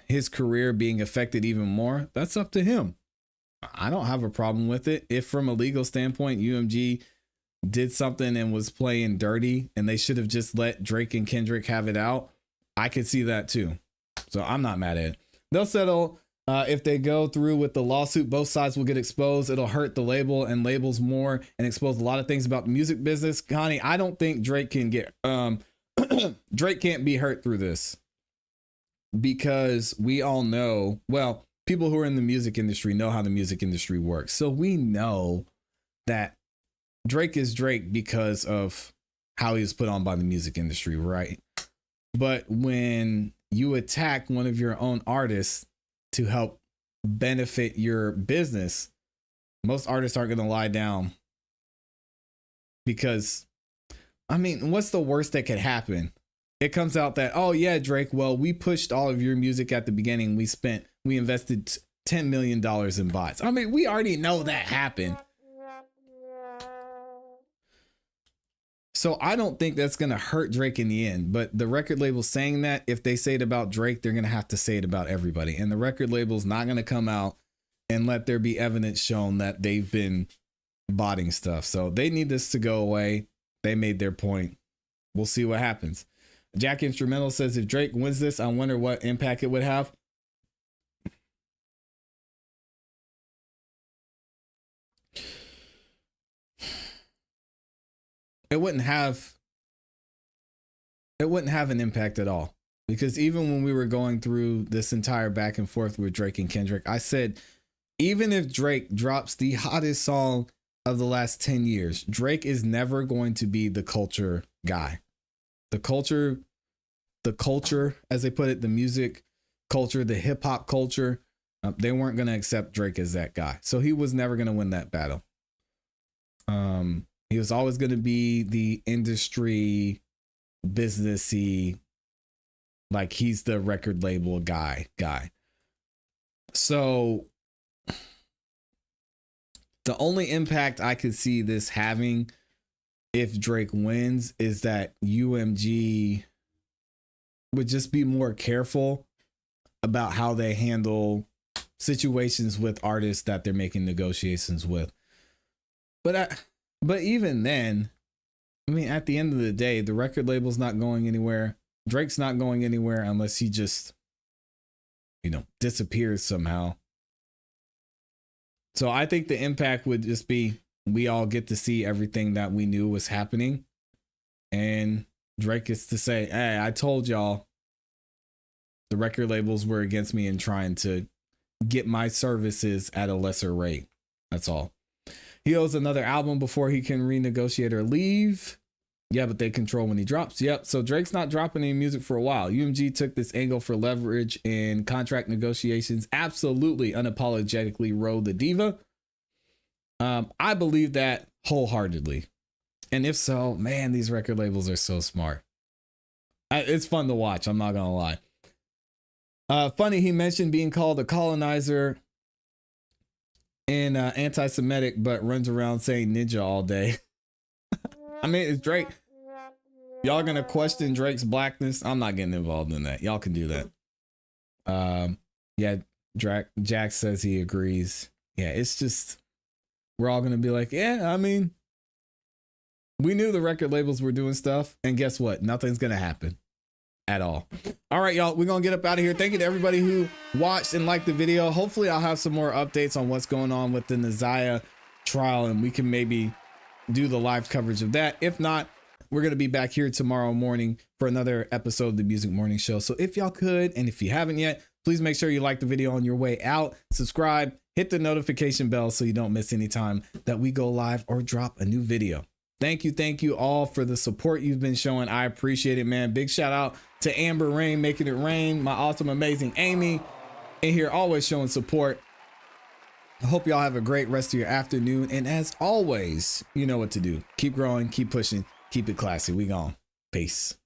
his career being affected even more, that's up to him. I don't have a problem with it. If from a legal standpoint, UMG did something and was playing dirty and they should have just let Drake and Kendrick have it out, I could see that too. So I'm not mad at it. They'll settle. If they go through with the lawsuit, both sides will get exposed. It'll hurt the label and labels more and expose a lot of things about the music business. Connie, I don't think Drake can get Drake can't be hurt through this, because we all know, well, people who are in the music industry know how the music industry works. So we know that Drake is Drake because of how he was put on by the music industry, right? But when you attack one of your own artists to help benefit your business, most artists aren't going to lie down, because, I mean, what's the worst that could happen? It comes out that, oh yeah, Drake, well, we pushed all of your music at the beginning. We invested $10 million in bots. I mean, we already know that happened. So I don't think that's going to hurt Drake in the end. But the record label saying that, if they say it about Drake, they're going to have to say it about everybody. And the record label's not going to come out and let there be evidence shown that they've been botting stuff. So they need this to go away. They made their point. We'll see what happens. Jack Instrumental says, if Drake wins this, I wonder what impact it would have. It wouldn't have an impact at all, because even when we were going through this entire back and forth with Drake and Kendrick, I said, even if Drake drops the hottest song of the last 10 years, Drake is never going to be the culture guy. The culture, as they put it, the music culture, the hip hop culture, they weren't going to accept Drake as that guy. So he was never going to win that battle. He was always going to be the industry businessy, like he's the record label guy. So the only impact I could see this having if Drake wins is that UMG would just be more careful about how they handle situations with artists that they're making negotiations with. But even then, I mean, at the end of the day, the record label's not going anywhere. Drake's not going anywhere unless he just, disappears somehow. So I think the impact would just be, we all get to see everything that we knew was happening. And Drake gets to say, hey, I told y'all the record labels were against me and trying to get my services at a lesser rate. That's all. He owes another album before he can renegotiate or leave. Yeah, but they control when he drops. Yep. So Drake's not dropping any music for a while. UMG took this angle for leverage in contract negotiations. Absolutely unapologetically rode the diva. I believe that wholeheartedly. And if so, man, these record labels are so smart. It's fun to watch. I'm not going to lie. Funny, he mentioned being called a colonizer and anti-Semitic, but runs around saying ninja all day. I mean, it's Drake. Y'all gonna question Drake's blackness? I'm not getting involved in that. Y'all can do that. Yeah, Jack says he agrees. Yeah, it's just, we're all gonna be like, yeah, I mean, We knew the record labels were doing stuff, and guess what? Nothing's gonna happen at all. All right, y'all, we're gonna get up out of here. Thank you to everybody who watched and liked the video. Hopefully I'll have some more updates on what's going on with the Neziah trial, and we can maybe do the live coverage of that. If not, we're gonna be back here tomorrow morning for another episode of the Music Morning Show. So if y'all could, and if you haven't yet, please make sure you like the video on your way out, subscribe, hit the notification bell so you don't miss any time that we go live or drop a new video. Thank you all for the support you've been showing. I appreciate it, man. Big shout out to Amber Rain making it rain, my awesome, amazing Amy in here always showing support. I hope y'all have a great rest of your afternoon. And as always, you know what to do. Keep growing, keep pushing, keep it classy. We gone. Peace.